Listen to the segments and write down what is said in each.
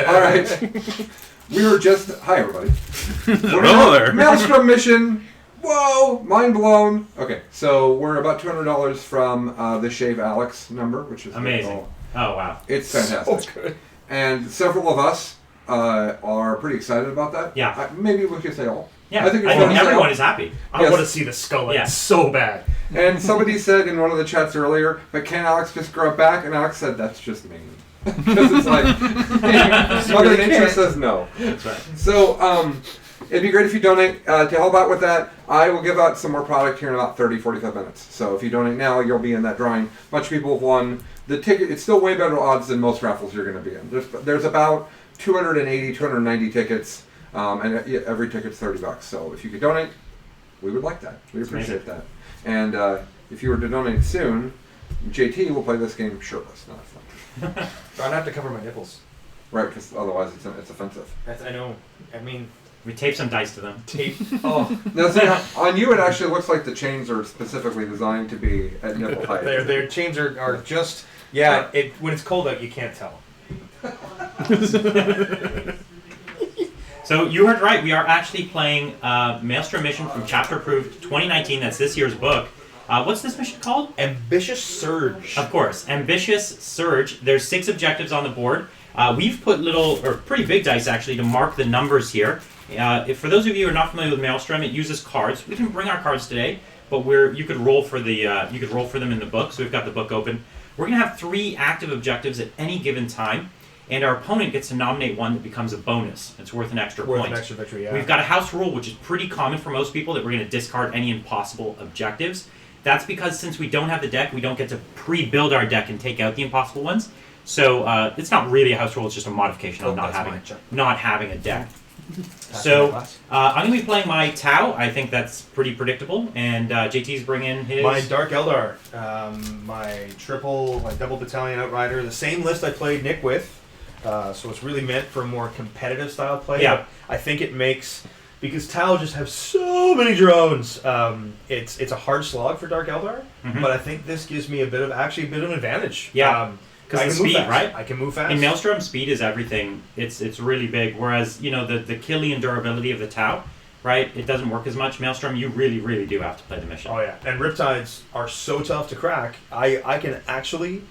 All right. We were just... Hi, everybody. Hello there. Maelstrom mission. Whoa! Mind blown. Okay, so we're about $200 from the Shave Alex number, which is... Amazing. Oh, wow. It's fantastic. So good. And several of us are pretty excited about that. Yeah. Maybe we could say all. Yeah, I think everyone is happy. I want to see the skull. Yeah. It's so bad. And somebody said in one of the chats earlier, but can Alex just grow it back? And Alex said, that's just mean. Because it's like, Mother Nature says no. That's right. So, it'd be great if you donate to help out with that. I will give out some more product here in about 30, 45 minutes. So if you donate now, you'll be in that drawing. A bunch of people have won. The ticket, it's still way better odds than most raffles you're going to be in. There's about 280, 290 tickets. And every ticket's $30. So if you could donate, we would like that. We appreciate that. And if you were to donate soon, JT will play this game shirtless. No, it's not. I'm gonna have to cover my nipples. Right, because otherwise it's offensive. I know. I mean, We tape some dice to them. tape. Oh, Now, see, on you it actually looks like the chains are specifically designed to be at nipple height. their chains are just. Yeah. When it's cold out, you can't tell. So you heard right. We are actually playing Maelstrom Mission from Chapter Approved 2019. That's this year's book. What's this mission called? Ambitious Surge. Of course, Ambitious Surge. There's 6 objectives on the board. We've put pretty big dice actually to mark the numbers here. For those of you who are not familiar with Maelstrom, it uses cards. We didn't bring our cards today, but you could roll for them in the book. So we've got the book open. We're gonna have 3 active objectives at any given time. And our opponent gets to nominate one that becomes a bonus. It's worth an extra point. An extra victory, yeah. We've got a house rule, which is pretty common for most people, that we're going to discard any impossible objectives. That's because since we don't have the deck, we don't get to pre-build our deck and take out the impossible ones. So it's not really a house rule, it's just a modification of not having a deck. So I'm going to be playing my Tau. I think that's pretty predictable. And JT's bringing his... My Dark Eldar. My double battalion outrider. The same list I played Nick with. So it's really meant for a more competitive style play. Yeah. I think it makes, because Tau just have so many drones, it's a hard slog for Dark Eldar, but I think this gives me a bit of an advantage. Yeah. Because the speed, right? I can move fast. In Maelstrom, speed is everything. It's really big. Whereas, the Killian durability of the Tau, right? It doesn't work as much. Maelstrom, you really, really do have to play the mission. Oh yeah. And Riptides are so tough to crack. I can actually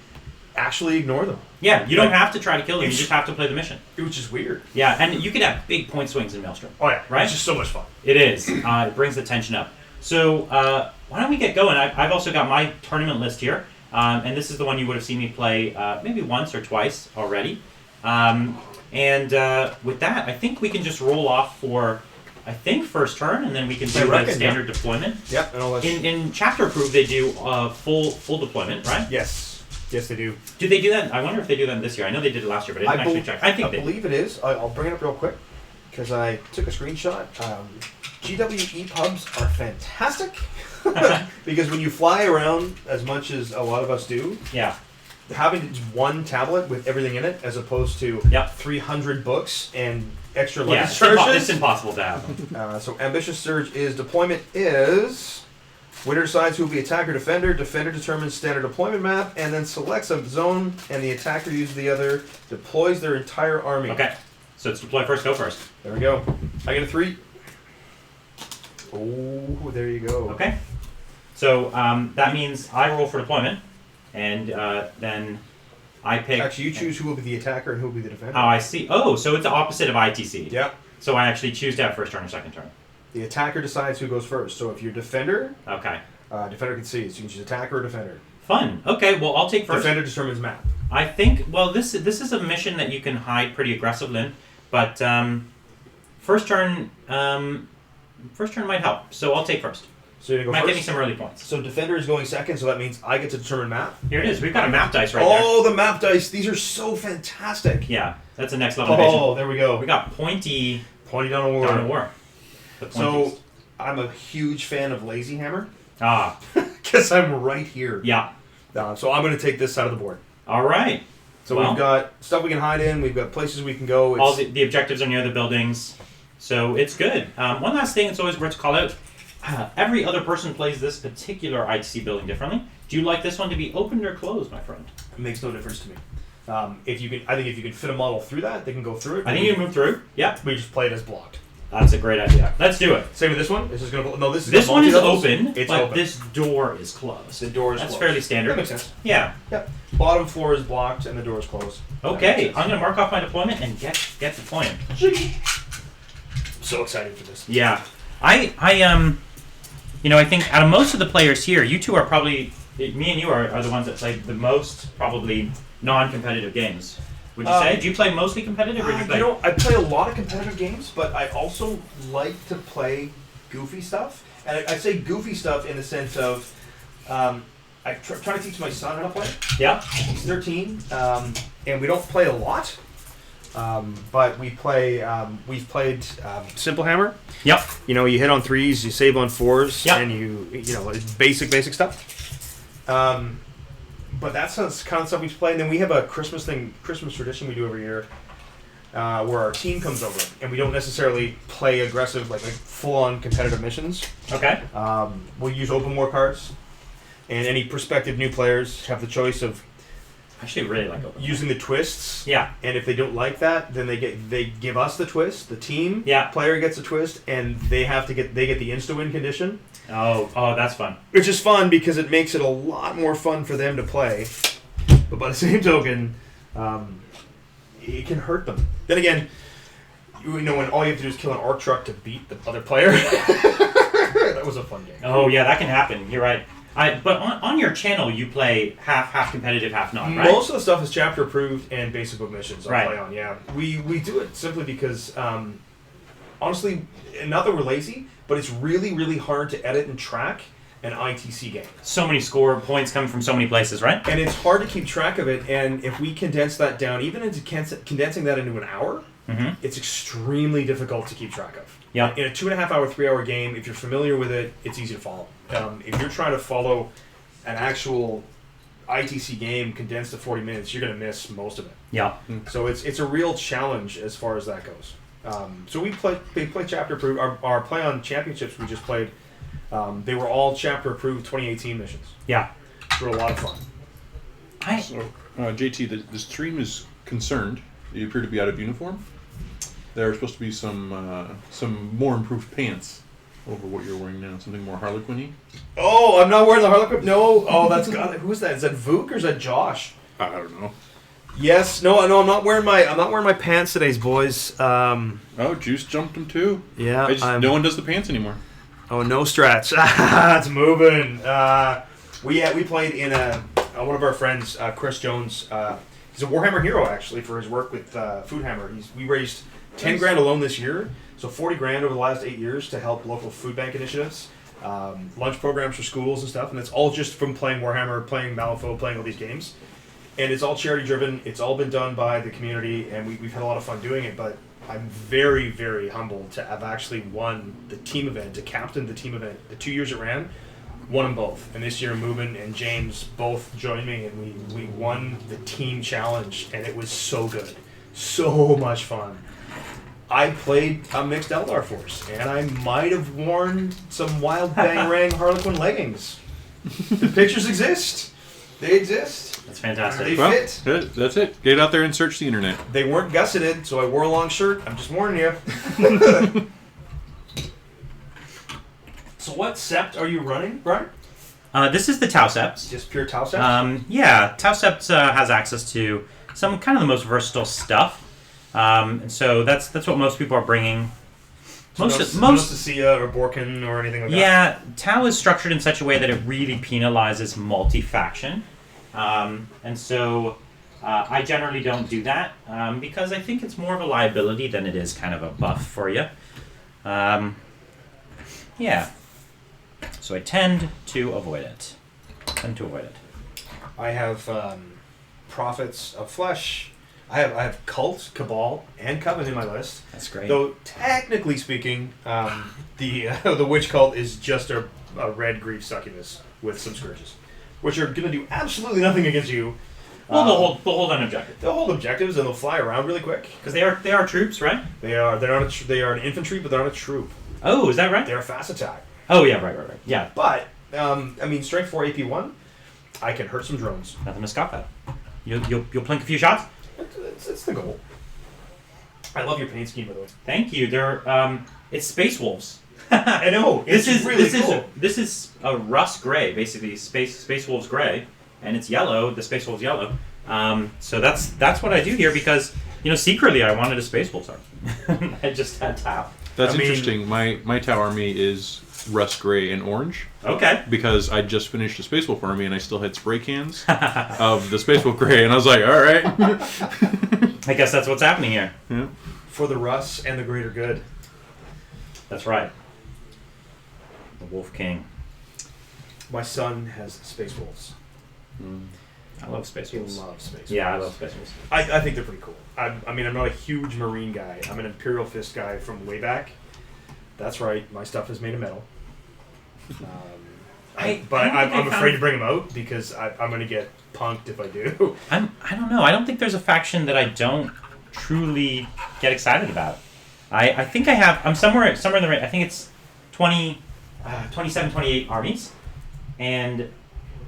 ignore them. Yeah, you don't have to try to kill them. You just have to play the mission. Which is weird. Yeah, and you can have big point swings in Maelstrom. Oh yeah, right? It's just so much fun. It is. It brings the tension up. So why don't we get going? I've also got my tournament list here, and this is the one you would have seen me play maybe once or twice already. And with that, I think we can just roll off for, first turn, and then we can do the standard deployment. Yep. In Chapter Approved, they do full deployment, right? Yes. Yes, they do. Do they do that? I wonder if they do that this year. I know they did it last year, but I didn't actually check. I believe it is. I'll bring it up real quick because I took a screenshot. GWE pubs are fantastic because when you fly around as much as a lot of us do, yeah, having one tablet with everything in it as opposed to 300 books and extra luggage charges, it's impossible to have. So Ambitious Surge deployment is. Winner decides who will be attacker, defender. Defender determines standard deployment map, and then selects a zone, and the attacker uses the other, deploys their entire army. Okay, so it's deploy first, go first. There we go. I get a 3. Oh, there you go. Okay, so that means I roll for deployment, and then I pick... Actually, you choose who will be the attacker and who will be the defender. Oh, I see. Oh, so it's the opposite of ITC. Yeah. So I actually choose to have first turn or second turn. The attacker decides who goes first. So if you're defender, defender can see. So you can choose attacker or defender. Fun. Okay, well, I'll take first. Defender determines map. I think, well, this is a mission that you can hide pretty aggressively in, but first turn might help. So I'll take first. So you're going to go might first? Give me some early points. So defender is going second, so that means I get to determine map. Here it is. We've got a map dice right there. Oh, the map dice. These are so fantastic. Yeah, that's a next level vision. Oh, there we go. We got Pointy Down a War. Down a War. So I'm a huge fan of Lazy Hammer. Ah. Because I'm right here. Yeah. So I'm going to take this side of the board. All right. So we've got stuff we can hide in. We've got places we can go. All the objectives are near the buildings. So it's good. One last thing it's always worth to call out. Every other person plays this particular ITC building differently. Do you like this one to be opened or closed, my friend? It makes no difference to me. I think if you can fit a model through that, they can go through it. I think you can move through. Yeah, We just play it as blocked. that's a great idea. Let's do it. Same with this one. This is gonna. No, this is. This one is multi-levels. open, It's but open. this door is closed. The door is That's closed. fairly That standard. makes sense. Yeah. Yep. Bottom floor is blocked and the door is closed. That Okay, makes I'm gonna mark off my deployment and get deploying. sense. So excited for this. Yeah, I think out of most of the players here, you two are probably, me and you are the ones that play the most probably non-competitive games. Would you say? Do you play mostly competitive, or do you play? I play a lot of competitive games, but I also like to play goofy stuff. And I say goofy stuff in the sense of I'm trying to teach my son how to play. Yeah. He's 13, and we don't play a lot. But we play. We've played Simple Hammer. Yep. You know, you hit on threes, you save on fours, Yep. and you know, it's basic stuff. But that's the kind of stuff we play. And then we have a Christmas tradition we do every year, where our team comes over, and we don't necessarily play aggressive, like full-on competitive missions. Okay. We'll use open war cards, and any prospective new players have the choice of I actually really like open. using the twists. Yeah. And if they don't like that, then they give us the twist. The team player gets a twist, and they get the insta-win condition. Oh, that's fun. Which is fun because it makes it a lot more fun for them to play. But by the same token, it can hurt them. Then again, when all you have to do is kill an arc truck to beat the other player. That was a fun game. Oh yeah, that can happen. You're right. But on your channel, you play half competitive, half non, right? Most of the stuff is chapter approved and basic book missions. I play on. Yeah, we do it simply because honestly, not that we're lazy, but it's really, really hard to edit and track an ITC game. So many score points coming from so many places, right? And it's hard to keep track of it, and if we condense that down, even into condensing that into an hour, it's extremely difficult to keep track of. Yeah. In a 2.5 hour, 3 hour game, if you're familiar with it, it's easy to follow. If you're trying to follow an actual ITC game condensed to 40 minutes, you're going to miss most of it. Yeah. So it's a real challenge as far as that goes. So we play chapter approved. Our play on championships we just played, they were all chapter approved 2018 missions. Yeah. They were a lot of fun. So, JT, the stream is concerned that you appear to be out of uniform. There are supposed to be some more improved pants over what you're wearing now. Something more Harlequin-y. Oh, I'm not wearing the Harlequin. No. Oh, that's God. Who's that? Is that Vuk or is that Josh? I don't know. Yes. No. I'm not wearing my pants today, boys. Oh, Juice jumped him too. Yeah. No one does the pants anymore. Oh, no stretch. It's moving. We played in one of our friends, Chris Jones. He's a Warhammer hero actually for his work with Food Hammer. We raised $10,000 alone this year, so $40,000 over the last 8 years to help local food bank initiatives, lunch programs for schools and stuff, and it's all just from playing Warhammer, playing Malifaux, playing all these games, and it's all charity driven. It's all been done by the community, and we've had a lot of fun doing it. But I'm very, very humbled to have actually won the team event, to captain the team event. The 2 years it ran, won them both, and this year Moobin and James both joined me, and we won the team challenge, and it was so good, so much fun. I played a mixed Eldar force, and I might have worn some Wild Bangarang Harlequin leggings. The pictures exist. They exist. That's fantastic. They fit. That's it. Get out there and search the internet. They weren't gusseted, so I wore a long shirt. I'm just warning you. So what sept are you running, Brian? This is the Tau Sept. Just pure Tau sept? Yeah, Tau Sept has access to some kind of the most versatile stuff. And so that's what most people are bringing. Most Sia or Borkin or anything like that? Yeah, Tau is structured in such a way that it really penalizes multi-faction. And so I generally don't do that because I think it's more of a liability than it is kind of a buff for you. Yeah. So I tend to avoid it. I have Prophets of Flesh. I have Cult, Cabal, and Coven in my list. That's great. Though technically speaking, the Witch Cult is just a red grief succubus with some scourges, which are going to do absolutely nothing against you. Well, they'll hold an objective. They'll hold objectives and they'll fly around really quick. Because they are troops, right? They are an infantry, but they're not a troop. Oh, is that right? They're a fast attack. Oh yeah, right. Yeah. But strength 4 AP 1, I can hurt some drones. Nothing to scoff at. You'll plink a few shots. It's the goal. I love your paint scheme, by the way. Thank you. They're it's Space Wolves. I know. This is really this cool. is a rust gray, basically Space Wolves gray, and it's yellow. The Space Wolves yellow. So that's what I do here because secretly I wanted a Space Wolves army. I just had Tau. That's interesting. My Tau army is rust gray and orange. Okay. Because I just finished a Space Wolf army and I still had spray cans of the Space Wolf gray, and I was like, all right. I guess that's what's happening here. Yeah. For the Russ and the greater good. That's right. The Wolf King. My son has Space Wolves. I love Space He Wolves. loves Space Wolves. Yeah, I love Space Wolves. I think they're pretty cool. I'm not a huge Marine guy. I'm an Imperial Fist guy from way back. That's right. My stuff is made of metal. I'm afraid to bring them out because I'm going to get punked if I do. I don't know. I don't think there's a faction that I don't truly get excited about. I think I have. I'm somewhere in the range. I think it's 27, 28 armies, and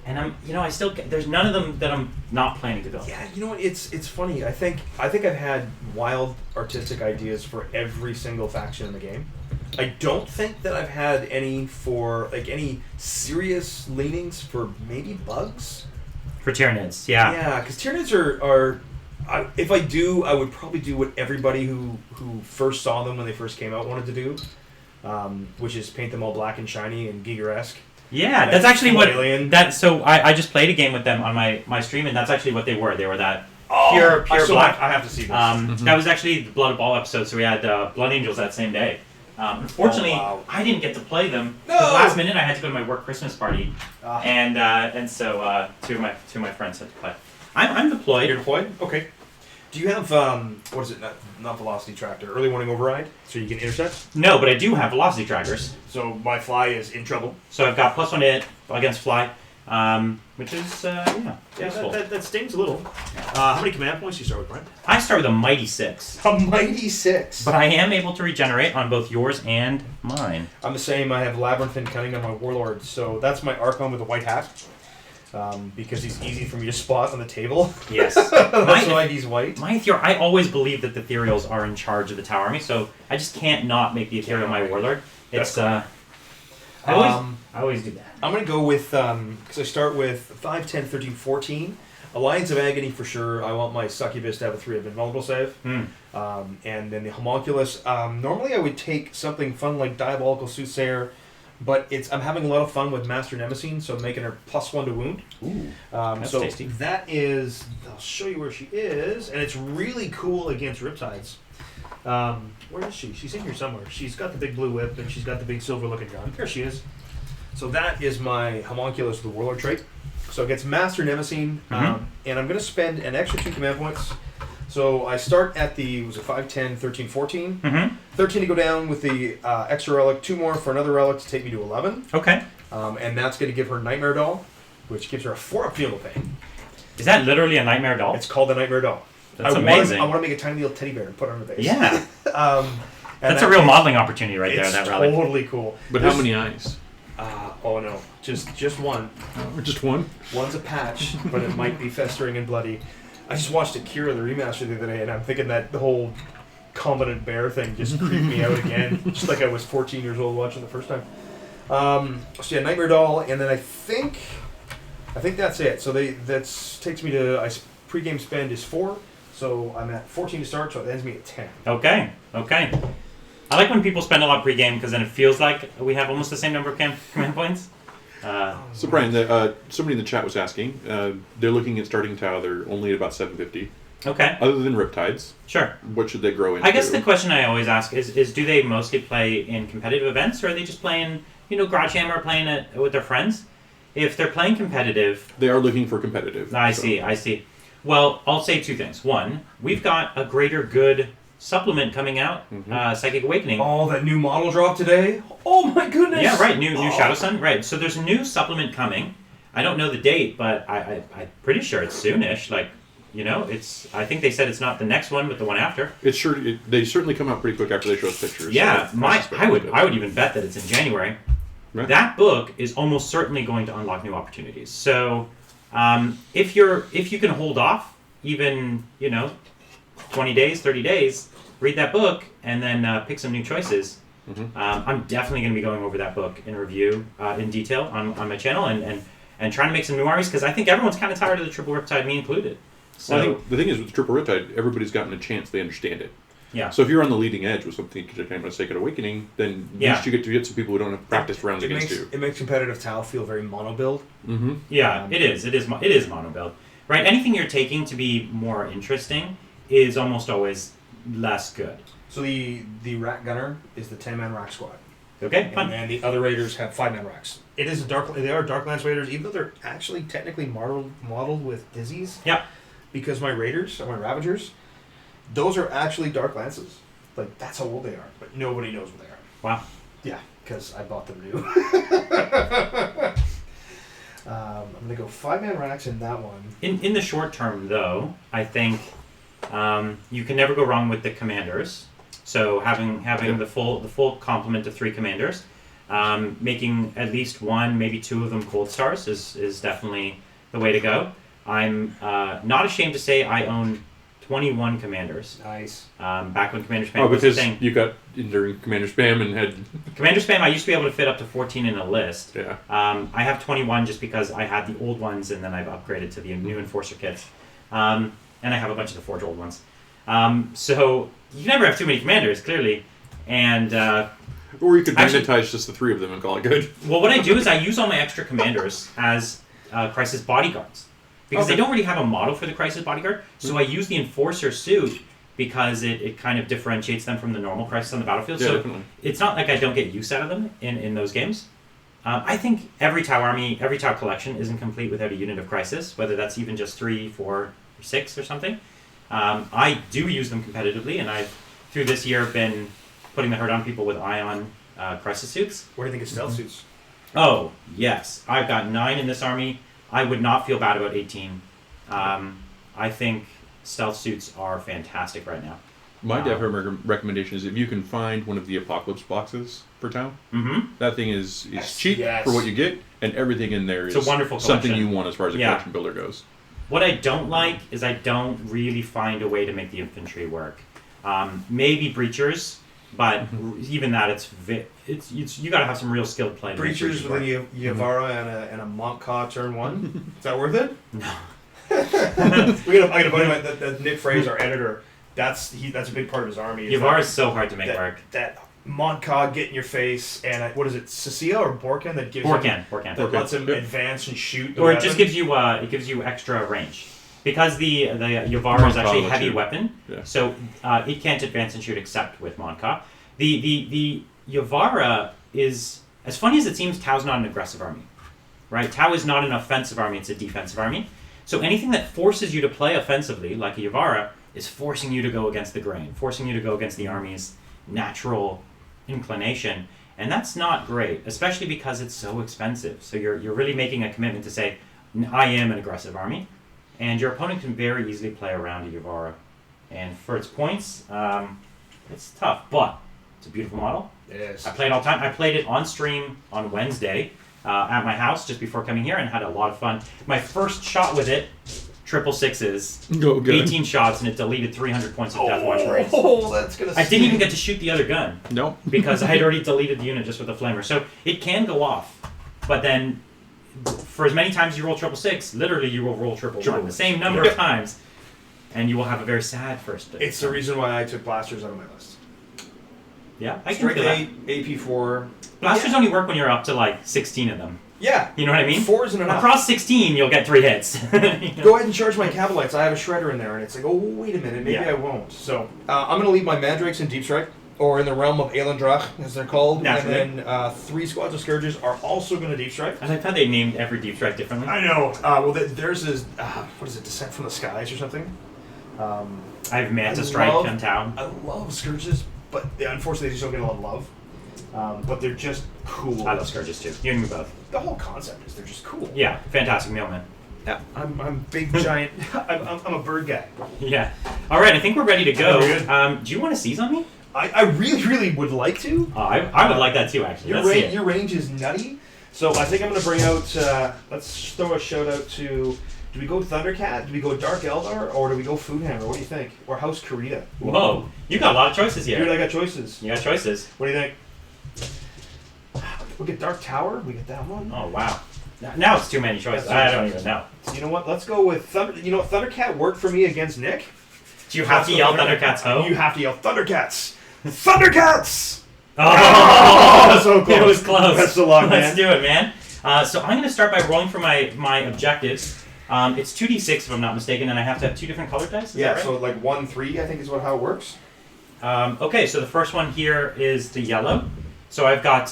I'm I still there's none of them that I'm not planning to build. Yeah, you know what? It's funny. I think I've had wild artistic ideas for every single faction in the game. I don't think that I've had any for any serious leanings for maybe bugs. For Tyranids, yeah. Yeah, because Tyranids are if I do, I would probably do what everybody who first saw them when they first came out wanted to do, which is paint them all black and shiny and Giger-esque. Yeah, that's actually what alien. So I just played a game with them on my stream, and that's actually what they were. They were that pure black. I have to see this. That was actually the Blood of Ball episode, so we had Blood Angels that same day. Unfortunately, I didn't get to play them. No! Last minute, I had to go to my work Christmas party, and so two of my friends had to play. I'm deployed. You're deployed? Okay. Do you have what is it? Not velocity tractor. Early warning override, so you can intercept. No, but I do have velocity trackers. So my fly is in trouble. So I've got +1 hit against fly, which is useful. That stings a little. How many command points do you start with, Brent? I start with a mighty 6. A mighty 6. But I am able to regenerate on both yours and mine. I'm the same. I have Labyrinth and Cunning on my Warlord, so that's my Archon with a white hat. Because he's easy for me to spot on the table. Yes. That's why he's white. My Ethereal, I always believe that the Ethereals are in charge of the Tower Army, so I just can't not make the Ethereal my Warlord. It's I always do that. I'm going to go with, because I start with 5, 10, 13, 14. Alliance of Agony for sure. I want my Succubus to have a 3 of Invulnerable save. And then the Homunculus. Normally I would take something fun like Diabolical Soothsayer, but I'm having a lot of fun with Master Nemesine, so I'm making her +1 to wound. Ooh, that's tasty. That is, I'll show you where she is, and it's really cool against Riptides. Where is she? She's in here somewhere. She's got the big blue whip, and she's got the big silver-looking gun. There she is. So that is my Homunculus, the Warlord trait. So it gets Master Nemesine, and I'm going to spend an extra 2 command points. So I start at the, 5, 10, 13, 14. 13 to go down with the extra relic, 2 more for another relic to take me to 11. Okay. And that's going to give her Nightmare Doll, which gives her a 4 up field of pain. Is that literally a Nightmare Doll? It's called the Nightmare Doll. That's amazing. I want to make a tiny little teddy bear and put it on her base. Yeah. That's a real modeling opportunity right there, that relic. It's totally cool. But how many eyes? Oh no, just one. Or just one? One's a patch, but it might be festering and bloody. I just watched Akira, the remaster, the other day, and I'm thinking that the whole Combinant Bear thing just creeped me out again, just like I was 14 years old watching the first time. So yeah, Nightmare Doll, and then I think that's it. So that takes me to pre-game spend is 4, so I'm at 14 to start, so it ends me at 10. Okay. I like when people spend a lot pre-game because then it feels like we have almost the same number of command points. So Brian, somebody in the chat was asking. They're looking at starting Tau. They're only at about 750. Okay. Other than Riptides, sure. What should they grow into? I guess the question I always ask is do they mostly play in competitive events, or are they just playing, Garage Hammer, playing it with their friends? If they're playing competitive... They are looking for competitive. I see. Well, I'll say 2 things. One, we've got a greater good supplement coming out, Psychic Awakening. Oh, that new model dropped today? Oh my goodness! Yeah, right, new Shadow Sun. Right, so there's a new supplement coming. I don't know the date, but I'm pretty sure it's soonish. I think they said it's not the next one, but the one after. They certainly come out pretty quick after they show us pictures. Yeah, so I would even bet that it's in January. Right. That book is almost certainly going to unlock new opportunities. So If you can hold off, even 20 days, 30 days, read that book and then pick some new choices. I'm definitely going to be going over that book in review in detail on my channel and trying to make some new armies because I think everyone's kind of tired of the triple Riptide, me included. So well, I think the thing is with triple Riptide, everybody's gotten a chance; they understand it. yeah. So if you're on the leading edge with something kind of Sacred Awakening, then at least you get to get some people who don't have practiced rounds against you. It makes competitive Tau feel very mono build. Yeah, it is mono build, right? Anything you're taking to be more interesting is almost always less good. So the Rack Gunner is the 10-man Rack Squad. Okay, fun. And the other Raiders have 5-man Racks. They are Darklands Raiders, even though they're actually technically modeled with Dizzies. Yeah. Because my Raiders, my Ravagers, those are actually Dark Lances. Like, that's how old they are, but nobody knows what they are. Wow. Yeah, because I bought them new. I'm going to go 5-man Racks in that one. In the short term, though, I think you can never go wrong with the commanders. So having the full complement of 3 commanders, making at least 1, maybe 2 of them Cold Stars is definitely the way to go. I'm not ashamed to say I own 21 commanders. Nice. Back when Commander Spam was a because thing. you got during Commander Spam and had Commander Spam, I used to be able to fit up to 14 in a list. Yeah. I have 21 just because I had the old ones and then I've upgraded to the new Enforcer kits. And I have a bunch of the Forge old ones. So you never have too many commanders, clearly. And or you could magnetize just the 3 of them and call it good. well, what I do is I use all my extra commanders as Crisis bodyguards. Because they don't really have a model for the Crisis bodyguard. So I use the Enforcer suit because it kind of differentiates them from the normal Crisis on the battlefield. Yeah, so definitely. It's not like I don't get use out of them in those games. I think every Tau army, every Tau collection isn't complete without a unit of Crisis, whether that's even just 3, 4, or 6 or something. I do use them competitively, and I've, through this year, been putting the hurt on people with Ion Crisis suits. What do you think of stealth suits? Oh, yes. I've got 9 in this army. I would not feel bad about 18. I think stealth suits are fantastic right now. My definite recommendation is if you can find one of the Apocalypse boxes for Tau, that thing is cheap for what you get, and everything in there is a wonderful something collection. you want as far as a collection builder goes. What I don't like is I don't really find a way to make the infantry work. Maybe breachers, but even that, it's you got to have some real skilled play. Breachers with a Yavara and a Montcaw turn 1. Is that worth it? No. I got a buddy that Nick Fraser, our editor. That's a big part of his army. Yavara is so hard to make work. That Montcaw get in your face, and what is it, Cecilia or Borkan that gives Borkan. that lets him advance and shoot. Or it just gives you extra range. Because the Yavara is actually a heavy weapon, so it can't advance and shoot except with Montcaw. The Yavara is, as funny as it seems, Tau's not an aggressive army. Right? Tau is not an offensive army, it's a defensive army. So anything that forces you to play offensively, like a Yavara, is forcing you to go against the grain, forcing you to go against the army's natural inclination. And that's not great, especially because it's so expensive. So you're really making a commitment to say, I am an aggressive army. And your opponent can very easily play around a Yavara. And for its points, it's tough, but it's a beautiful model. It is. I play it all the time. I played it on stream on Wednesday at my house just before coming here and had a lot of fun. My first shot with it, 666, 18 shots, and it deleted 300 points of Deathwatch Marines. Oh, that's gonna. I didn't even get to shoot the other gun. No. Because I had already deleted the unit just with a flamer. So it can go off, but then for as many times you roll 666, literally you will roll 111 the same number of times, and you will have a very sad first day. It's the reason why I took blasters out of my list. Yeah, I can Strike feel that. 8, AP4. Blasters only work when you're up to like 16 of them. Yeah. You know what I mean? 4 isn't enough. Across 16, you'll get 3 hits. Go ahead and charge my Cabalites. I have a Shredder in there, and it's like, oh, wait a minute, maybe I won't. So I'm going to leave my Mandrakes in Deep Strike, or in the realm of Aelendrach, as they're called. Naturally. And then 3 squads of Scourges are also going to Deep Strike. I like how they named every Deep Strike differently. I know. Well, theirs is, what is it, Descent from the Skies or something? I have Manta Strike on town. I love Scourges, but unfortunately they just don't get a lot of love. But they're just cool. I love Scourges too. You and me both. The whole concept is they're just cool. Yeah, fantastic mailman. Yeah, I'm big giant. I'm a bird guy. Yeah. All right, I think we're ready to go. We're good. Do you want to seize on me? I really would like to. I would like that too, actually. Your Let's see range, it. your range is nutty. So I think I'm going to bring out, let's throw a shout out to, do we go Thundercat, do we go Dark Eldar, or do we go Food Hammer? What do you think? Or House Karita? Whoa, you got a lot of choices here. Dude, I got choices. You got choices. What do you think? We get Dark Tower, we get that one. Oh wow. Now it's too many choices. I don't even know. You know what? Let's go with Thunder. You know what? Thundercat worked for me against Nick. Do you have to yell Thundercats ho? You have to yell Thundercats. Thundercats. Oh, so close. It was close. Best of luck, man. Let's do it, man. So I'm going to start by rolling for my objectives. It's 2d6 if I'm not mistaken, and I have to have 2 different colored dice. Is Yeah. that right? So like 1, 3, I think is how it works. Okay, so the first one here is the yellow. So I've got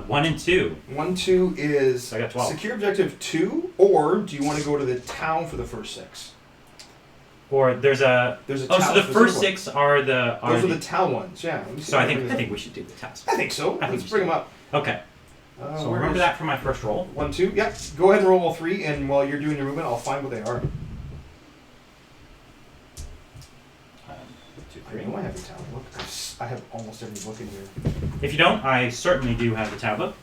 1 and 2. 1, 2 is I got 12. secure objective 2, or do you want to go to the town for the first 6? Or there's a. There's a Oh, town so the for first one. 6 are the. Those are the town ones. Yeah. Let me see So if I can- think we should do the task. I think so. I think Let's we bring should. them up. Okay. So where remember is- that for my first roll. 1, 2. Yeah. Go ahead and roll all 3, and while you're doing your movement, I'll find what they are. 2, I 3. know I have the town book. I have almost every book in here. If you don't, I certainly do have the tablet.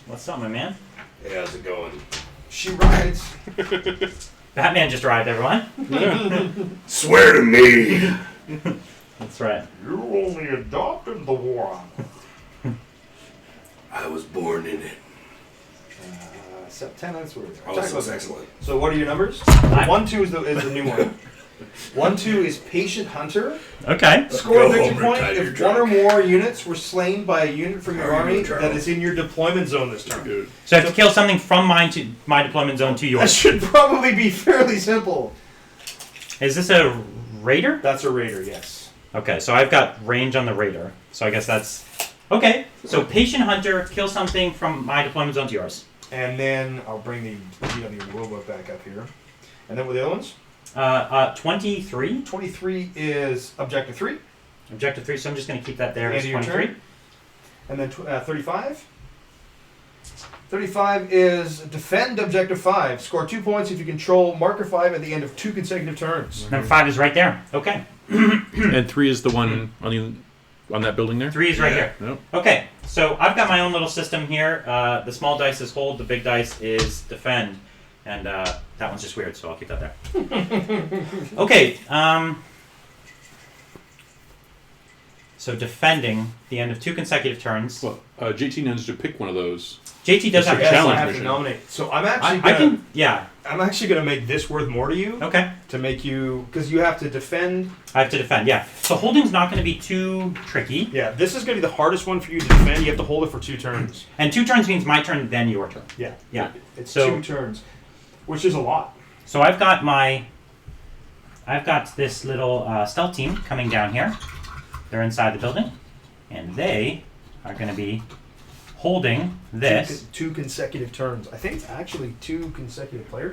What's up, my man? Hey, how's it going? She rides. Batman just arrived, everyone. Swear to me. That's right. You only adopted the one. I was born in it. September. That's where we are. Oh, Talk this about is that. excellent. So what are your numbers? 1, 2 is the new one. 1, 2 is Patient Hunter. Okay. Score a go victory home, point retire if your one or truck. more units were slain by a unit from your How are you army doing, that Charles? is in your deployment zone this turn. Good. So I have to kill something from mine to my deployment zone to That yours. should probably be fairly simple. Is this a raider? That's a raider, yes. Okay, so I've got range on the raider. So I guess that's okay. So patient hunter, kill something from my deployment zone to yours. And then I'll bring the GW rulebook back up here. And then with the other ones? 23. 23 is objective 3. Objective 3. So I'm just going to keep that there End as of your 23. turn. And then 35. 35 is defend objective 5. Score 2 points if you control marker 5 at the end of 2 consecutive turns. Number 5 is right there. Okay. And 3 is the one on that building there. 3 is right Yeah. here. Nope. Okay, so I've got my own little system here. The small dice is hold, the big dice is defend. And that one's just weird, so I'll keep that there. Okay, so defending the end of 2 consecutive turns. Well, JT knows to pick one of those. JT does It's have a a Yes, I challenge have to mission. nominate. So I'm I actually can, yeah, I'm actually gonna make this worth more to you okay. to make you because you have to defend. I have to defend, yeah. So holding's not going to be too tricky. Yeah, this is gonna be the hardest one for you to defend. You have to hold it for 2 turns. And 2 turns means my turn, then your turn. Yeah, Yeah. it's So- 2 turns, which is a lot. So I've got this little stealth team coming down here. They're inside the building, and they are going to be holding this. 2 consecutive turns. I think it's actually 2 consecutive player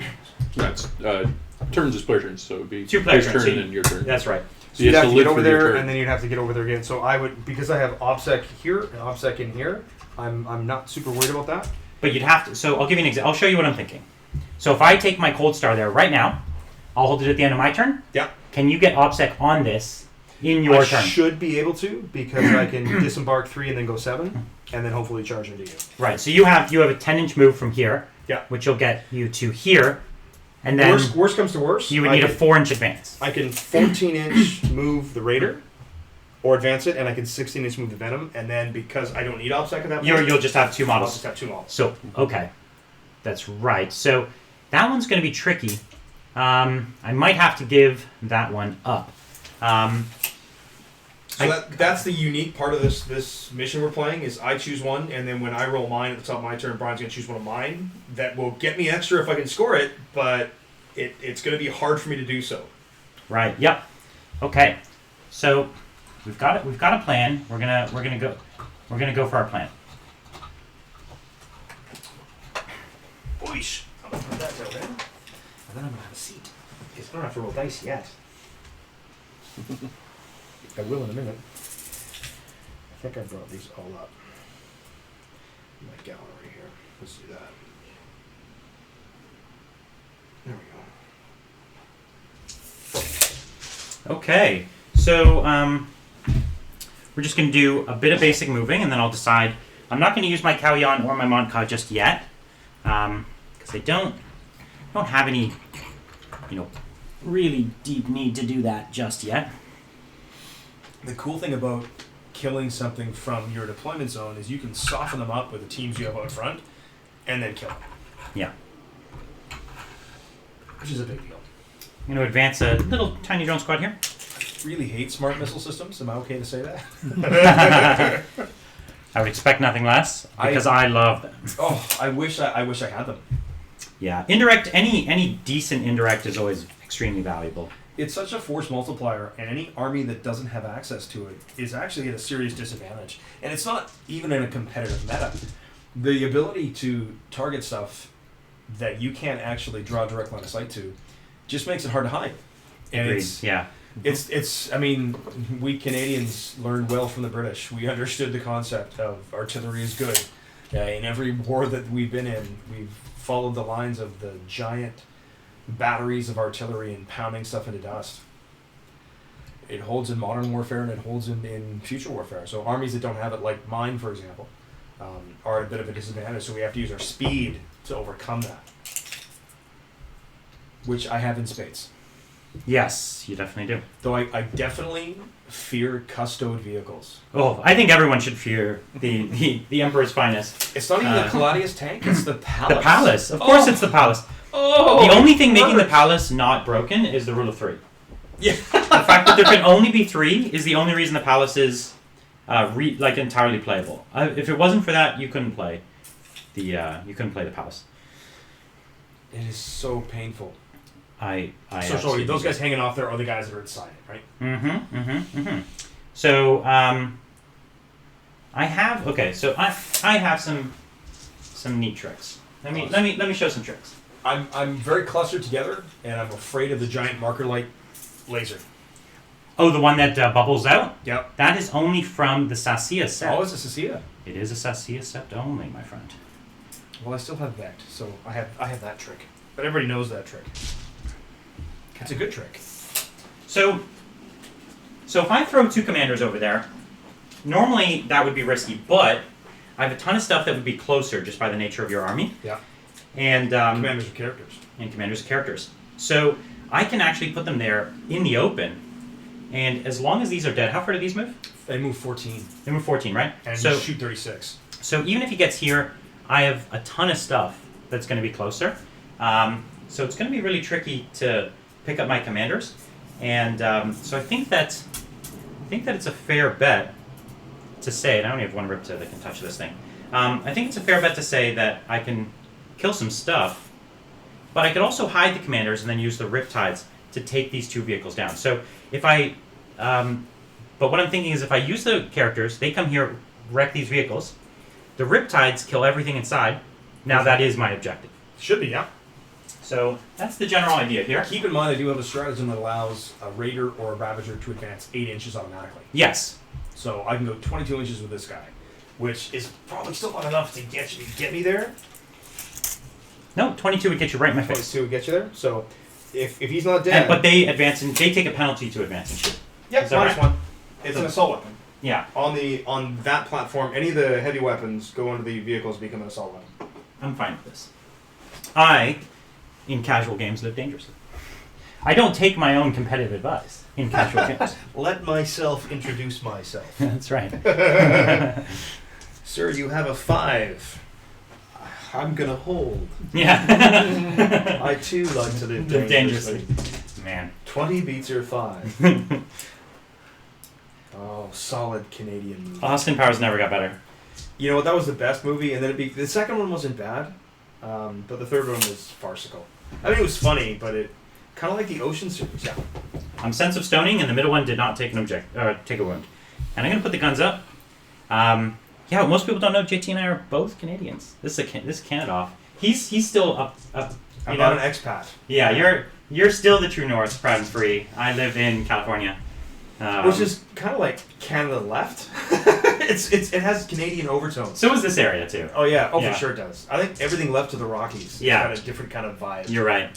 turns. That's turns is player turns, so it would be 2 player his turns, turn so and then your turn. That's right. So You'd you have have to to get live over for your there, turn. and then you'd have to get over there again. So I would, because I have OBSEC here and OBSEC in here, I'm not super worried about that. But you'd have to. So I'll give you an example. I'll show you what I'm thinking. So if I take my cold star there right now, I'll hold it at the end of my turn. Yeah. Can you get OBSEC on this in your I turn? should be able to because I can disembark 3 and then go 7, and then hopefully charge into you. Right. So you have a 10-inch move from here. Yeah. Which will get you to here, and then Worst comes to worst, you would need a 4-inch advance. I can 14-inch move the Raider, or advance it, and I can 16-inch move the Venom, and then because I don't need OBSEC at that point, You'll just have 2 I'll models. just have 2 models. So okay, that's right. So that one's going to be tricky. I might have to give that one up. So that's the unique part of this mission we're playing is I choose one, and then when I roll mine at the top of my turn, Brian's going to choose one of mine. That will get me extra if I can score it, but it's going to be hard for me to do so. Right. Yep. Okay. So we've got it. We've got a plan. We're gonna go for our plan. Boish! I'm going to put that down there. And then I'm going to have a seat. Because I don't have to roll dice yet. I will in a minute. I think I brought these all up. My gallery here. Let's do that. There we go. Okay. So we're just gonna do a bit of basic moving, and then I'll decide I'm not going to use my Kauyon or my Monka just yet, because I don't have any, really deep need to do that just yet. The cool thing about killing something from your deployment zone is you can soften them up with the teams you have out front, and then kill them. Yeah. Which is a big deal. I'm going to advance a little tiny drone squad here. I really hate smart missile systems. Am I okay to say that? I would expect nothing less because I love them. Oh, I wish I had them. Yeah, indirect. Any decent indirect is always extremely valuable. It's such a force multiplier, and any army that doesn't have access to it is actually at a serious disadvantage. And it's not even in a competitive meta. The ability to target stuff that you can't actually draw a direct line of sight to just makes it hard to hide. And Agreed. Yeah. It's. I mean, we Canadians learned well from the British. We understood the concept of artillery is good. In every war that we've been in, we've followed the lines of the giant batteries of artillery and pounding stuff into dust. It holds in modern warfare and it holds in future warfare. So armies that don't have it, like mine, for example, are a bit of a disadvantage. So we have to use our speed to overcome that, which I have in spades. Yes, you definitely do. Though I definitely fear custode vehicles. Oh, I think everyone should fear the Emperor's finest. It's not even the Caladius tank, it's the Palace. The Palace. Of course it's the Palace. Oh, the only thing making the Palace not broken is the rule of 3. Yeah. The fact that there can only be 3 is the only reason the Palace is entirely playable. If it wasn't for that, you couldn't play the Palace. It is so painful. I sorry, those guys hanging off there are the guys that are inside it, right? So I have some neat tricks. Let me show some tricks. I'm very clustered together, and I'm afraid of the giant marker light laser. Oh, the one that bubbles out? Yep. That is only from the Sasia set. Oh, it's a Sasia. It is a Sasia set only, my friend. Well, I still have Vect, so I have that trick. But everybody knows that trick. It's a good trick. So if I throw 2 commanders over there, normally that would be risky, but I have a ton of stuff that would be closer just by the nature of your army. Yeah. And commanders are characters. And commanders are characters. So I can actually put them there in the open, and as long as these are dead, how far do these move? They move 14. They move 14, right? And so you shoot 36. So even if he gets here, I have a ton of stuff that's going to be closer. So it's going to be really tricky to pick up my commanders, and so I think that it's a fair bet to say, and I only have 1 Ripta that can touch this thing. I think it's a fair bet to say that I can kill some stuff, but I could also hide the commanders and then use the Riptides to take these 2 vehicles down. So if I, but what I'm thinking is if I use the characters, they come here, wreck these vehicles. The Riptides kill everything inside. Now that is my objective. Should be, yeah. So that's the general idea here. Keep in mind, I do have a stratagem that allows a Raider or a Ravager to advance 8 inches automatically. Yes. So I can go 22 inches with this guy, which is probably still not enough to get me there. No, 22 would get you right in my face. 22 would get you there. So if he's not dead, but they advance and they take a penalty to advance and shoot. Yep, right? -1. It's an assault weapon. Yeah. On that platform, any of the heavy weapons go into the vehicles and become an assault weapon. I'm fine with this. I, in casual games, live dangerously. I don't take my own competitive advice in casual games. Let myself introduce myself. That's right. Sir, you have a 5. I'm gonna hold. Yeah. I too like to live dangerously. Man. 20 beats your 5. Oh, solid Canadian movie. Austin Powers never got better. You know what? That was the best movie, and then the second one wasn't bad, but the third one was farcical. I mean, it was funny, but it kind of like the Ocean series. Yeah. Sense of Stoning, and the middle one did not take take a wound. And I'm gonna put the guns up. Yeah, most people don't know JT and I are both Canadians. This is Canada off. He's still up. I'm not an expat. Yeah, you're still the true North, proud and free. I live in California. Which is kind of like Canada left. It has Canadian overtones. So is this area too. Oh yeah, Yeah. for sure it does. I think everything left to the Rockies. Yeah, Got a different kind of vibe. You're right.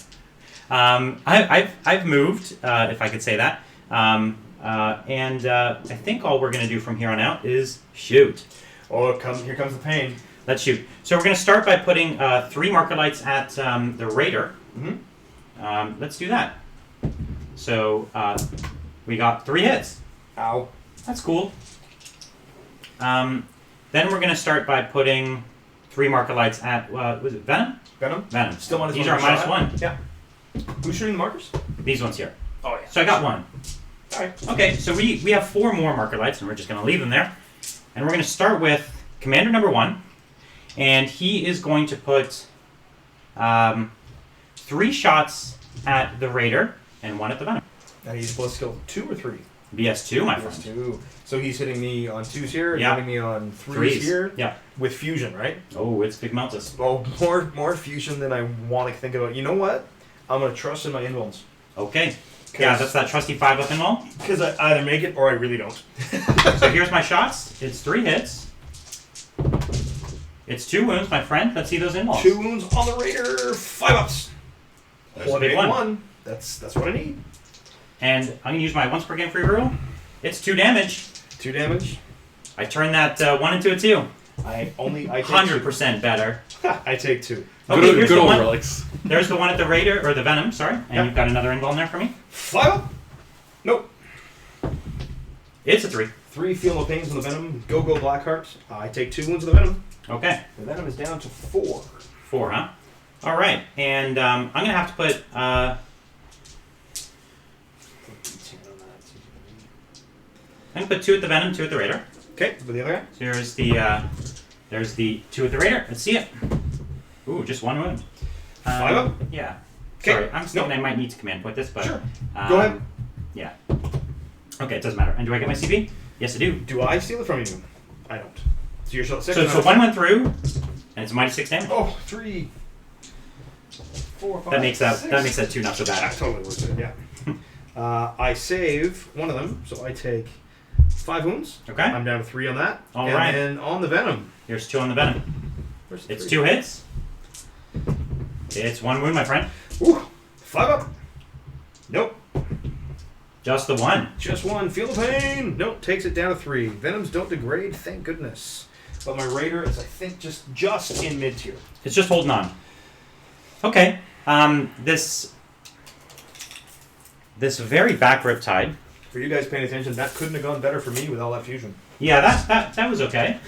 I've moved, if I could say that, and I think all we're gonna do from here on out is shoot. Oh, here comes the pain. Let's shoot. So we're going to start by putting 3 marker lights at the Raider. Mm-hmm. Let's do that. So we got 3 hits. Ow. That's cool. Then we're going to start by putting 3 marker lights at, was it Venom? Venom? Venom. Still minus These 1 are per minus shot? 1. Yeah. Who's shooting the markers? These ones here. Oh, yeah. So I got 1. Alright. Okay, so we have 4 more marker lights, and we're just going to leave them there. And we're going to start with Commander number 1. And he is going to put 3 shots at the Raider and 1 at the Venom. And he's plus skill 2 or 3? BS2, my friend. BS2. So he's hitting me on 2s here, and Yeah. hitting me on 3s Threes. here. Yeah. With fusion, right? Oh, it's Big Meltus. Oh, more fusion than I want to think about. You know what? I'm going to trust in my invulns. Okay. Yeah, that's that trusty 5 up and roll. Because I either make it or I really don't. So here's my shots. It's 3 hits. It's 2 wounds, my friend. Let's see those involves. 2 wounds on the Raider, 5 ups. There's a big one. That's what I need. And I'm going to use my once per game free rule. It's 2 damage. 2 damage. I turn that 1 into a 2. I take 100% better. 2. I take 2. Okay, here's good the old one. relics. There's the one at the Raider, or the Venom, sorry. And Yeah. you've got another invuln there for me. 5 up. Nope. It's a 3. 3 feel no pains on the Venom. Go Blackheart. I take 2 wounds of the Venom. Okay. The Venom is down to 4. 4, huh? All right. And I'm going to have to put... I'm going to put 2 at the Venom, 2 at the Raider. Okay, with the other guy. So there's the 2 at the Raider. Let's see it. Ooh, just 1 wound. 5 up? Yeah. 'Kay. Sorry, I'm thinking I might need to command point this, but... Sure. Go ahead. Yeah. Okay, it doesn't matter. And do I get my CP? Yes, I do. Do I steal it from you? I don't. So you're still at 6. So 1 went through, and it's minus 6 damage. Oh, 3, 4, 5, That makes that 6. 2 not so That bad. totally works it, yeah. I save one of them, so I take 5 wounds. Okay. I'm down to 3 on that. All and right. then on the Venom. Here's 2 on the Venom. Where's the It's 3? 2 hits. It's 1 wound, my friend. Ooh, 5 up. Nope. Just the 1. Just 1. Feel the pain. Nope. Takes it down to 3. Venoms don't degrade, thank goodness. But my Raider is, I think, just in mid tier. It's just holding on. Okay. This very back Riptide. For you guys paying attention, that couldn't have gone better for me with all that fusion. Yeah, that was okay.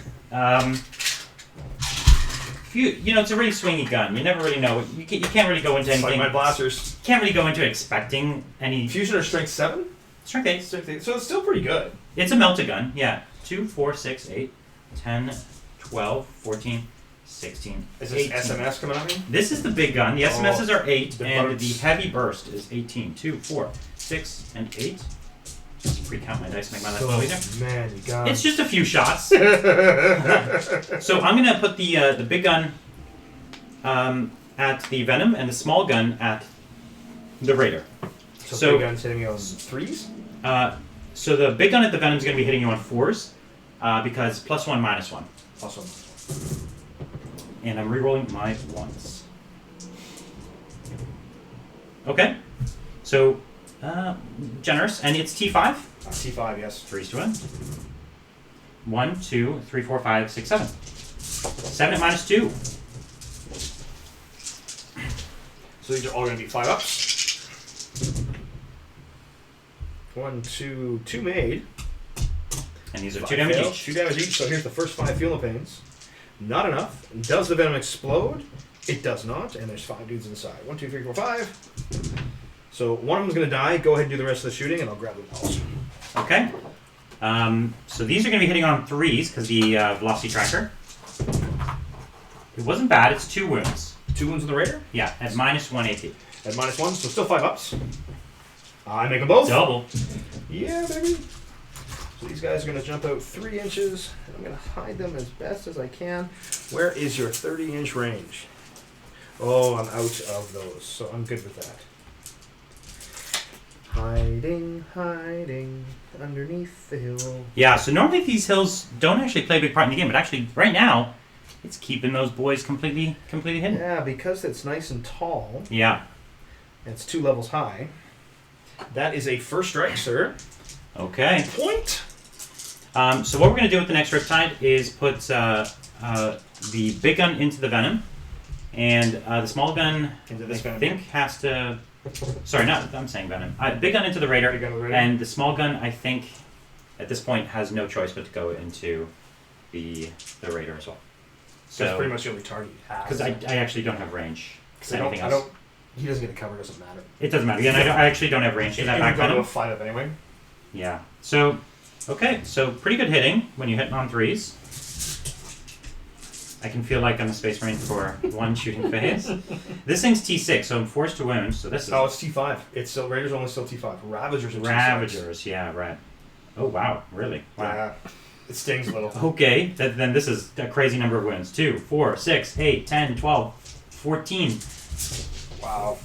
You know, it's a really swingy gun. You never really know. You can't really go into It's anything. like my blasters. Can't really go into expecting any Fusion or strength 7? strength 8. Strength 8. So it's still pretty good. It's a melta gun. Yeah. 2, 4, 6, 8, 10, 12, 14, 16, Is this 18. SMS coming at me? This is the big gun. The SMSs are 8, the and bursts. the heavy burst is 18. 2, 4, 6, and 8. Just pre-count my dice to make my life a little easier. Man, you got It's just a few shots. So I'm going to put the big gun at the Venom and the small gun at the Raider. So big gun's hitting me on 3s? So the big gun at the Venom is going to be hitting you on 4s because +1, -1. Awesome. And I'm re-rolling my 1s. Okay. So, generous. And it's T5. T5, yes. 3s to win. 1, 2, 3, 4, 5, 6, 7. 7 at -2. So these are all going to be 5 ups. 1, 2, 2 made. And these are 2 5 damage failed. each. 2 damage each, so here's the first 5 feel no pains. Not enough. Does the Venom explode? It does not, and there's 5 dudes inside. 1, 2, 3, 4, 5. So one of them's going to die. Go ahead and do the rest of the shooting, and I'll grab the pulse. Okay. So these are going to be hitting on 3s because the velocity tracker. It wasn't bad. It's 2 wounds. 2 wounds on the Raider Yeah, at -1 AP. at -1, so still 5 ups. I make them both. Double. Yeah, baby. So these guys are going to jump out 3 inches, and I'm going to hide them as best as I can. Where is your 30-inch range? Oh, I'm out of those, so I'm good with that. Hiding underneath the hill. Yeah, so normally these hills don't actually play a big part in the game, but actually right now, it's keeping those boys completely hidden. Yeah, because it's nice and tall, Yeah. and it's 2 levels high. That is a first strike, sir. Okay. Point. So what we're going to do with the next Riptide is put the big gun into the Venom, and the small gun, Into this I Venom think, has to... Sorry, I'm saying Venom. Big gun into the Raider, Big gun to the Raider. and the small gun, I think, at this point, has no choice but to go into the Raider as well. So that's So, pretty much the only target you have. because I actually don't have range. Because I don't. He doesn't get a cover. Doesn't matter. It doesn't matter. Again, I actually don't have range to that back You're going to Venom. a 5 up anyway. Yeah. So, okay. So pretty good hitting when you hit on 3s. I can feel like I'm a Space Marine for one shooting phase. This thing's T6, so I'm forced to wound. So this is Oh, it's T5. It's still Raiders only still T5. Ravagers are T6. Ravagers. Yeah, right. Oh wow, really? Wow. Yeah. It stings a little. Okay, then this is a crazy number of wounds. 2, 4, 6, 8, 10, 12, 14. Wow.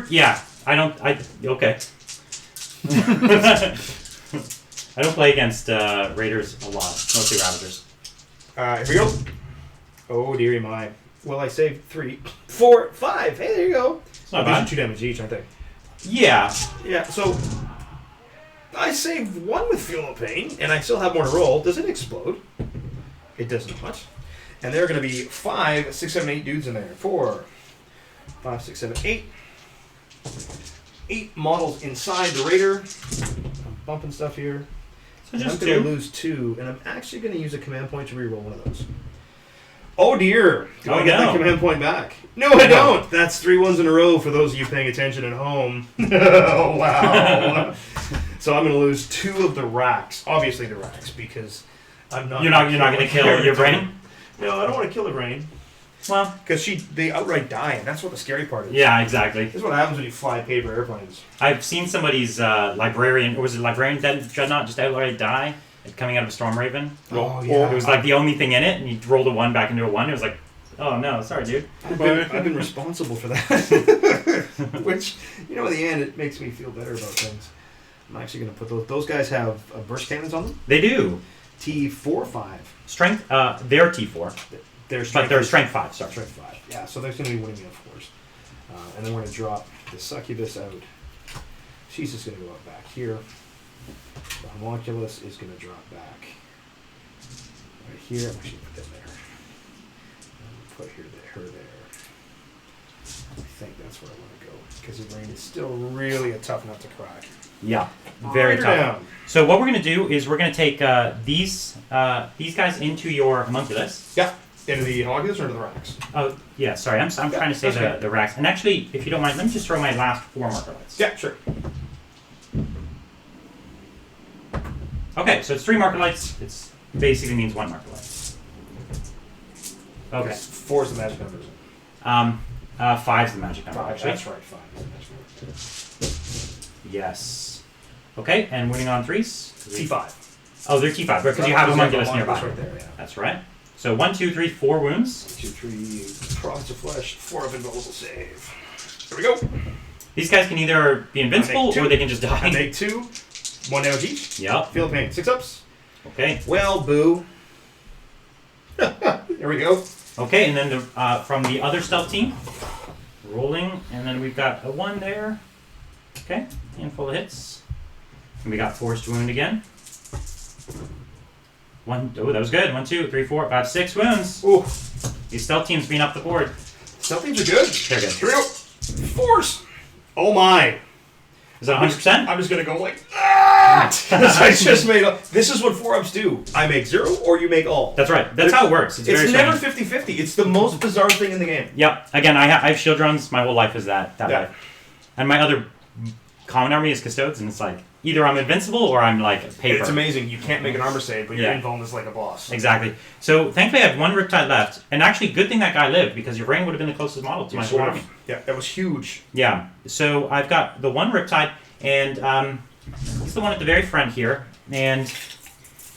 Yeah, okay. I don't play against Raiders a lot, mostly Ravagers. Here we go. Oh dearie my. Well, I saved 3, 4, 5. Hey, there you go. It's not These bad. are 2 damage each, aren't they? Yeah. Yeah. So I saved 1 with Fuel of Pain, and I still have more to roll. Does it explode? It does not. And there are going to be 5, 6, 7, 8 dudes in there. 4, 5, 6, 7, 8. 8 models inside the Raider. I'm bumping stuff here. So And just I'm going 2. to lose 2, and I'm actually going to use a command point to reroll one of those. Oh dear! Do I get that command point back? No, I don't! That's 3 ones in a row for those of you paying attention at home. Oh, wow! So I'm going to lose 2 of the racks. Obviously the racks, because I'm not... You're not going to kill your brain? No, I don't want to kill the brain. Well, Because they outright die, and that's what the scary part is. yeah, exactly. This is what happens when you fly paper airplanes. I've seen somebody's librarian, or was it librarian Dreadnought just outright die coming out of a Storm Raven? Oh, yeah. It was like the only thing in it, and you rolled a 1 back into a 1. It was like, oh no, sorry, dude. I've been responsible for that. Which, in the end, it makes me feel better about things. I'm actually going to put those guys have burst cannons on them. They do. T4, 5. Strength, they're T4, They're but they're Strength 5, sorry. Strength 5. Yeah, so there's going to be winning of course. And then we're going to drop the succubus out. She's just going to go out back here. The homunculus is going to drop back right here. I'm actually put them there. And put her there. I think that's where I want to go because the brain is still really a tough nut to crack. Yeah, very Right tough. down. So what we're going to do is we're going to take these guys into your homunculus. Yeah. Into the homunculus or into the racks? Oh, yeah, sorry, I'm trying to say that's okay. the racks. And actually, if you don't mind, let me just throw my last 4 marker lights. Yeah, sure. Okay, so it's 3 marker lights. It's basically means 1 marker light. Okay. 4 is the magic number. 5's the magic number, 5, actually. that's right. 5 is the magic number. Yes. Okay, and winning on 3s? T5. Oh, they're T5, because you have a homunculus nearby. Right there, yeah. That's right. So 1, 2, 3, 4 wounds. 2, 3, prods of flesh, 4 of invulnerable save. Here we go. These guys can either be invincible two. or they can just I die. make 2, 1 damage each. Yep. Feel pain. 6 ups. Okay. Well, boo. There we go. Okay, and then from the other stealth team, rolling, and then we've got a 1 there. Okay, handful of hits. And we got forced wound again. 1, oh, that was good. 1, 2, 3, 4, 5, 6 wounds. Ooh. These stealth teams being up the board. Stealth teams are good. They're good. Here we go. Force. Oh my. Is that 100%? I'm just going to go like, ah! I just made up. This is what 4-ups do. I make 0 or you make all. That's right. That's how it works. It's very never strange. 50-50. It's the most bizarre thing in the game. Yep. Again, I have shield drones. My whole life is that Yeah. way. And my other common army is custodes, and it's like either I'm invincible or I'm like paper. It's amazing. You can't make an armor save, but your Yeah. invuln is like a boss. Exactly. So thankfully I have 1 Riptide left, and actually good thing that guy lived because your brain would have been the closest model to my whole army. Yeah, that was huge. Yeah. So I've got the 1 Riptide, and he's the one at the very front here, and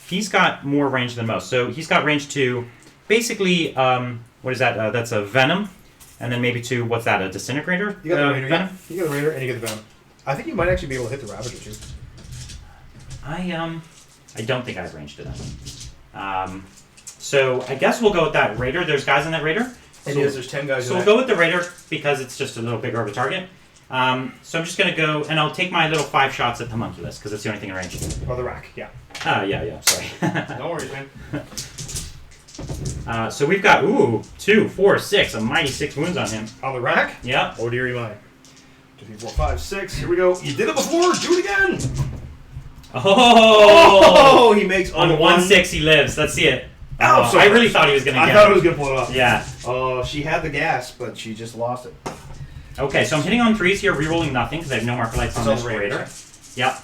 he's got more range than most. So he's got range to basically what is that? That's a venom, and then maybe to what's that? A disintegrator? You got the Raider, venom. yeah. You got the Raider, and you get the Venom. I think you might actually be able to hit the Ravager too. I don't think I have range to them. So I guess we'll go with that Raider. There's guys in that Raider. And yes, there's 10 guys So in we'll go with the Raider because it's just a little bigger of a target. So I'm just going to go, and I'll take my little 5 shots at the monkey list, because it's the only thing in range. Oh, the rack, yeah. Yeah, sorry. No worries, man. So we've got, 2, 4, 6, a mighty 6 wounds on him. On the rack? Yeah. Oh, dearie mine. 2, 3, 4, 5, 6. Here we go. You did it before. Do it again. Oh! He makes On 1-6 he lives. Let's see it. Oh, I really thought he was going to get I thought it. it was going to pull it off. Yeah. Oh, she had the gas, but she just lost it. Okay, so I'm hitting on 3s here, re-rolling nothing, because I have no marker lights on It's this on the raider. Yep.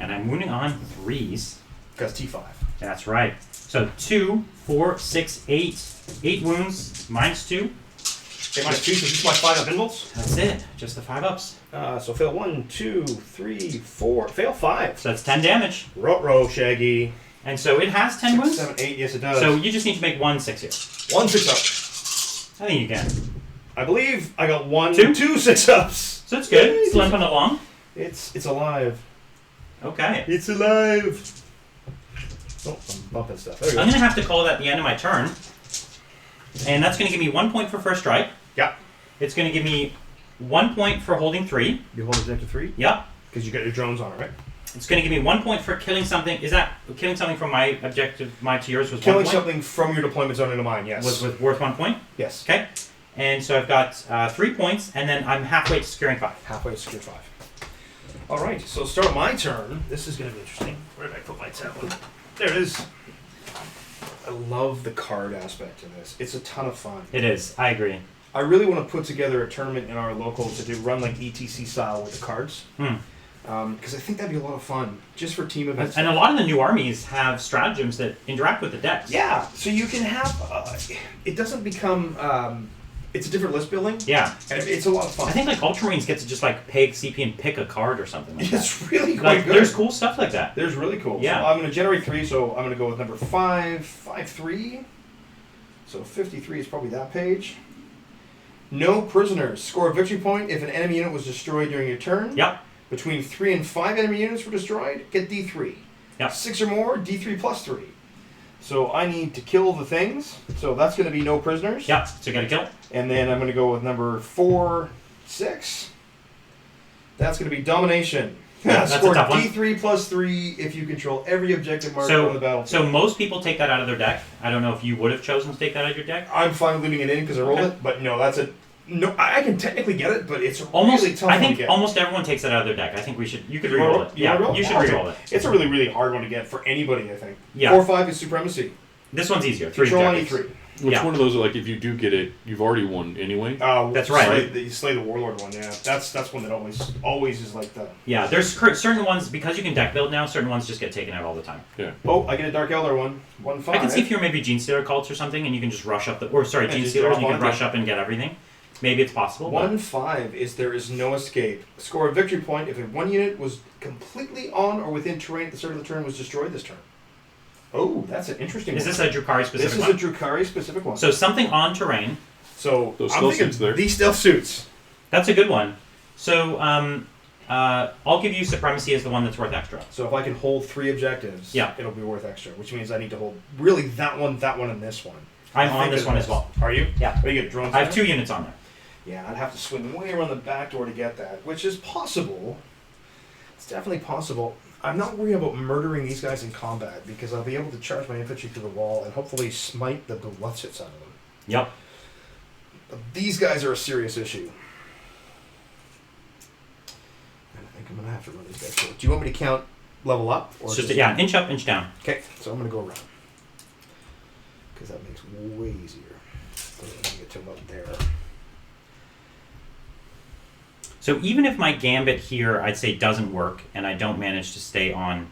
And I'm wounding on 3s. Because T5. That's right. So 2, 4, 6, 8. 8 wounds, minus 2. Okay, minus 2, so this is my 5 up involves. That's it. Just the 5 ups. So fail 1, 2, 3, 4. Fail 5. So that's 10 damage. Ruh-roh, Shaggy. And so it has 10 6, wounds. 7, 8. Yes, it does. So you just need to make 1 6 here. 1 6 up. I think you can. I believe I got 1, Two? 2 6 ups. So it's good. It's limping along. It's alive. Okay. It's alive. Oh, I'm bumping stuff. There we go. I'm going to have to call that the end of my turn. And that's going to give me 1 point for first strike. Yeah. It's going to give me 1 point for holding 3. You hold objective 3? Yep. Because you got your drones on it, right? It's going to give me 1 point for killing something. Is that killing something from my objective? Mine to yours was Killing 1 point? something from your deployment zone into mine, yes. Was worth 1 point? Yes. Okay. And so I've got 3 points, and then I'm halfway to securing 5. Halfway to secure 5. Alright, so start my turn. This is going to be interesting. Where did I put my tablet? There it is. I love the card aspect of this. It's a ton of fun. It is. I agree. I really want to put together a tournament in our local to run like ETC style with the cards. Because I think that'd be a lot of fun, just for team events. And a lot of the new armies have stratagems that interact with the decks. Yeah, so you can have, it doesn't become, it's a different list building. Yeah. And it's a lot of fun. I think like Ultramarines get to just like peg CP and pick a card or something like that. It's really quite Like, good. there's cool stuff like that. There's really cool. Yeah. So I'm going to generate 3, so I'm going to go with number 5, 5, 3. So 53 is probably that page. No prisoners. Score a victory point if an enemy unit was destroyed during your turn. Yep. Between 3 and 5 enemy units were destroyed, get D3. Yep. 6 or more, D3 plus 3. So I need to kill the things. So that's going to be no prisoners. Yep. So you got to kill. And then I'm going to go with number 4, 6. That's going to be domination. Yeah, that's Score a tough one. D3 plus 3 if you control every objective marker on the battlefield. So most people take that out of their deck. I don't know if you would have chosen to take that out of your deck. I'm fine leaving it in because I rolled Okay. it, but no, that's a no. I can technically get it, but it's Almost, really tough I one to think get. almost everyone takes that out of their deck. I think we should. You could You wanna re-roll roll? it. You wanna Yeah, roll? you should Okay. re-roll it. It's a really, really hard one to get for anybody, I think. Yeah. 4 or 5 is supremacy. This one's easier. 3 Control on objectives. E3. Which Yeah. one of those, like, if you do get it, you've already won anyway? That's right. You slay the warlord one, yeah. That's one that always is like the. Yeah, there's certain ones, because you can deck build now, certain ones just get taken out all the time. Yeah. Oh, I get a Dark Elder one. 1, 5. I can see if you're maybe Gene Stealer cults or something, and you can just rush up And Gene just Stealers, drop and you can on rush it. up and get everything. Maybe it's possible. but- 1, 5 is there is no escape. Score a victory point if one unit was completely on or within terrain at the start of the turn was destroyed this turn. Oh, that's an interesting Is one. this a Druhkari specific This is one? a Druhkari specific one. So something on terrain. So Those I'm stealth thinking suits there. these stealth suits. That's a good one. So I'll give you supremacy as the one that's worth extra. So if I can hold 3 objectives, Yeah. it'll be worth extra, which means I need to hold really that one, and this one. I'm I on think this it's one as this. well. Are you? Yeah. Are you get drones? I have on 2 it? units on there. Yeah, I'd have to swing way around the back door to get that, which is possible. It's definitely possible. I'm not worried about murdering these guys in combat because I'll be able to charge my infantry through the wall and hopefully smite the what's-its out of them. Yep. But these guys are a serious issue. And I think I'm going to have to run these guys through. Do you want me to count level up? Or It's just an inch up, inch down. Okay, so I'm going to go around. Because that makes it way easier. So I'm going to get to about there. So even if my gambit here, I'd say, doesn't work, and I don't manage to stay on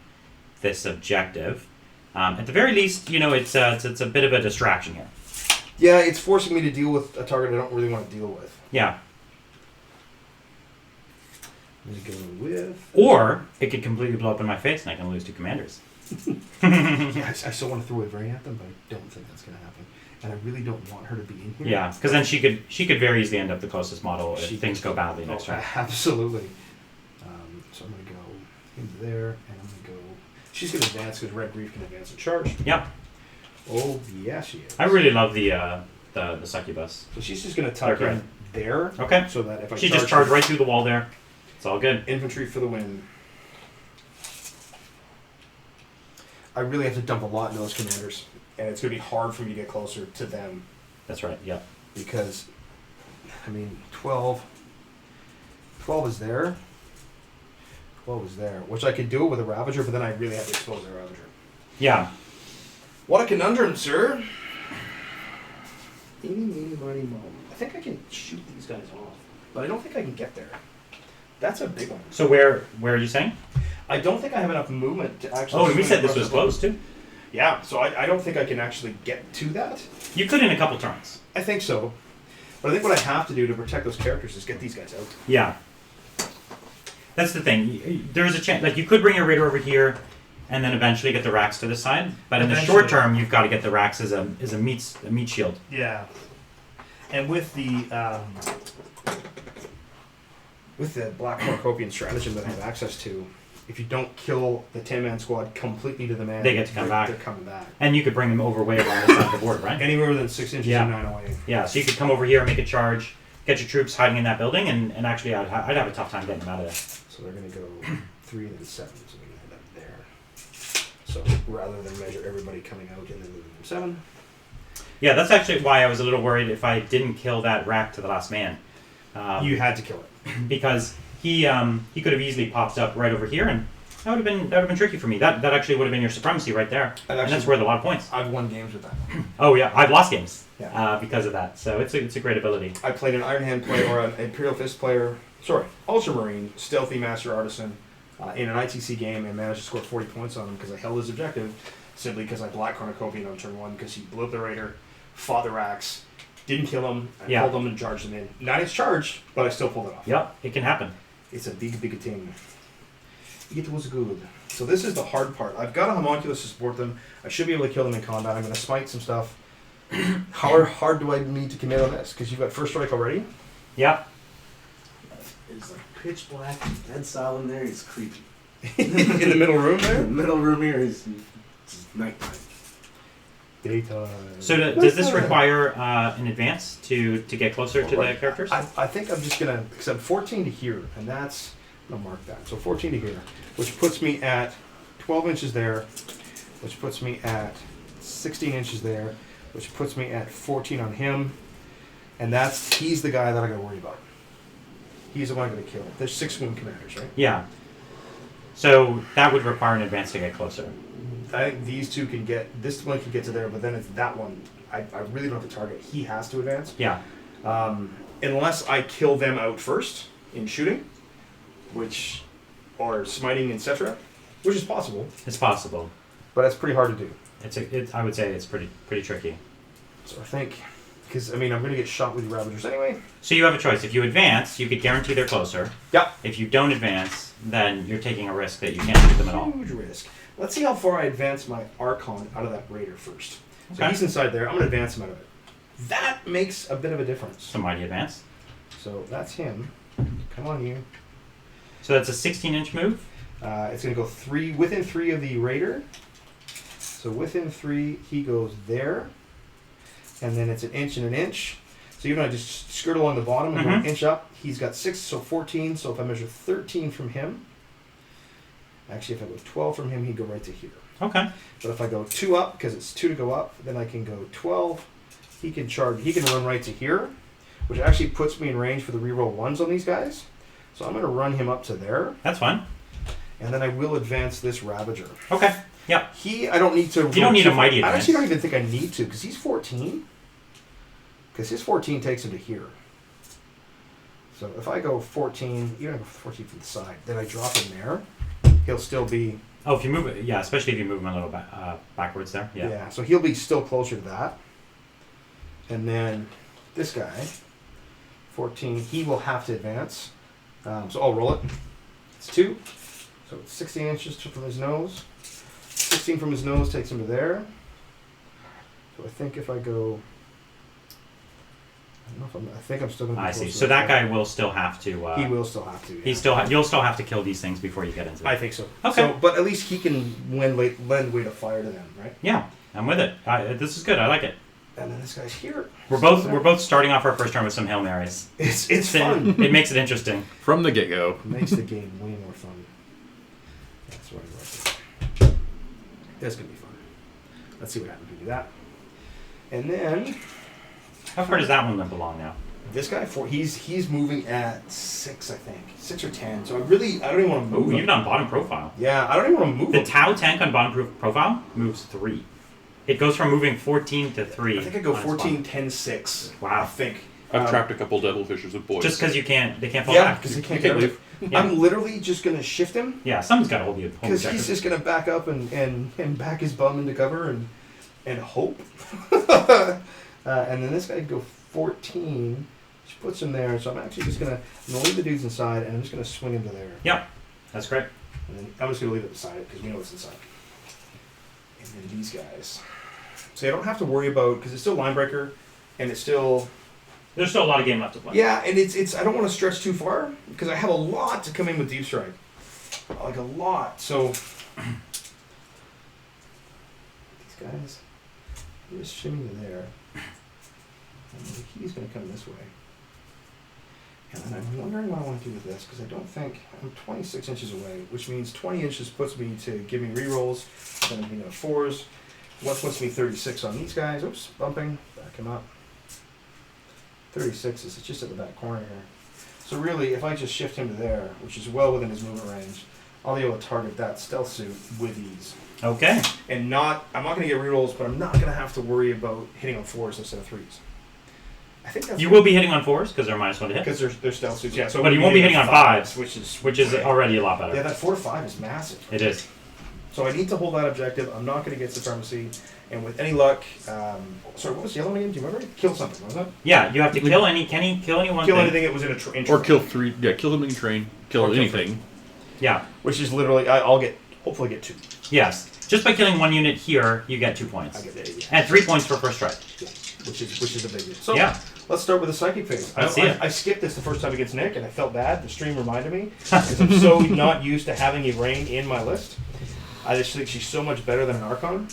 this objective, at the very least, you know, it's a bit of a distraction here. Yeah, it's forcing me to deal with a target I don't really want to deal with. Yeah. I'm going to go with... Or it could completely blow up in my face, and I can lose 2 commanders. Yeah, I still want to throw a ray at them, but I don't think that's going to happen. And I really don't want her to be in here. Yeah, because then she could very easily end up the closest model if She things could. go badly next turn. Absolutely. So I'm going to go into there, and I'm going to go... She's going to advance because Red Grief can advance and charge. Yep. Oh, yeah, she is. I really love the succubus. So she's just going to tuck They're in there. Okay. So that if I She just charged right through the wall there. It's all good. Infantry for the win. I really have to dump a lot in those commanders, and it's going to be hard for me to get closer to them That's right. Yep. because, I mean, 12 is there. 12 is there, which I could do it with a Ravager, but then I really have to expose the Ravager. Yeah. What a conundrum, sir. Eeny, meeny, miny, moe. I think I can shoot these guys off, but I don't think I can get there. That's a big one. So where are you saying? I don't think I have enough movement to actually... Oh, and we swing said this across was the board. close too. Yeah, so I don't think I can actually get to that. You could in a couple turns. I think so. But I think what I have to do to protect those characters is get these guys out. Yeah. That's the thing. There is a chance, like you could bring your raider over here, and then eventually get the racks to the side. But in the short term, you've got to get the racks as a meat shield. Yeah. And with the Black Cornucopian stratagem that I have access to, if you don't kill the 10-man squad completely to the man, They get to come back. They're coming back. And you could bring them over way around the side of the board, right? Anywhere within 6 inches Yeah. of 9 away. Yeah. So you could come over here, make a charge, get your troops hiding in that building, and actually I'd have a tough time getting them out of there. So they're going to go 3 and then 7, so they're going to end up there. So rather than measure everybody coming out and then moving them 7. Yeah, that's actually why I was a little worried if I didn't kill that rack to the last man. You had to kill it. Because he could have easily popped up right over here, and that would have been tricky for me. That actually would have been your supremacy right there, and that's worth a lot of points. I've won games with that. Oh yeah, I've lost games Yeah. because of that. So it's a great ability. I played an Iron Hand player or an Imperial Fist player. Sorry, Ultramarine, Stealthy Master Artisan in an ITC game and managed to score 40 points on him because I held his objective simply because I Black Cornucopian on turn 1 because he blew up the Raider, fought the Racks, didn't kill him, I Yeah. pulled him and charged him in. 9-inch charge, but I still pulled it off. Yep, it can happen. It's a big thing. It was good. So this is the hard part. I've got a homunculus to support them. I should be able to kill them in combat. I'm going to smite some stuff. How hard do I need to commit on this? Because you've got first strike already. Yep. It's like pitch black, dead silent there. It's creepy. In the middle room The there. middle room here is it's nighttime. Daytime. So does this require an advance to get closer to the characters? I think I'm just gonna, because I'm 14 to here, and that's, I'm gonna mark that. So 14 to here, which puts me at 12 inches there, which puts me at 16 inches there, which puts me at 14 on him, and he's the guy that I gotta worry about. He's the one I'm gonna kill. There's 6 wound commanders, right? Yeah. So that would require an advance to get closer. I think these two can get, this one can get to there, but then it's that one. I really don't have to target. He has to advance. Yeah. Unless I kill them out first in shooting, or smiting, etc., which is possible, It's possible. but it's pretty hard to do. I would say it's pretty tricky. So I think, because I mean, I'm going to get shot with Ravagers anyway. So you have a choice. If you advance, you could guarantee they're closer. Yep. If you don't advance, then you're taking a risk that you can't shoot them at all. Huge risk. Let's see how far I advance my Archon out of that Raider first. So Okay. he's inside there. I'm going to advance him out of it. That makes a bit of a difference. So mighty advance. So that's him. Come on, you. So that's a 16-inch move. It's going to go within 3 of the Raider. So within 3, he goes there. And then it's an inch and an inch. So even I just skirt along the bottom and go an inch up, he's got 6, so 14. So if I measure 13 from him, actually if I go 12 from him, he'd go right to here. Okay. But if I go 2 up, because it's 2 to go up, then I can go 12. He can run right to here, which actually puts me in range for the reroll 1s on these guys. So I'm going to run him up to there, That's fine. and then I will advance this Ravager. Okay. Yep. I don't need to... You don't need a mighty I advance. actually don't even think I need to, because he's 14. Because his 14 takes him to here. So if I go 14, even if I go 14 from the side, then I drop him there, he'll still be... Oh, if you move it, yeah, especially if you move him a little backwards there. Yeah. Yeah, so he'll be still closer to that. And then this guy, 14, he will have to advance. So I'll roll it. It's 2. So it's 16 inches from his nose. 16 from his nose takes him to there. So I think if I go... I think I'm still going to be I see. closer So to that guy will still have to. he will still have to. Yeah. You'll still have to kill these things before you get into it. I think so. Okay. So, but at least he can lend weight of fire to them, right? Yeah, I'm with it. This is good. I like it. And then this guy's here. We're both starting off our first turn with some Hail Marys. It's fun. It makes it interesting. From the get-go. It makes the game way more fun. That's what I like. That's gonna be fun. Let's see what happens when we do that. And then How far does that one limp along now? this guy, he's moving at 6, I think, 6 or 10. So I don't even want to move Ooh, him. even on bottom profile. Yeah, I don't even want to move The him. Tau tank on bottom profile moves 3. It goes from moving 14 to 3. I think I go on its 14, bottom. 10, 6. Wow. I think. I've trapped a couple devilfishers with boys. Just because they can't fall Yeah, back. because he You can't can't get leave. Yeah. I'm literally just gonna shift him Yeah, someone's got to hold you. because he's just gonna back up and back his bum into cover and hope. And then this guy can go 14, which puts him there. So I'm actually just gonna leave the dudes inside and I'm just gonna swing him to there. Yep, that's great. And then I'm just gonna leave it beside it because we know what's inside. And then these guys. So I don't have to worry about because it's still line breaker and it's still. There's still a lot of game left to play. Yeah, and it's I don't want to stretch too far because I have a lot to come in with Deep Strike. Like a lot. So these guys, I'm just shimmy to there. And then he's going to come this way. And then I'm wondering what I want to do with this because I don't think I'm 26 inches away, which means 20 inches puts me to give me rerolls. Then I'm going to 4s. What puts me 36 on these guys? Oops, bumping. Back him up. 36 is just at the back corner here. So really, if I just shift him to there, which is well within his movement range, I'll be able to target that stealth suit with ease. Okay. And I'm not going to get rerolls, but I'm not going to have to worry about hitting on 4s instead of 3s. I think that's You will be hitting on 4s because they're -1 to hit. because they're stealth suits. Yeah, so But you won't be hitting on 5s, which is already a lot better. yeah, that 4-5 is massive. It is. So I need to hold that objective. I'm not going to get supremacy, and with any luck, sorry, what was the other one again? Do you remember? Kill something, wasn't it? Yeah, you have to kill any. Can he kill anyone? Kill anything that was in a train. Or kill 3. Yeah, kill them in train. Kill Or kill anything. Yeah. Which is literally, hopefully get 2. Yes. Just by killing 1 unit here, you get 2 points. I get that, yeah. And 3 points for first strike. Yeah. Which is a big deal. So Yeah. let's start with the psychic phase. Let's see it. I skipped this the first time against Nick, and I felt bad. The stream reminded me because I'm so not used to having a rain in my list. I just think she's so much better than an Archon.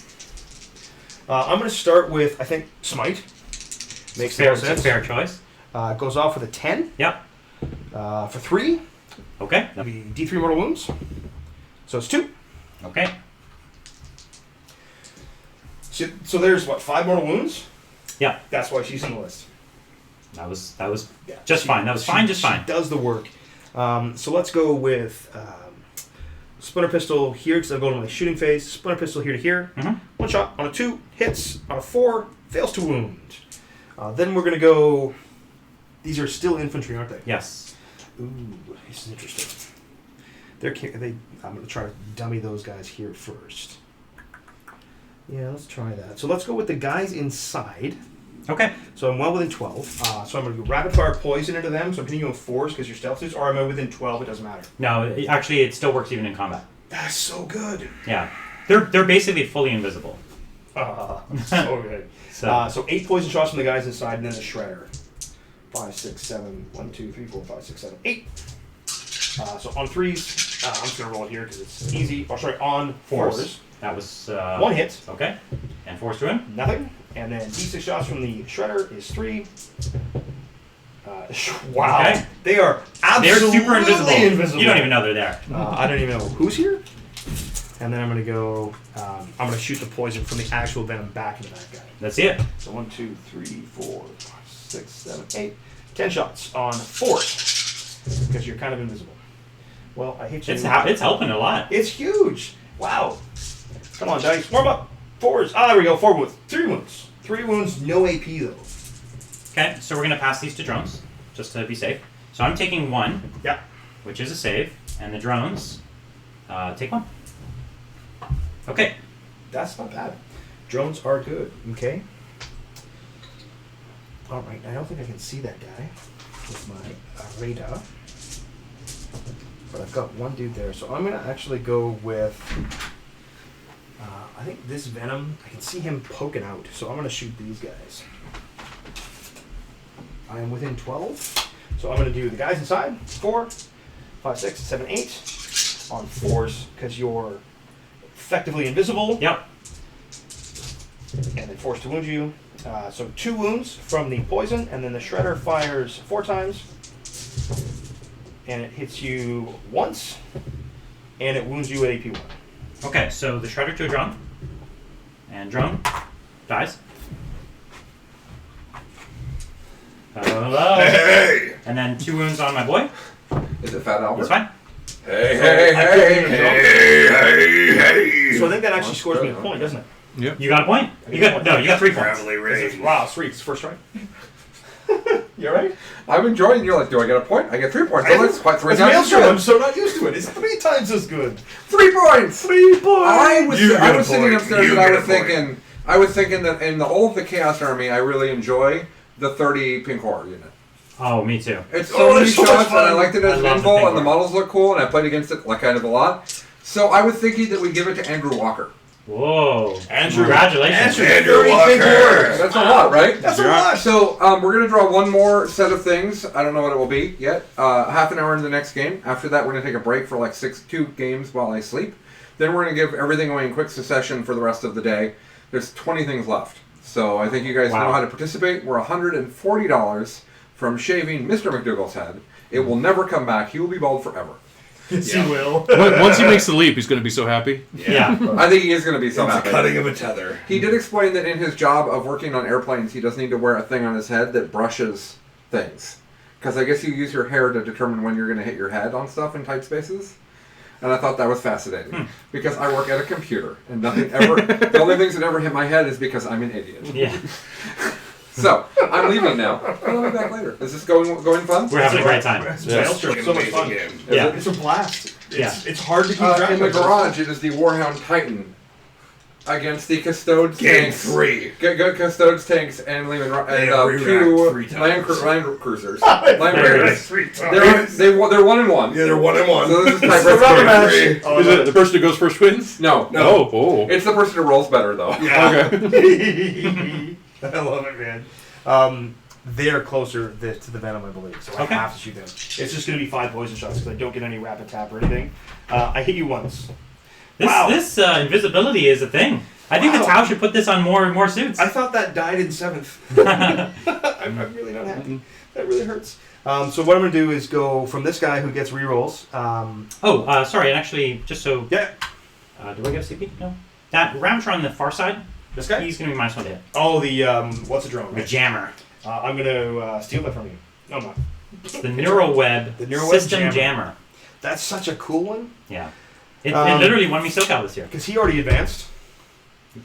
I'm going to start with, I think, Smite. Makes Fair, no sense. fair choice. Goes off with a 10. Yep. For 3, Okay. that'll be D3 mortal wounds. So it's 2. Okay. So there's, 5 mortal wounds? Yeah. That's why she's in the list. That was Yeah, just fine. That was fine. Just she fine. does the work. So let's go with Splinter Pistol here because I'm going to my shooting phase. Splinter Pistol here to here. Mm-hmm. 1 shot on a 2, hits. On a 4, fails to wound. Then we're going to go... These are still infantry, aren't they? Yes. Ooh, this is interesting. I'm going to try to dummy those guys here first. Yeah, let's try that. So let's go with the guys inside. Okay. So I'm well within 12. So I'm going to go rapid fire poison into them. So I'm hitting you with 4s because you're stealth suits, or am I within 12? It doesn't matter. No, actually, it still works even in combat. That's so good. Yeah. They're basically fully invisible. So good. So 8 poison shots from the guys inside, and then the shredder. 5, 6, 7. 1, 2, 3, 4, 5, 6, 7, 8. So on 3s, I'm just going to roll it here because it's easy. Or sorry, on 4s. That was 1 hit. Okay. And 4's to him. Nothing. And then D6 shots from the shredder is 3. Wow. Okay. They are They're absolutely super invisible. invisible. You don't even know they're there. I don't even know who's here. And then I'm going to go, I'm going to shoot the poison from the actual venom back into that guy. Let's see it. So 1, 2, 3, 4, 5, 6, 7, 8. 10 shots on 4s. Because you're kind of invisible. Well, I hit you. It's helping a lot. It's huge. Wow. Come on, dice. Warm up. 4s. There we go. 4 wounds. 3 wounds. 3 wounds, no AP though. Okay, so we're going to pass these to drones, just to be safe. So I'm taking 1, Yeah. which is a save, and the drones take 1. Okay. That's not bad. Drones are good. Okay. All right. I don't think I can see that guy with my radar. But I've got 1 dude there. So I'm going to actually go with... I think this Venom, I can see him poking out. So I'm going to shoot these guys. I am within 12. So I'm going to do the guys inside. 4, 5, 6, 7, 8 on 4s because you're effectively invisible. Yep. and then force to wound you. So 2 wounds from the poison, and then the shredder fires 4 times, and it hits you once, and it wounds you at AP 1. Okay, so the shredder to a drone, and drone dies. Hello. Hey! And then 2 wounds on my boy. Is it Fat Albert? That's fine. Hey, So hey, I killed him hey, hey, hey! So I think that actually scores me a point, doesn't it? Yep. You got a point. You got 3 points. Gravelly rain. Wow, sweet. It's first strike. You alright? I'm enjoying. You're like, do I get a point? I get 3 points. Oh, that's quite 3 It's times. Maelstrom. good. I'm so not used to it. It's 3 times as good. 3 points. 3 points. I was You get a sitting point. upstairs You and I get a was point. thinking. I was thinking that in the whole of the Chaos Army, I really enjoy the 30 pink horror unit. Oh, me too. It's Oh, so many it's so much shots, and I fun. liked it I as love the info, pink and the horror. models look cool, and I played against it like kind of a lot. So I was thinking that we give it to Andrew Walker. Whoa. Andrew. Congratulations. Andrew 30 Walker. big words. That's a lot, right? That's a Yeah. lot. So we're going to draw one more set of things. I don't know what it will be yet. Half an hour into the next game. After that, we're going to take a break for like 2 games while I sleep. Then we're going to give everything away in quick succession for the rest of the day. There's 20 things left. So I think you guys Wow. know how to participate. We're $140 from shaving Mr. McDougal's head. It will never come back. He will be bald forever. Yes, you will. Once he makes the leap, he's going to be so happy. Yeah. I think he is going to be so It's a happy. cutting of a tether. He did explain that in his job of working on airplanes, he does need to wear a thing on his head that brushes things. Because I guess you use your hair to determine when you're going to hit your head on stuff in tight spaces. And I thought that was fascinating. Because I work at a computer. And nothing ever... the only things that ever hit my head is because I'm an idiot. Yeah. So, I'm leaving now. But I'll be back later. Is this going fun? We're having a great time. It's Yes. Maelstrom. It's So an much amazing fun. game. Yeah. It's a blast. Yeah. It's hard to keep track In the of. garage, it is the Warhound Titan against the Custodes Game tanks. 3. Good Custodes tanks and Lehman They and re-racked 2 3 times. Land Cruisers. Land Raiders. 3 times. They're 1-1. Yeah, they're 1-1. So this is It's tiebreaker. the rubber match. Is it the person who goes first wins? No. No. Oh. It's the person who rolls better though. Yeah. Okay. I love it, man. They're closer to the Venom, I believe, so I Okay. have to shoot them. It's just going to be 5 poison shots because I don't get any rapid tap or anything. I hit you once. This invisibility is a thing. I think the Tau should put this on more suits. I thought that died in 7th. I'm really not happy. That really hurts. So what I'm going to do is go from this guy who gets rerolls. Sorry, and actually, just so... Yeah. Do I get a CP? No. That Ramtron on the far side, This guy? he's going to be -1 to hit. Oh, the, what's a drone, The right? Jammer. I'm going to steal that from you. No, I'm not. It's the NeuroWeb The NeuroWeb System Jammer. Jammer. That's such a cool one. Yeah. It Um, literally won me SoCal this year. Because he already advanced.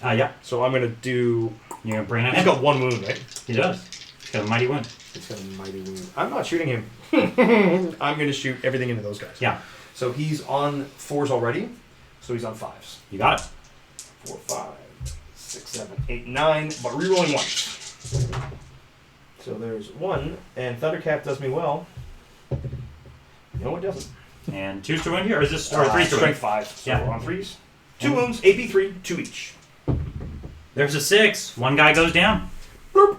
Yeah. So I'm going to do... You're going to bring it He's in? got 1 wound, right? He does. He's got a mighty wound. It's got a mighty wound. I'm not shooting him. I'm going to shoot everything into those guys. Yeah. So he's on 4s already. So he's on 5s. You got it. 4, 5, 6, 7, 8, 9. But rerolling once. So there's 1. And Thundercat does me well. No, it doesn't. And 2's to win here, or is this or 3's to win? Strength 5. So Yeah. on 3s. 2 wounds, AP 3, 2 each. There's a 6. One guy goes down. Boop.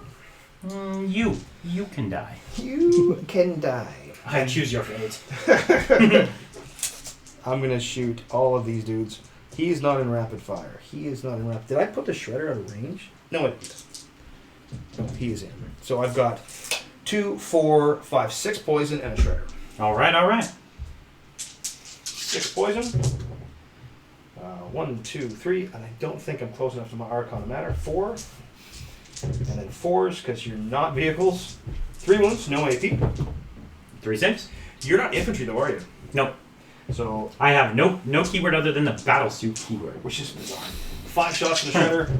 You can die. You can die. I choose your fate. I'm going to shoot all of these dudes. He's not in rapid fire. He is not in rapid... Did I put the Shredder out of range? No, it isn't. No, he is in. So I've got 2, 4, 5, 6 poison and a Shredder. All right. 6 poison. 1, 2, 3. And I don't think I'm close enough to my Arcana Matter. 4. And then 4s because you're not vehicles. 3 wounds, no AP. 3 saves? You're not infantry though, are you? Nope. So, I have no keyword other than the battle suit keyword. which is bizarre. 5 shots in the Shredder.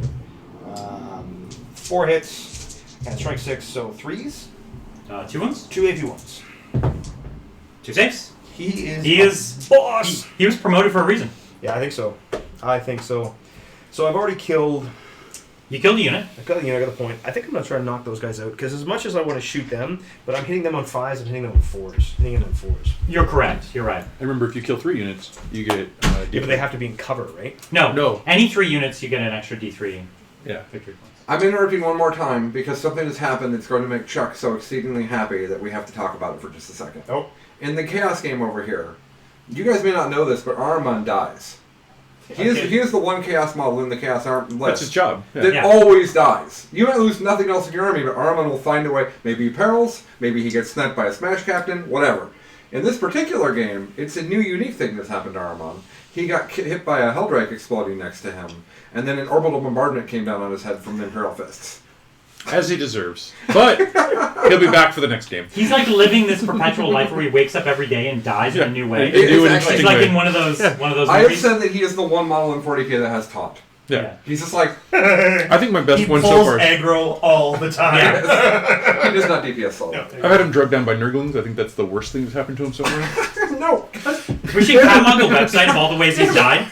4 hits. And strike 6, so 3s. 2 wounds? 2 AP ones. 2 saves? He He is boss. He was promoted for a reason. Yeah, I think so. So I've already killed. You killed a unit. I got the point. I think I'm gonna try to knock those guys out because as much as I want to shoot them, but I'm hitting them on 5s and hitting them on 4s. You're correct. You're right. I remember if you kill 3 units, you get. Yeah, but they have to be in cover, right? No. Any 3 units, you get an extra D3 Yeah. victory points. I'm interrupting one more time because something has happened that's going to make Chuck so exceedingly happy that we have to talk about it for just a second. Oh. In the Chaos game over here, you guys may not know this, but Armand dies. He is the one chaos model in the chaos arm list. That's his job. Yeah. That Yeah. always dies. You might lose nothing else in your army, but Ahriman will find a way. Maybe he perils, maybe he gets sniped by a smash captain, whatever. In this particular game, it's a new unique thing that's happened to Ahriman. He got hit by a Helldrake exploding next to him, and then an orbital bombardment came down on his head from the Imperial Fists. As he deserves. But he'll be back for the next game. He's like living this perpetual life where he wakes up every day and dies in a new way. In a new and Exactly. He's interesting like way. in one of those I have movies. said that he is the one model in 40k that has taunt. Yeah. He's just like, I think my best He one so pulls far. aggro all the time. Yeah. he does not DPS solo. No. I've had him drugged down by Nurglings. I think that's the worst thing that's happened to him so far. No. We should catalog the website of all the ways he's died.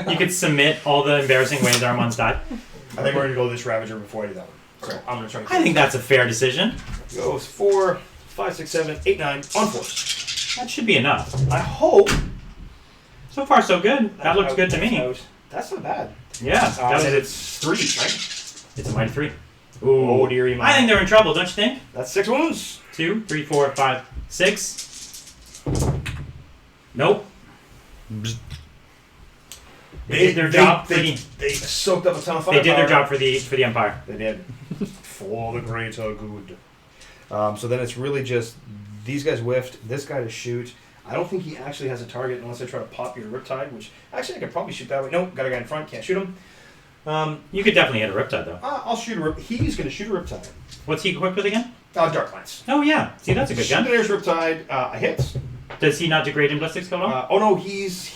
You could submit all the embarrassing ways Armand's died. I think we're going to go this Ravager before I do that one. So I'm going to try to I think that's a fair decision. goes 4, 5, 6, 7, 8, 9 on force. That should be enough. I hope. So far, so good. That looks good to me. That's not bad. Yeah. That And was, it's 3, right? it's a mighty 3. Oh, dearie I think they're in trouble, don't you think? That's 6 wounds. 2, 3, 4, 5, 6. Nope. They did their job for the. They soaked up a ton of fire. They did their job for the Empire. They did. For the greater good. So then it's really just these guys whiffed, this guy to shoot. I don't think he actually has a target unless I try to pop your Riptide, which actually I could probably shoot that way. Nope, got a guy in front, can't shoot him. You could definitely hit a Riptide though. I'll shoot a Rip. He's going to shoot a Riptide. What's he equipped with again? Dark Lance. Oh yeah. See, that's a good gun. There's Riptide. I hit. Does he not degrade in ballistic skill at all? Oh no, he's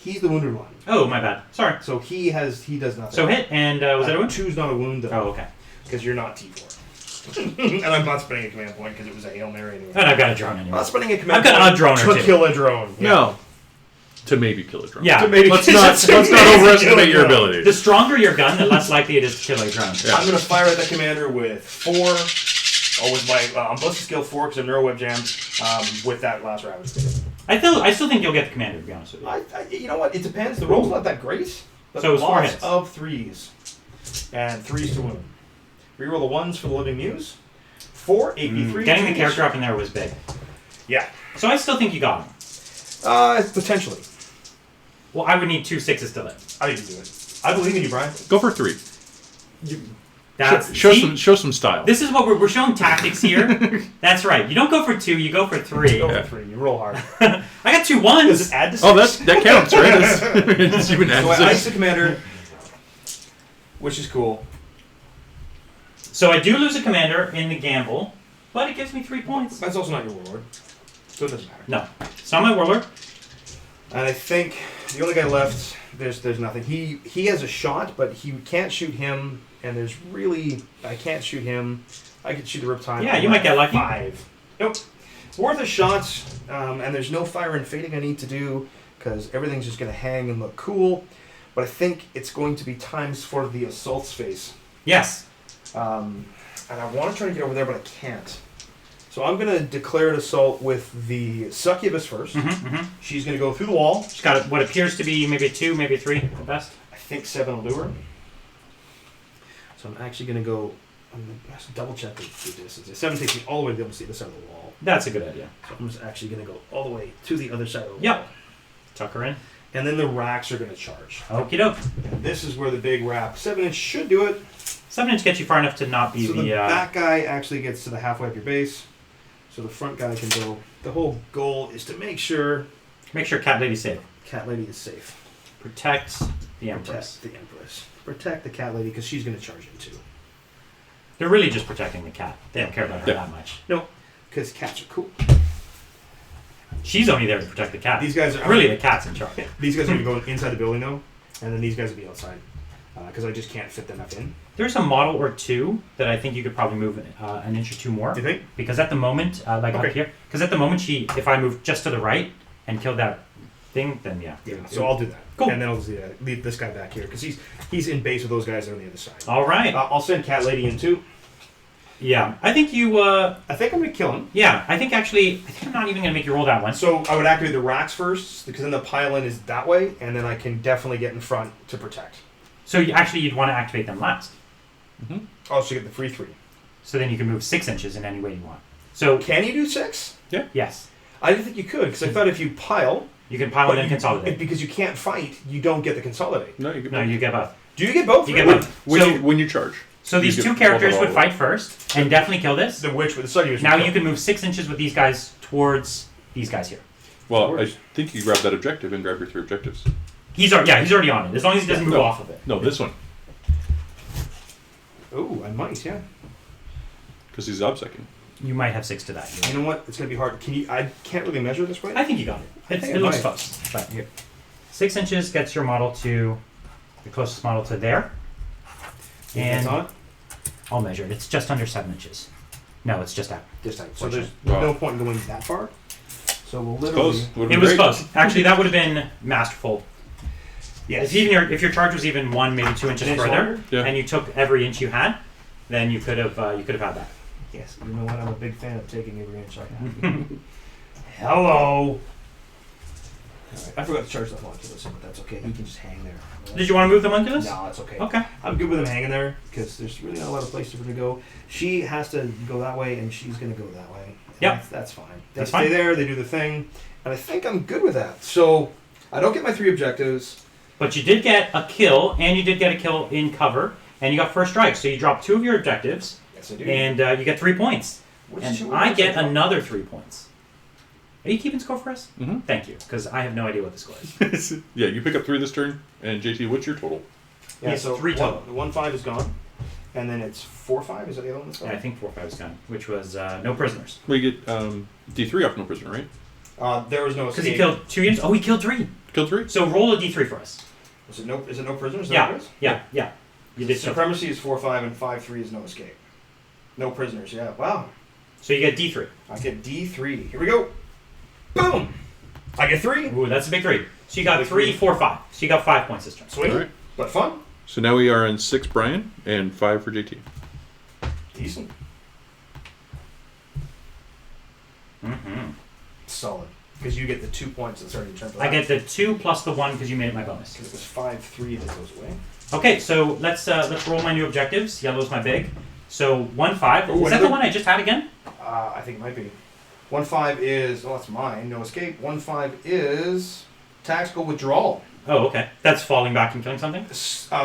the wounded one. Oh, my bad. Sorry. So he does nothing. So hit, and was that a wound? Two's not a wound though. Oh, okay. Because you're not T4. And I'm not spending a command point because it was a Hail Mary anyway. And I've got a drone I'm anyway. not spending a command I've got point a drone or to two. kill a drone. Yeah. No. To maybe kill a drone. Yeah. To maybe Let's just not to maybe overestimate kill a your drone. abilities. The stronger your gun, the less likely it is to kill a drone. Yeah. I'm going to fire at the commander with 4. Oh, with my ballistic skill 4 because I'm neuro web jammed. With that last Ravager. I still think you'll get the commander, to be honest with you. You know what? It depends. The roll's not that great. But So it's 4 lots hits. of 3s. And 3s to wound. Reroll the 1s for the living muse. 4, 8d3. Getting the character up in there was big. Yeah. So I still think you got him. Potentially. Well, I would need 2 6s to live. I didn't do it. I believe in you, Brian. Go for 3. That's Show some style. This is what we're showing tactics here. That's right. You don't go for 2, you go for 3. Go Yeah. for 3. You roll hard. I got 2 Does 1s. it add to 6? Oh, that counts, right? It's even So I adds ice six. the commander, which is cool. So I do lose a commander in the gamble, but it gives me 3 points. That's also not your warlord. So it doesn't matter. No. It's not my warlord. And I think the only guy left, there's nothing. He has a shot, but he can't shoot him. And there's really, I can't shoot him. I could shoot the Riptide. Yeah, you might get lucky. 5. Nope. Worth a shot. And there's no fire and fading I need to do because everything's just going to hang and look cool. But I think it's going to be times for the assault space. Yes. And I want to try to get over there, but I can't. So I'm going to declare an assault with the Succubus first. She's going to go through the wall. She's got what appears to be maybe a 2, maybe a 3 at best. I think 7 will do her. So I'm actually going to go, I'm going to double check the distance. 7 takes me all the way to be able to see the side of the wall. That's a good idea. So I'm just actually going to go all the way to the other side of the wall. Yep. Tuck her in. And then the racks are going to charge. Okie doke. And this is where the big wrap, 7-inch should do it. 7-inch gets you far enough to not be So the the. back guy actually gets to the halfway up your base. So the front guy can go. The whole goal is to make sure Make sure Cat Lady's safe. Cat Lady is safe. Protect the Empress. Protect the Empress. Protect the Cat Lady because she's going to charge in too. They're really just protecting the cat. They don't care about her that much. No, because cats are cool. She's only there to protect the cat. These guys are Really, the cat's in charge. These guys are going to go inside the building though, and then these guys will be outside because I just can't fit them up in. There's a model or 2 that I think you could probably move an inch or 2 more. Do you think? Because at the moment, like up Okay. here, because at the moment if I move just to the right and kill that thing, then yeah. So I'll do that. Cool. And then I'll just leave this guy back here because he's in base with those guys that are on the other side. All right. I'll send Cat Lady in too. Yeah. I think you. I think I'm going to kill him. Yeah. I think I'm not even gonna make you roll that one. So I would activate the racks first because then the pile-in is that way, and then I can definitely get in front to protect. So you'd want to activate them last. Oh, so you get the free 3. So then you can move 6 inches in any way you want. So Can you do 6? yes. I didn't think you could because I thought if you pile, You can pile and then consolidate. Because you can't fight, you don't get the consolidate. No, you get No, both. you get both. Do you get both? You get Really? both. When you charge. So these you two get characters both would of them. fight first and definitely kill this. The witch with the sun. Now you can move 6 inches with these guys towards these guys here. Well, I think you grab that objective and grab your 3 objectives. He's already on it. As long as he doesn't move off of it. No, this one. Oh, I might, yeah. Because he's obsecking. You might have 6 to that. You know what? It's gonna be hard. I can't really measure this way. I think you got it. think It I looks might. close. But here. 6 inches gets your model to the closest model to there. Hands And on it. I'll measure it. It's just under 7 inches. No, it's just out. Just like so. There's Wow. no point in going that far. So we'll literally. Close. Would've It been was great. close. Actually, that would have been masterful. Yes. If your charge was even 1, maybe 2 inches An inch further, longer? Yeah. and you took every inch you had, then you could have had that. Yes. You know what? I'm a big fan of taking every inch I have. Hello. I forgot to charge that homunculus, but that's okay. He can just hang there. Did you want to move the homunculus? No, it's okay. Okay. I'm good with him hanging there because there's really not a lot of place for her to go. She has to go that way, and she's going to go that way. And Yep. that's fine. They That's stay fine. there. They do the thing, and I think I'm good with that. So I don't get my 3 objectives. But you did get a kill, and you did get a kill in cover, and you got first strike. So you drop 2 of your objectives, Yes, I do. and you get 3 points. Which And two I ones get I got? another 3 points. Are you keeping score for us? Mhm. Thank you, because I have no idea what the score is. Yeah, you pick up 3 this turn. And JT, what's your total? Yeah, Yes, so 3 total. 1-5 is gone, and then it's 4-5. Is that the other one that's gone? Yeah, I think 4-5 is gone, which was no prisoners. We get D3 off no prisoner, right? There was no Because escape. he killed 2 units. Oh, he killed 3. Kill 3? So roll a d3 for us. Is it no prisoners? Is that Yeah, what it is? yeah. You did so. Supremacy is 4-5 and 5-3 is no escape. No prisoners. Yeah. Wow. So you get d3. I get D3. Here we go. Boom. I get 3. Ooh, that's a big 3. So you got 3, 4, 5. So you got 5 points this turn. Sweet. All right. But fun. So now we are on 6 Brian and 5 for JT. Decent. Mm-hmm. Solid. Because you get the 2 points that's already turned. I get the 2 plus the 1 because you made it my bonus. Because it was 5-3 that goes away. Okay, so let's roll my new objectives. Yellow's my big. So 1-5. Oh, Is that the one I just had again? I think it might be. 1-5 is that's mine. No escape. 1-5 is tactical withdrawal. Oh, okay. That's falling back and killing something.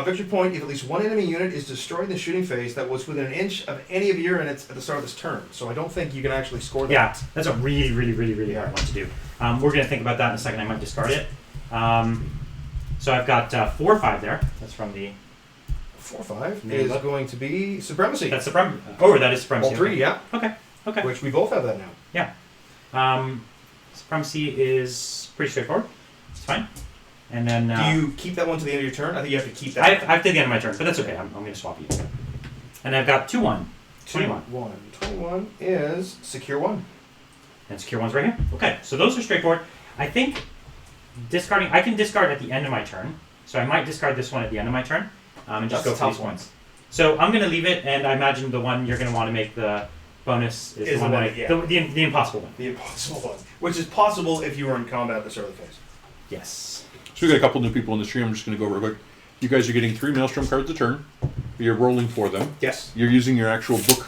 Victory point if at least one enemy unit is destroyed in the shooting phase that was within an inch of any of your units at the start of this turn. So I don't think you can actually score that. Yeah, that's a really, really, really, really hard one to do. We're going to think about that in a second. I might discard it. So I've got 4-5 there. That's from the... 4-5 Yeah, is but- going to be supremacy. That's supremacy. Oh, that is supremacy. All 3, yeah. Okay, okay. Which we both have that now. Yeah. Supremacy is pretty straightforward. It's fine. And then... Do you keep that one to the end of your turn? I think you have to keep that. I have to the end of my turn, but that's okay. I'm going to swap you. And I've got 2-1. 21. 21 is secure 1. And secure 1's right here. Okay, so those are straightforward. I think discarding... I can discard at the end of my turn. So I might discard this one at the end of my turn. And just That's go a for tough these one. points. So I'm going to leave it, and I imagine the one you're going to want to make the bonus is the one that the impossible one. The impossible one. Which is possible if you were in combat at the start of the phase. Yes. So we got a couple new people in the stream. I'm just going to go real quick. You guys are getting 3 Maelstrom cards a turn. You're rolling for them. Yes. You're using your actual book.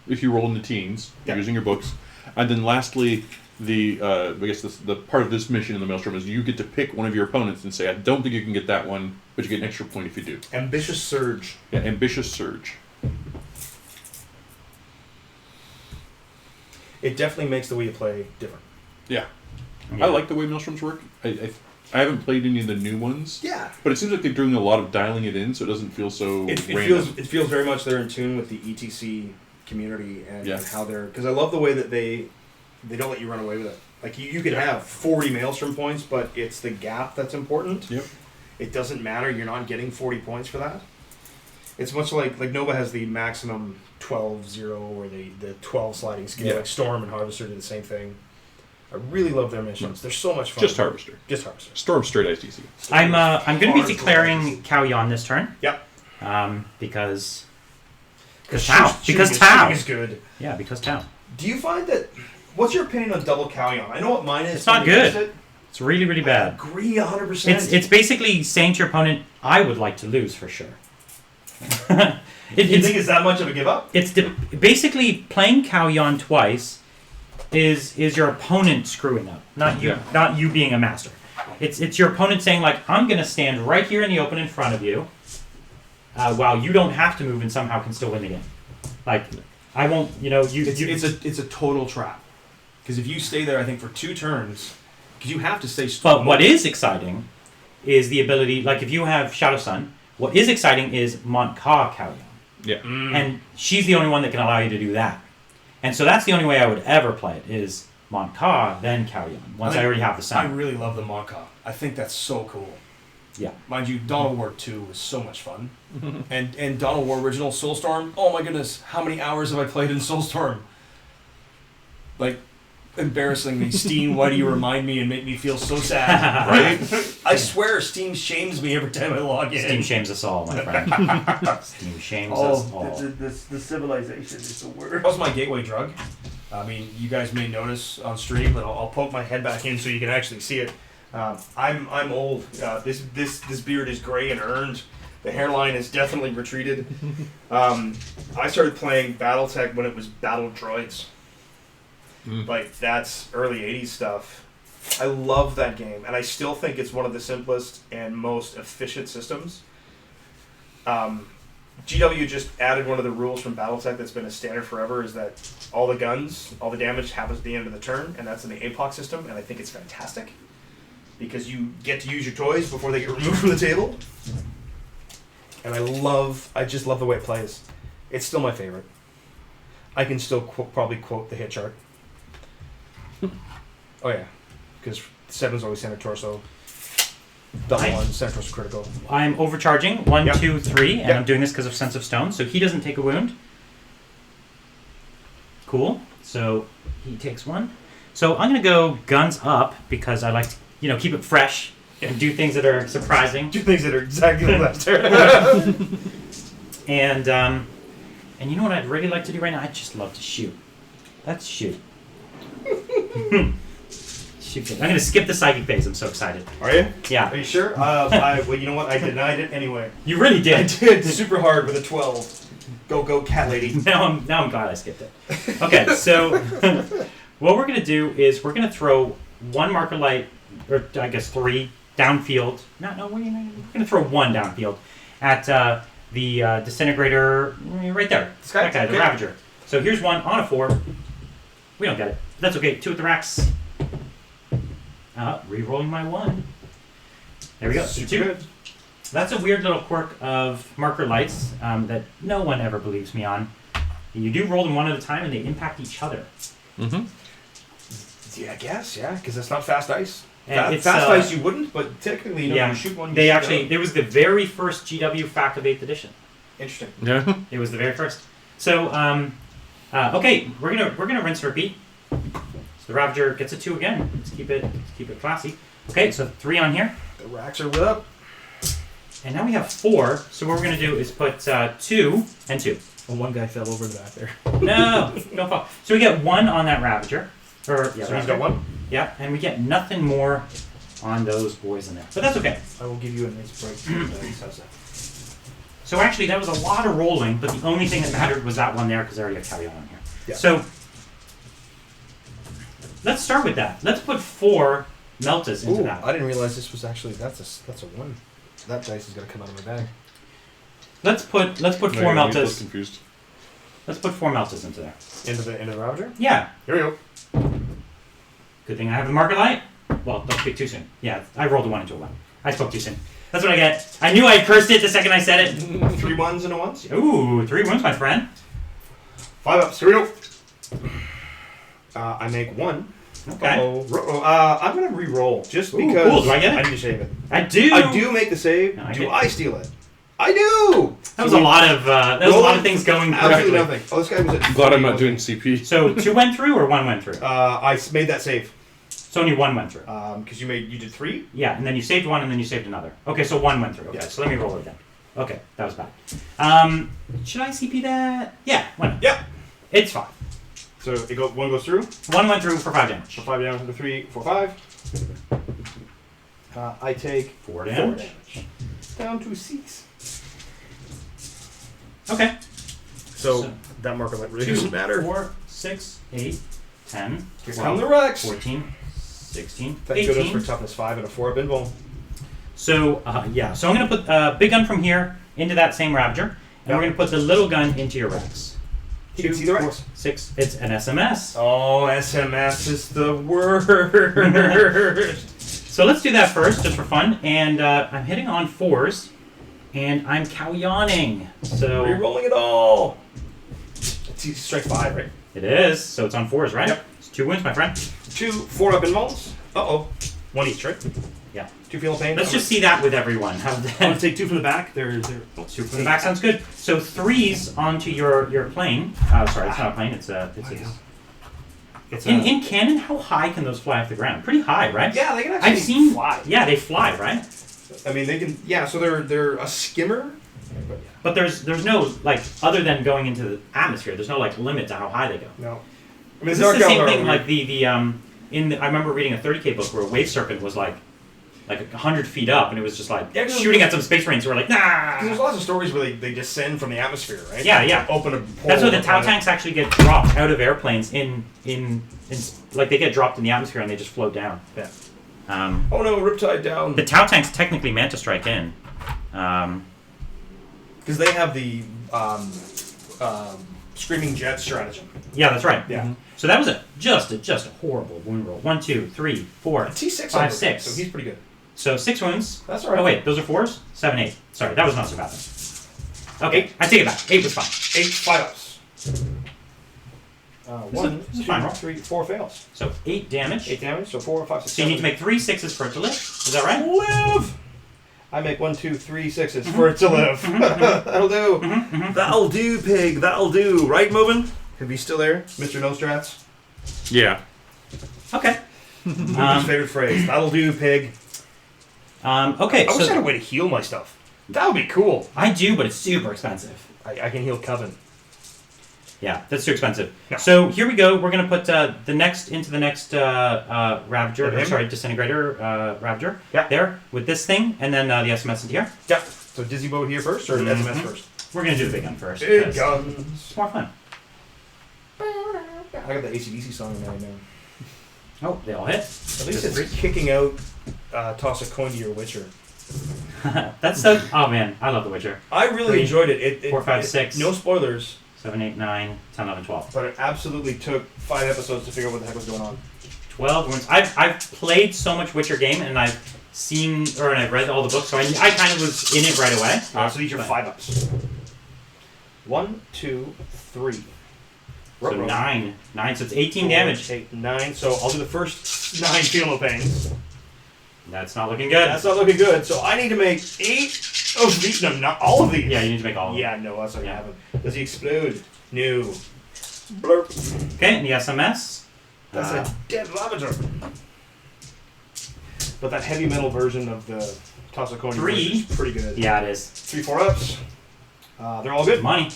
If you roll in the teens, you're Yeah. using your books. And then lastly, I guess the part of this mission in the Maelstrom is you get to pick one of your opponents and say, I don't think you can get that one, but you get an extra point if you do. Ambitious Surge. Yeah, Ambitious Surge. It definitely makes the way you play different. Yeah. Yeah. I like the way Maelstroms work. I haven't played any of the new ones. Yeah. But it seems like they're doing a lot of dialing it in, so it doesn't feel so It random. feels very much they're in tune with the ETC community and Yeah. how they're because I love the way that they don't let you run away with it. Like you can have 40 Maelstrom points, but it's the gap that's important. Yep. It doesn't matter. You're not getting 40 points for that. It's much like Nova has the maximum 12-0 or the 12 sliding scale. Yeah. Like Storm and Harvester do the same thing. I really love their missions. They're so much fun. Just Harvester. Just Harvester. Storm straight ITC. I'm going to be Hard declaring Cao Yan this turn. Yep. Because Because Tau. Because Tau. is good. Yeah, because Tau. Do you find that? What's your opinion on double Callion? I know what mine is. It's not I'm against good. it. It's really, really I bad. agree 100%. It's basically saying to your opponent, I would like to lose for sure. Do you think it's that much of a give up? Basically playing Cao Yan twice is your opponent screwing up, not you. Yeah. Not you being a master. It's your opponent saying like, I'm gonna stand right here in the open in front of you, while you don't have to move and somehow can still win the game. Like, I won't. You know, It's a total trap. Because if you stay there, I think for 2 turns, because you have to stay. But what is exciting is the ability. Like, if you have Shadow Sun, what is exciting is Montka Kauyon. Yeah. And she's the only one that can allow you to do that. And so that's the only way I would ever play it is Montka, then Kauyon, once I already have the I sun. really love the Monka. I think that's so cool. Yeah. Mind you, Dawn of War 2 was so much fun. and Dawn of War original Soulstorm, oh my goodness, how many hours have I played in Soulstorm? Like, embarrassingly, Steam, why do you remind me and make me feel so sad? Right? I swear Steam shames me every time I log in. Steam shames us all, my friend. Steam shames us all. The civilization is the word. That was my gateway drug. I mean, you guys may notice on stream, but I'll poke my head back in so you can actually see it. I'm old. This beard is gray and earned. The hairline is definitely retreated. I started playing BattleTech when it was Battle Droids. Like, that's early 80s stuff. I love that game, and I still think it's one of the simplest and most efficient systems. GW just added one of the rules from BattleTech that's been a standard forever, is that all the guns, all the damage happens at the end of the turn, and that's in the APOC system, and I think it's fantastic. Because you get to use your toys before they get removed from the table. And I just love the way it plays. It's still my favorite. I can still probably quote the hit chart. Oh yeah, because 7's always center torso. Double Nice. 1, center torso critical. I'm overcharging 1, Yep. 2, 3, and Yep. I'm doing this because of Sense of Stone, so he doesn't take a wound. Cool. So he takes 1. So I'm gonna go guns up because I like to, keep it fresh and do things that are surprising. Two things that are exactly like last turn. And you know what I'd really like to do right now? I'd just love to shoot. Let's shoot. Shoot. I'm gonna skip the psychic phase. I'm so excited. Are you? Yeah. Are you sure? Well, you know what? I denied it anyway. You really I did. did super hard with a 12. Go, cat lady. Now I'm glad I skipped it. Okay, so what we're gonna do is we're gonna throw 1 marker light, or I guess 3 downfield. No, we're gonna throw 1 downfield at the disintegrator right there. This guy? That guy, the Okay. Ravager. So here's 1 on a 4. We don't get it. That's okay. 2 at the racks. Re-rolling my 1. There we go. Super 2. good. That's a weird little quirk of marker lights that no one ever believes me on. You do roll them 1 at a time, and they impact each other. Mm-hmm. Yeah, I guess, yeah, because it's not fast ice. And it's, fast ice you wouldn't, but technically, yeah, you shoot one. You They shoot actually, it was the very first GW fact of 8th edition. Interesting. Yeah. It was the very first. So, okay, we're gonna rinse and repeat. So the Ravager gets a 2 again. Let's keep it classy. Okay, so 3 on here, The racks are lit up. and now we have 4. So what we're gonna do is put 2 and 2. Well, one guy fell over the back there. No, don't fall. So we get 1 on that Ravager. Or yeah, So he's got 1. Yeah, and we get nothing more on those boys in there. But that's okay. I will give you a nice break. How's that? So actually, that was a lot of rolling, but the only thing that mattered was that one there because I already have Kauyon on here. Yeah. So let's start with that. Let's put 4 Meltas into Ooh, that. I didn't realize this was actually that's a 1. That dice is gonna come out of my bag. Let's put 4 I was Meltas. confused. Let's put 4 Meltas into there. Into the Ravager. Yeah. Here we go. Good thing I have the marker light. Well, don't speak too soon. Yeah, I rolled a 1 into a 1. I spoke too soon. That's what I get. I knew I cursed it the second I said it. 3 1s and a 1s. Ooh, 3 wounds, my friend. 5 ups. Here we go. I make 1. Okay. I'm gonna re-roll just Ooh, because cool. Do I get it? need to save it. I do. I do make the save. No, I do get- I steal it? I do. That was a lot of things going Absolutely correctly. nothing. Oh, this guy was at. I'm glad I'm not doing CP. So 2 went through or 1 went through? I made that save. So only 1 went through. Because you did 3. Yeah, and then you saved 1 and then you saved another. Okay, so 1 went through. Okay, Yeah. so let me roll it again. Okay, that was bad. Should I CP that? Yeah, why not? Yeah. It's fine. So 1 goes through. 1 went through for 5 damage. So 5 down to the 3, 4, 5. I take 4 4 damage. damage. Down to 6. Okay. So So- that marker light really 2, doesn't matter. 4, 6, 8, 10, Here 12, come the Rex. 14, 16, Thank goodness 18. for toughness 5 and a 4-up invuln. So, so I'm going to put big gun from here into that same Ravager, and we're going to put the little gun into your Rex. You can see the Rex. 6. It's an SMS. Oh, SMS is the word. So let's do that first, just for fun. And I'm hitting on 4s, and I'm Cowyaning. So Rerolling it all. It's strike 5, right? it is. So it's on 4s, right? Yep. It's 2 wounds, my friend. 2 4-up invuls. Uh-oh. 1 each, right? Yeah. 2 feel pain. Let's just see that with everyone. How I'm that? gonna take 2 from the back. They're 2 from the back sounds good. So 3s onto your plane. Sorry, it's not a plane. It's a. In canon, how high can those fly off the ground? Pretty high, right? Yeah, they can actually I've seen. fly. Yeah, they fly, right? I mean, they can. Yeah, so they're a skimmer. But there's no like other than going into the atmosphere. There's no like limit to how high they go. No. I mean, This is the same thing. Like I remember reading a 30K book where a wave serpent was like 100 feet up, and it was just like Yeah, 'cause shooting at some space marines who were like, nah. There's lots of stories where they descend from the atmosphere, right? Yeah, yeah. Open a portal. That's why the Tau tanks actually get dropped out of airplanes in like they get dropped in the atmosphere and they just float down. Yeah. Um, Oh no, Riptide down. the Tau tanks technically meant to strike in. Because they have the Screaming Jet stratagem. Yeah, that's right. Yeah. So that was just a horrible wound roll. 1, 2, 3, 4, T6 5, on 6. so he's pretty good. So 6 wounds. That's all right. Oh wait, those are 4s? 7, 8. Sorry, that was not so bad. Okay, I take it back. 8 was fine. 8 5-ups. This 1, is 2, fine roll. 3, 4 fails. So 8 damage. 8 damage, so 4, 5, 6, So you need to make 3 6s for it to live. Is that right? live. I make 1, 2, 3 6s for it to live. That'll do. That'll do, pig. That'll do. Right, Movin? If he's still there, Mr. Nostrats. Yeah. Okay. His favorite phrase. That'll do, pig. Okay, I wish I had a so way to heal my stuff. That would be cool. I do, but it's super expensive. I can heal Coven. Yeah, that's too expensive. No. So here we go. We're gonna put the next into the next Ravager. Okay. Sorry, Disintegrator Ravager. Yeah. There with this thing, and then the SMS into here. Yeah. So Dizzy Boat here first, or SMS first? We're gonna do the big gun first. Big because guns. It's more fun. I got the ACDC song in there now. Oh, they all hit. At least it's kicking out Toss a Coin to Your Witcher. That's so. Oh man, I love The Witcher. I really 3, enjoyed it. 4, 5, 6. No spoilers, 7, 8, 9, 10, 11, 12. but it absolutely took 5 episodes to figure out what the heck was going on. 12 wounds. I've played so much Witcher game, and I've seen and I've read all the books, so I kind of was in it right away. So these are But- 5-ups. 1, 2, 3. So 9. 9, so it's 18 damage. 8, 9. So I'll do the first 9 Feel No Pains. That's not looking good. That's not looking good. So I need to make 8 of these. No, not all of these. Yeah, you need to make all of them. Yeah, no, that's not Yeah. gonna happen. Does he explode? No. Blurp. Okay, and the SMS. That's a dead Ravager. But that heavy metal version of the Toss a Coin 3. is pretty good. Yeah, it is. 3 4-ups. They're all good. Money.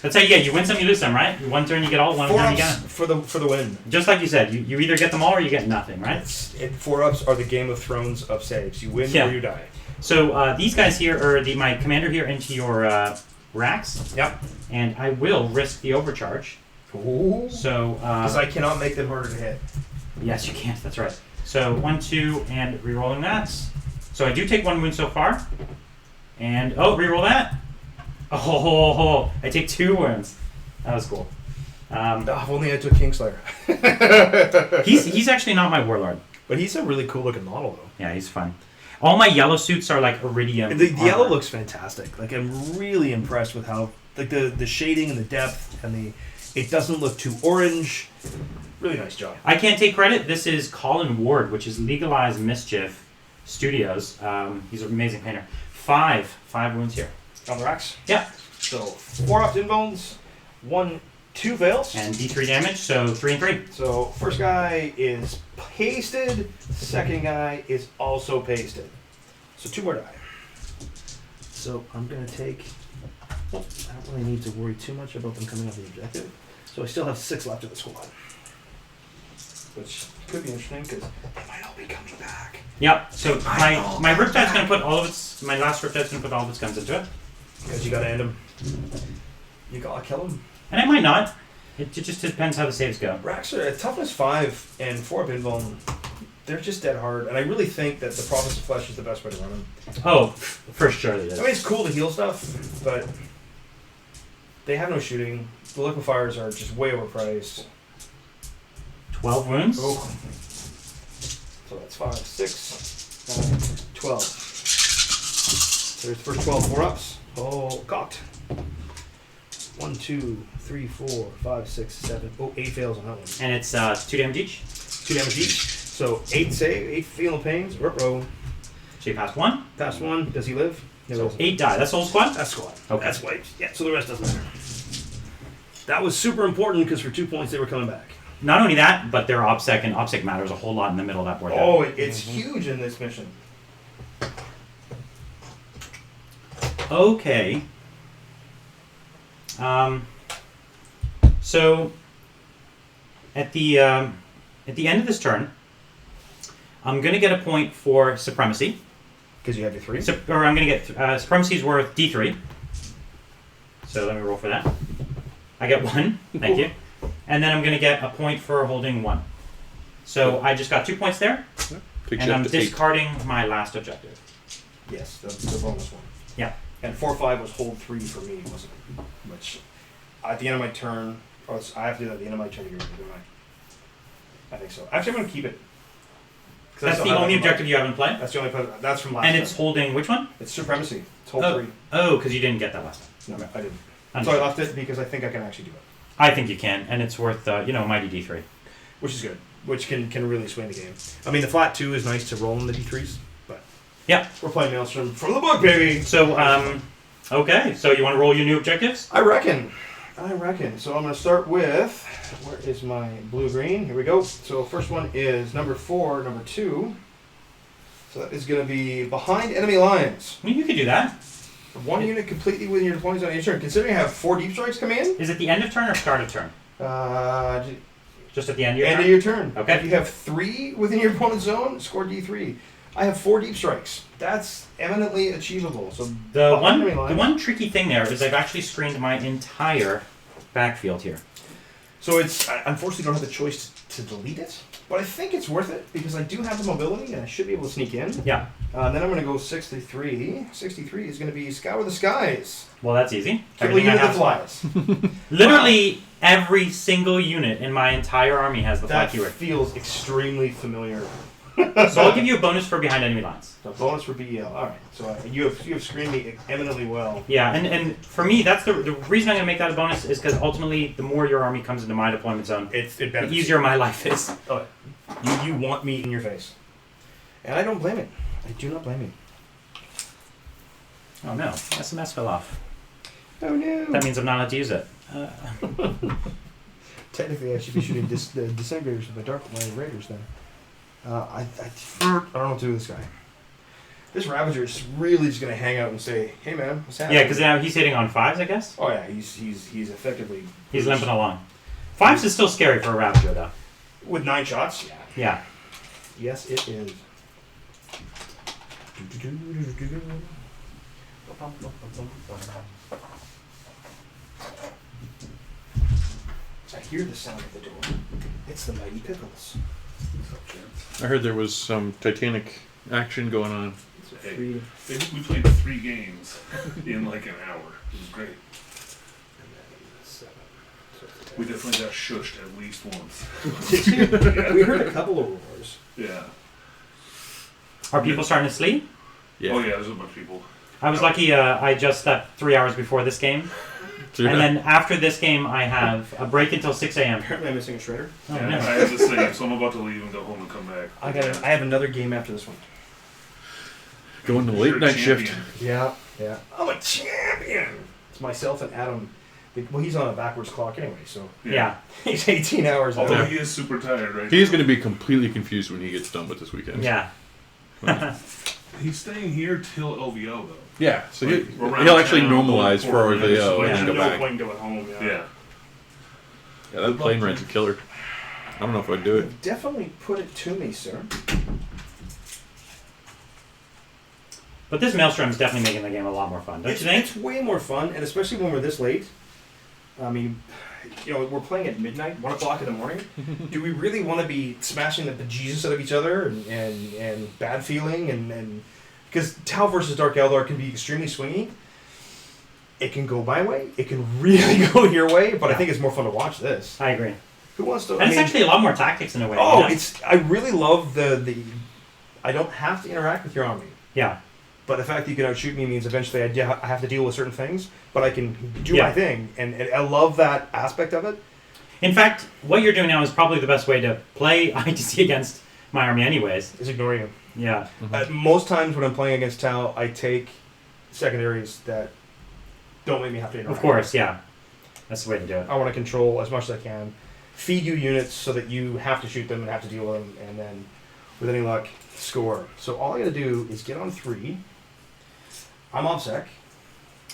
That's how you get. You win some, you lose some, right? You one turn, you get all. One turn, you get 4-ups for the win. Just like you said, you either get them all or you get nothing, right? 4-ups are the Game of Thrones of saves. You win Yeah. or you die. So these guys here are my commander here into your racks. Yep. And I will risk the overcharge. Ooh. So Because I cannot make them harder to hit. yes, you can. That's right. So 1, 2, and rerolling that. So I do take 1 wound so far. And reroll that. Oh, I take 2 wounds. That was cool. If only I took Kingslayer. He's actually not my warlord. But he's a really cool looking model though. Yeah, he's fun. All my yellow suits are like iridium. The yellow armor. looks fantastic. Like I'm really impressed with how like the shading and the depth and it doesn't look too orange. Really nice job. I can't take credit. This is Colin Ward, which is Legalized Mischief Studios. He's an amazing painter. 5 wounds here. On the racks. Yeah. So 4-up inbones, 1, 2 veils. And D3 damage, so 3 and 3. So first guy is pasted, second guy is also pasted. So 2 more die. So I'm gonna take. I don't really need to worry too much about them coming off the objective. So I still have 6 left of the squad, which could be interesting because they might all be coming back. Yep. So my Riptide's gonna put all of its. My last Riptide's gonna put all of its guns into it. Because you gotta end him. You gotta kill him. And I might not. It just depends how the saves go. Racks are at toughness 5 and 4 up invuln. They're just dead hard, and I really think that the Province of Flesh is the best way to run them. Oh, for sure it is. I mean, it's cool to heal stuff, but they have no shooting. The liquefiers are just way overpriced. 12 wounds. Oh. So that's 5, 6, 9, 12. There's the first 12 4-ups. Oh, cocked. 1, 2, 3, 4, 5, 6, 7. Oh, 8 fails on that one. And it's 2 damage each. 2 damage each. So 8 save, 8 feeling pains. Ruh-roh. So you pass 1. Pass 1. Does he live? No, So doesn't. 8 die. That's the whole squad? That's squad. Okay. That's wiped. Yeah, so the rest doesn't matter. That was super important because for 2 points they were coming back. Not only that, but their OPSEC, and OPSEC matters a whole lot in the middle of that board. there. Oh, it's huge in this mission. Okay. So at the end of this turn, I'm gonna get a point for supremacy. Because you have your 3. Or I'm gonna get supremacy's worth D3. So let me roll for that. I get 1. Thank you. And then I'm gonna get a point for holding 1. So I just got 2 points there, Takes and you I'm up to 8. discarding my last objective. Yes, the bonus one. Yeah. And 4-5 was hold 3 for me, wasn't it? Which, at the end of my turn, I have to do that at the end of my turn to get rid of it, don't I? I think so. Actually, I'm going to keep it. 'Cause I That's still the have only that from objective you have in play, That's the only. That's from last and time. it's holding which one? It's supremacy. It's hold Oh. 3. Oh, because you didn't get that last time. No, I didn't. So I Understood. left it because I think I can actually do it, I think you can, and it's worth a mighty D3. which is good. Which can really swing the game. I mean, the flat 2 is nice to roll in the D3s, but Yeah. we're playing Maelstrom from the book, baby. So okay. So you want to roll your new objectives? I reckon. So I'm going to start with, where is my blue-green? Here we go. So first one is number 4, number 2. So that is going to be behind enemy lines. I mean, you could do that. 1 unit completely within your deployment zone on your turn. Considering I have 4 deep strikes coming in, Is it the end of turn or start of turn? Just at the end of your end turn? of your turn. Okay. If you have 3 within your opponent's zone, score D3. I have 4 deep strikes. That's eminently achievable. So The behind enemy lines. one tricky thing there is I've actually screened my entire backfield here. So it's, I unfortunately don't have the choice to delete it, but I think it's worth it because I do have the mobility and I should be able to sneak in. Yeah. Then I'm going to go 63. 63 is going to be Scour the Skies. Well, that's easy. Kill a Everything I unit that have- flies. Literally every single unit in my entire army has the fly That keyword. feels extremely familiar. So I'll give you a bonus for behind enemy lines. So bonus for BEL. All right. So you have screened me eminently well. Yeah, and for me, that's the reason I'm going to make that a bonus is because ultimately, the more your army comes into my deployment zone, It the benefits. easier my life is. Oh, you want me in your face, and I don't blame it. I do not blame you. Oh no, SMS fell off. Oh no. That means I'm not allowed to use it. Technically, I should be shooting disintegrators with my raiders then. I don't know what to do with this guy. This Ravager is really just gonna hang out and say, "Hey man, what's happening?" Yeah, because now he's hitting on 5s, I guess. Oh yeah, he's effectively He's limping along. 5s is still scary for a Ravager, though. with 9 shots. Yeah. Yeah. Yes, it is. I hear the sound of the door. It's the Mighty Pickles. I heard there was some Titanic action going on. Hey, we played 3 games in like an hour. It was great. We definitely got shushed at least once. Did you? Yeah. We heard a couple of roars. Yeah. Are people starting to sleep? Yeah. Oh yeah, there's a bunch of people. I was lucky. I just slept 3 hours before this game, So and then after this game, I have a break until 6 a.m. Apparently, I'm missing a shredder. Oh, Yeah, no. I have the same, so I'm about to leave and go home and come back. I have another game after this one. going to You're late a night champion. shift. Yeah. I'm a champion. It's myself and Adam. Well, he's on a backwards clock anyway, so Yeah. he's 18 hours. Although out. he is super tired right He's now. going to be completely confused when he gets done with this weekend. Yeah. He's staying here till LVO though. Yeah, so Like, around he'll actually town, normalize going for our forward, video yeah. and then go no back. point going home. Yeah. Yeah, that plane ride's a killer. I don't know if I'd do it. You've definitely put it to me, sir. But this Maelstrom is definitely making the game a lot more fun, don't you think? It's way more fun, and especially when we're this late. I mean, we're playing at midnight, 1 o'clock in the morning. Do we really want to be smashing the bejesus out of each other and bad feeling and because Tau versus Dark Eldar can be extremely swingy. It can go my way. It can really go your way. But I think it's more fun to watch this. I agree. Who wants to? And it's actually a lot more tactics in a way. Oh, you know? I really love the. I don't have to interact with your army. Yeah. But the fact that you can outshoot me means eventually I have to deal with certain things, but I can do Yeah. my thing, and I love that aspect of it. In fact, what you're doing now is probably the best way to play ITC against my army anyways. Is ignore you. Yeah. Most times when I'm playing against Tau, I take secondaries that don't make me have to interact. Of course, yeah. That's the way to do it. I want to control as much as I can, feed you units so that you have to shoot them and have to deal with them, and then, with any luck, score. So all I got to do is get on 3. I'm OBSEC.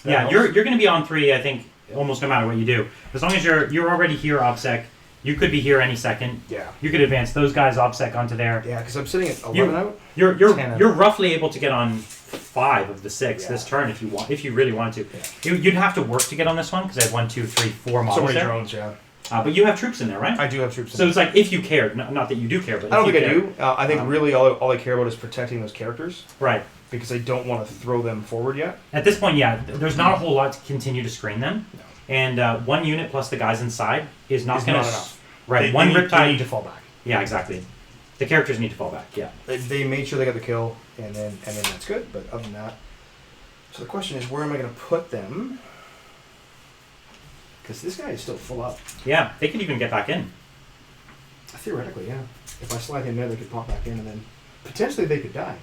Yeah, you're going to be on 3, I think, almost no matter what you do. As long as you're already here OBSEC, you could be here any second. Yeah. You could advance those guys OBSEC onto there. Yeah, because I'm sitting at 11 out. You're 10 out. you're roughly able to get on 5 of the 6 this Yeah. turn if you really want to. You'd have to work to get on this one because I have 1, 2, 3, 4 models So many there. drones, yeah. But you have troops in there, right? I do have troops in So it's like if you cared, not that you do care, but I don't if think you I cared. do. I think really all I care about is protecting those characters Right. because I don't want to throw them forward yet. At this point, yeah, there's not a whole lot to continue to screen them, and 1 unit plus the guys inside is not It's going not to. enough. Right. One they Riptide. need to fall back. Yeah, exactly. The characters need to fall back. Yeah. They made sure they got the kill, and then that's good. But other than that, so the question is, where am I going to put them? Because this guy is still full up. Yeah, they could even get back in. Theoretically, yeah. If I slide him there, they could pop back in, and then potentially they could die.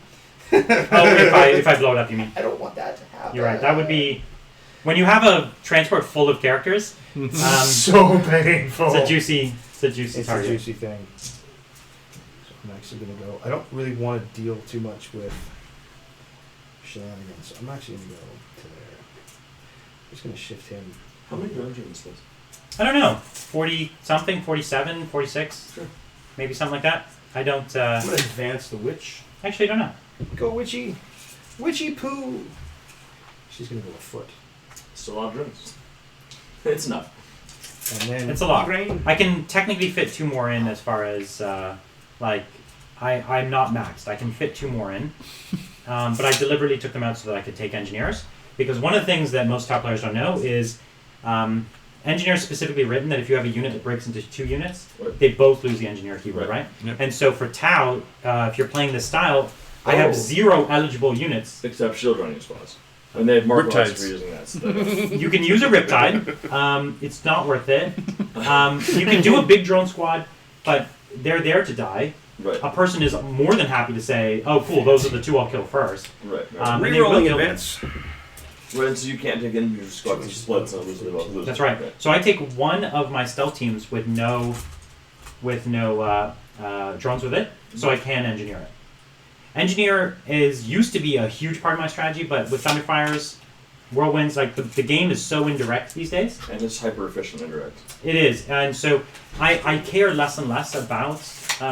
Oh, if I blow it up, you mean? I don't want that to happen. You're right. That would be when you have a transport full of characters. So painful. It's a juicy It's target. a juicy thing. So I'm actually going to go. I don't really want to deal too much with shenanigans. So I'm actually going to go to there. I'm just going to shift him. How many drones are in this list? I don't know. 40 something, 47, 46, Sure. maybe something like that. I don't. I'm going to advance the witch. Actually, don't know. Go witchy. Witchy poo. She's going to go a foot. Still a lot of drones. It's enough. And then It's a lot. Grain. I can technically fit 2 more in as far as I'm not maxed. I can fit 2 more in, but I deliberately took them out so that I could take engineers because one of the things that most top players don't know is engineers specifically written that if you have a unit that breaks into 2 units, Right. they both lose the engineer keyword, right? Yep. And so for Tau, if you're playing this style, I have 0 eligible units. Except shield running spots. And they have marked Riptides. for using that. So You can use a Riptide. It's not worth it. You can do a big drone squad, but they're there to die. right. A person is more than happy to say, "Oh, cool, those are the 2 I'll kill first." Right. And they will Rerolling kill them. events. Right, so you can't take in your squads and splits and lose. That's right. So I take one of my stealth teams with no drones with it, so I can engineer it. Engineer used to be a huge part of my strategy, but with Thunderfires, Whirlwinds, like the game is so indirect these days. And it's hyper efficient indirect. It is, and so I care less and less about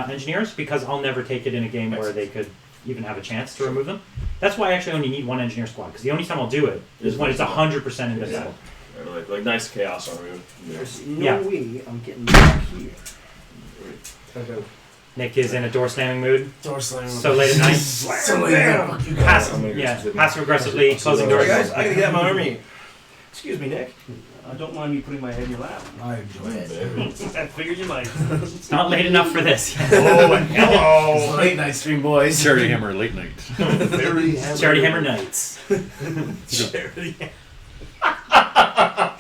engineers because I'll never take it in a game where they could even have a chance to remove them. That's why I actually only need 1 engineer squad because the only time I'll do it is when it's 100% invincible. Like nice chaos army. There's no Yeah. way I'm getting back here. Okay. Nick is in a door slamming mood. Door slam. So late at night, So late at night. passive aggressively closing doors. Guys, I gotta get out my army. Excuse me, Nick. Don't mind me putting my head in your lap. I enjoy it. I figured you might. It's not late enough for this. Oh, hello. Late night stream, boys. Charity Hammer late night. Very Charity Hammer Nights. Charity.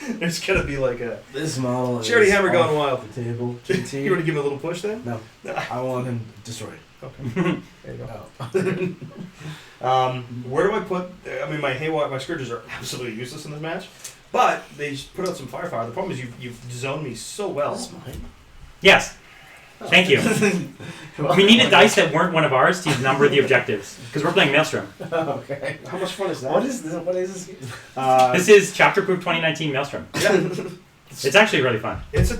There's gonna be like a This model is Charity Hammer off gone wild. the table. You JT. want to give him a little push then? No. I want him destroyed. Okay. There you go. Where do I put? I mean, my scourges are absolutely useless in this match, but they just put out some firepower. The problem is you've zoned me so well. That's mine. Yes. Thank you. We needed dice that weren't one of ours to number the objectives because we're playing Maelstrom. Okay. How much fun is that? What is this? What is this? This is Chapter Proof 2019 Maelstrom. Yeah. It's actually really fun. It's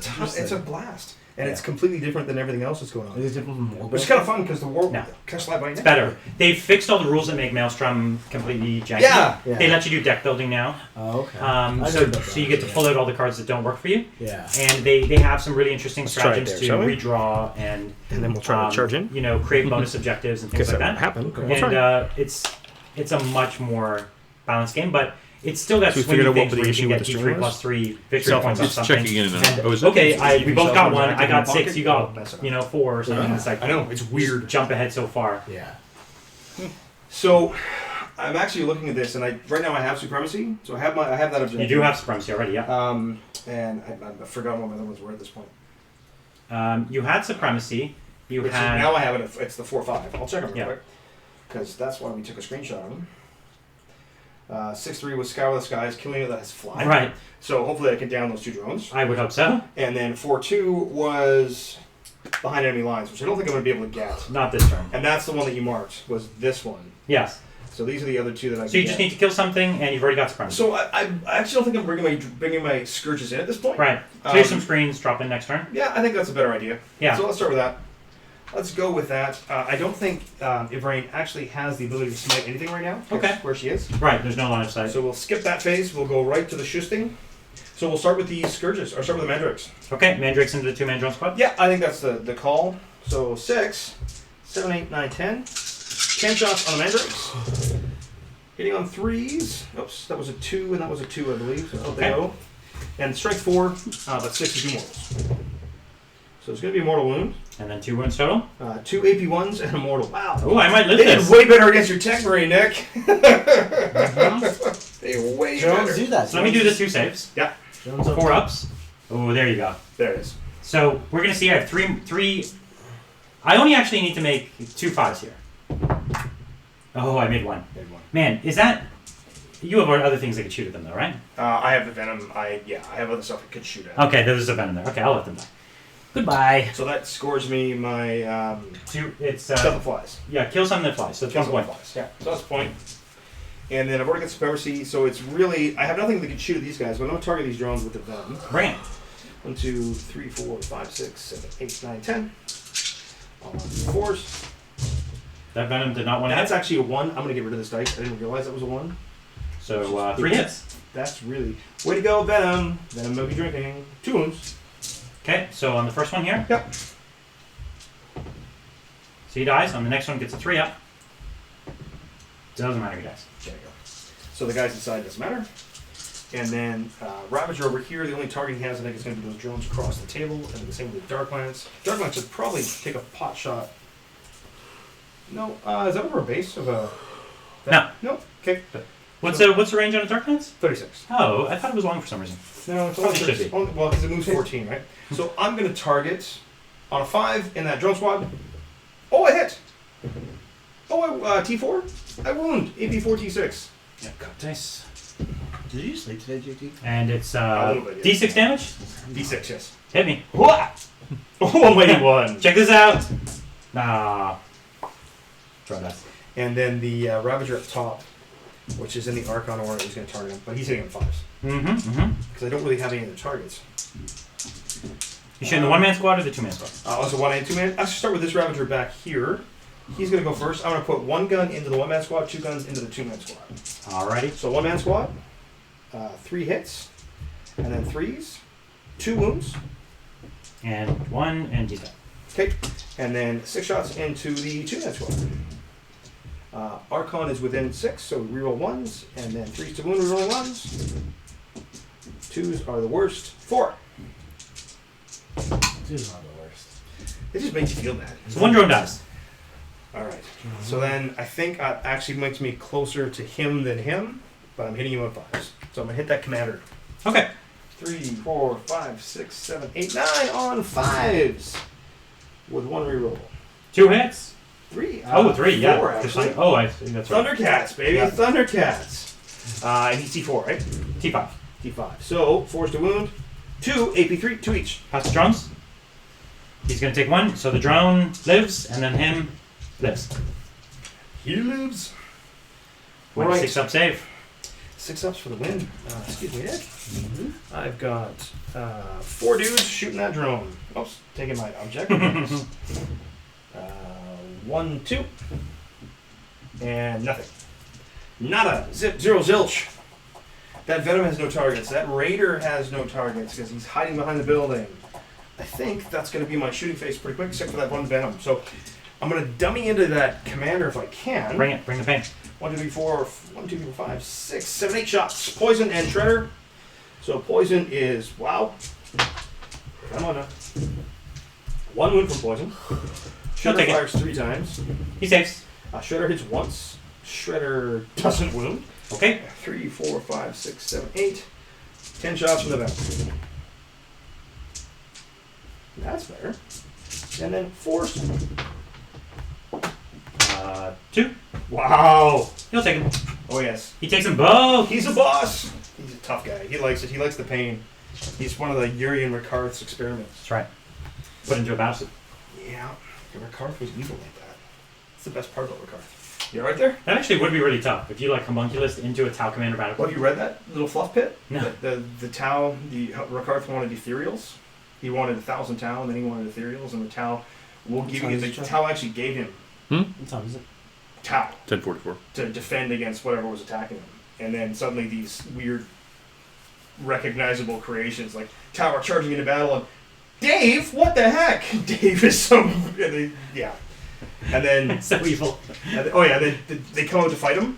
a blast. and it's completely different than everything else that's going on. Is it different from Which is kind of fun because the war No. can slide by. It's better. They've fixed all the rules that make Maelstrom completely janky. Yeah. They let you do deck building now. Oh, okay. So you get to pull out all the cards that don't work for you. Yeah. And they have some really interesting Let's try it stratagems there, shall to we? redraw and And then we'll try to charge in. You know, create bonus objectives and things Guess like that won't that. happen. Okay. We'll And try. it's a much more balanced game, but it's still got So we figured swingy out what things the where you issue can with get the D3 string plus was? 3 victory Cell points phone. on It's something. checking in and out. And, Oh, is it? okay, we both got one. Keep I your got cell 6. phone You in your got pocket. 4 or something. It's like I know it's weird. jump ahead so far. Yeah. So, I'm actually looking at this, and right now I have supremacy. So I have that objective. You do have supremacy already, yeah. And I've forgotten what my other ones were at this point. You had supremacy. You Which is- had now I have it. It's the 4/5. I'll check them real Yeah. quick because that's why we took a screenshot of them. 6/3 was Scour the Skies, killing it that has fly. right. So hopefully I can down those 2 drones. I would hope so. And then 4/2 was behind enemy lines, which I don't think I'm going to be able to get. Not this turn. And that's the one that you marked. Was this one. Yes. So these are the other 2 that I. So you just need to kill something, and you've already got supremacy. So I actually don't think I'm bringing my scourges in at this point. Right. Clear some screens. Drop in next turn. Yeah, I think that's a better idea. Yeah. So let's start with that. Let's go with that. I don't think Ivrain actually has the ability to smite anything right now. Okay. That's where she is. Right. There's no line of sight. So we'll skip that phase. We'll go right to the shusting. So we'll start with the scourges, or start with the mandrakes. Okay. Mandrakes into the 2-man drone squad. Yeah, I think that's the call. So 6, 7, 8, 9, 10. 10 shots on the mandrakes. Hitting on 3s. Oops, that was a 2 and that was a 2, I believe. So out they go. And strength 4, but 6 is 2 mortals. So it's going to be a mortal wound. And then 2 wounds total. 2 AP1s and a mortal. Wow. Oh, I might live They did this. way better against your tech marine, Nick. Mhm. They way Drones better. do that. So let me do the 2 saves. Yeah, Drones 4 ups. Oh, there you go. there it is. So we're gonna see. I have three. I only actually need to make 2 5s here. Oh, I made 1. Man, is that? You have other things that could shoot at them, though, right? I have the venom. I have other stuff I could shoot at. Okay, there's a venom there. Okay, I'll let them die. Goodbye. So that scores me my It's stuff that flies. yeah, kill something that flies. So it's Kill 1 something point. that flies. Yeah, so that's a point. And then I've already got supremacy, so it's really I have nothing that can shoot at these guys, but I'm gonna target these drones with the venom. Bring it. 1, 2, 3, 4, 5, 6, 7, 8, 9, 10. All on 4s. That venom did not want to That's hit. actually a 1. I'm gonna get rid of this dice. I didn't realize that was a 1. So 3 hits. That's really way to go, Venom. Venom no be drinking. 2 wounds. Okay, so on the first one here. Yep. So he dies. On the next one gets a 3 up. Doesn't matter who dies. There you go. So the guys inside doesn't matter. And then Ravager over here, the only target he has, I think, is going to be those drones across the table. And the same with the Darklance. Darklance should probably take a pot shot. No, is that over a base of a? No. No. Okay. What's the range on a Dark Lance? 36. Oh, I thought it was long for some reason. No, it's Probably only should 36. be. Well, because it moves 14, right? So I'm going to target on a 5 in that drone squad. Oh, I hit. Oh, T4. I wound. AP4, T6. Yeah, cut dice. Did you sleep today, JT? And it's A little bit, yeah. D6 damage. D6, yes. Hit me. Oh, almighty one. Check this out. Nah. Draw dice. And then the Ravager up top, which is in the Archon aura, is going to target him, but he's hitting on 5s. Mm-hmm. Mm-hmm. Because I don't really have any other targets. You shooting the 1-man squad or the 2-man squad? Also 1 and 2 man. I'll start with this Ravager back here. He's going to go first. I'm going to put 1 gun into the 1-man squad, 2 guns into the 2-man squad. Alrighty. So 1-man squad, 3 hits, and then 3s, 2 wounds. And 1, and he's dead. Okay, and then 6 shots into the 2-man squad. Archon is within 6, so reroll 1s, and then 3s to wound, rerolling 1s. 2s are the worst. 4. This is not the worst. It just makes you feel bad. So 1 drone dies. Alright, so then I think it actually makes me closer to him than him, but I'm hitting him on 5s. So I'm going to hit that commander. Okay. 3, 4, 5, 6, 7, 8, 9 on 5s. With 1 reroll. 2 hits. 3. Oh, 3, yeah. 4, Just actually. like, oh, I think that's right. Thundercats, baby. Yeah. Thundercats. And he's T4, right? T5. T5. So, 4s to wound. 2, AP3, 2 each. Pass the drones. He's gonna take 1, so the drone lives, and then him lives. He lives. 6 up save. 6 ups for the win. Excuse me, Nick. I've got 4 dudes shooting that drone. Oops, taking my objective. 1, 2. And nothing. Nada. Zip. 0 zilch. That Venom has no targets. That Raider has no targets because he's hiding behind the building. I think that's going to be my shooting phase pretty quick, except for that one Venom. So I'm going to dummy into that commander if I can. Bring it. Bring the pain. 1, 2, 3, 4, 1, 2, 3, 4, 5, 6, 7, 8 shots. Poison and Shredder. So poison is, wow. Come on now. 1 wound from poison. Shredder fires 3 times. He saves. Shredder hits once. Shredder doesn't wound. Okay. 3, 4, 5, 6, 7, 8. 10 shots from the Venom. That's better. And then force. 2. Wow. He'll take him. Oh yes. He takes them both. He's a boss. He's a tough guy. He likes it. He likes the pain. He's one of the Yuri and Ricarth's experiments. That's right. Put into a basket. Yeah. Ricarth was evil like that. That's the best part about Ricarth. You right there? That actually would be really tough if you like homunculus into a Tau Commander battle. Well, have you read that little fluff pit? No. The Tau, Ricarth wanted ethereals. He wanted 1,000 Tau, and then he wanted ethereals, and the Tau will give you. The Tau actually gave him What time is it? Tau 1044. to defend against whatever was attacking him. And then suddenly these weird, recognizable creations like Tau are charging into battle, and Dave, what the heck? Dave is some, yeah. And then So evil. they come out to fight him,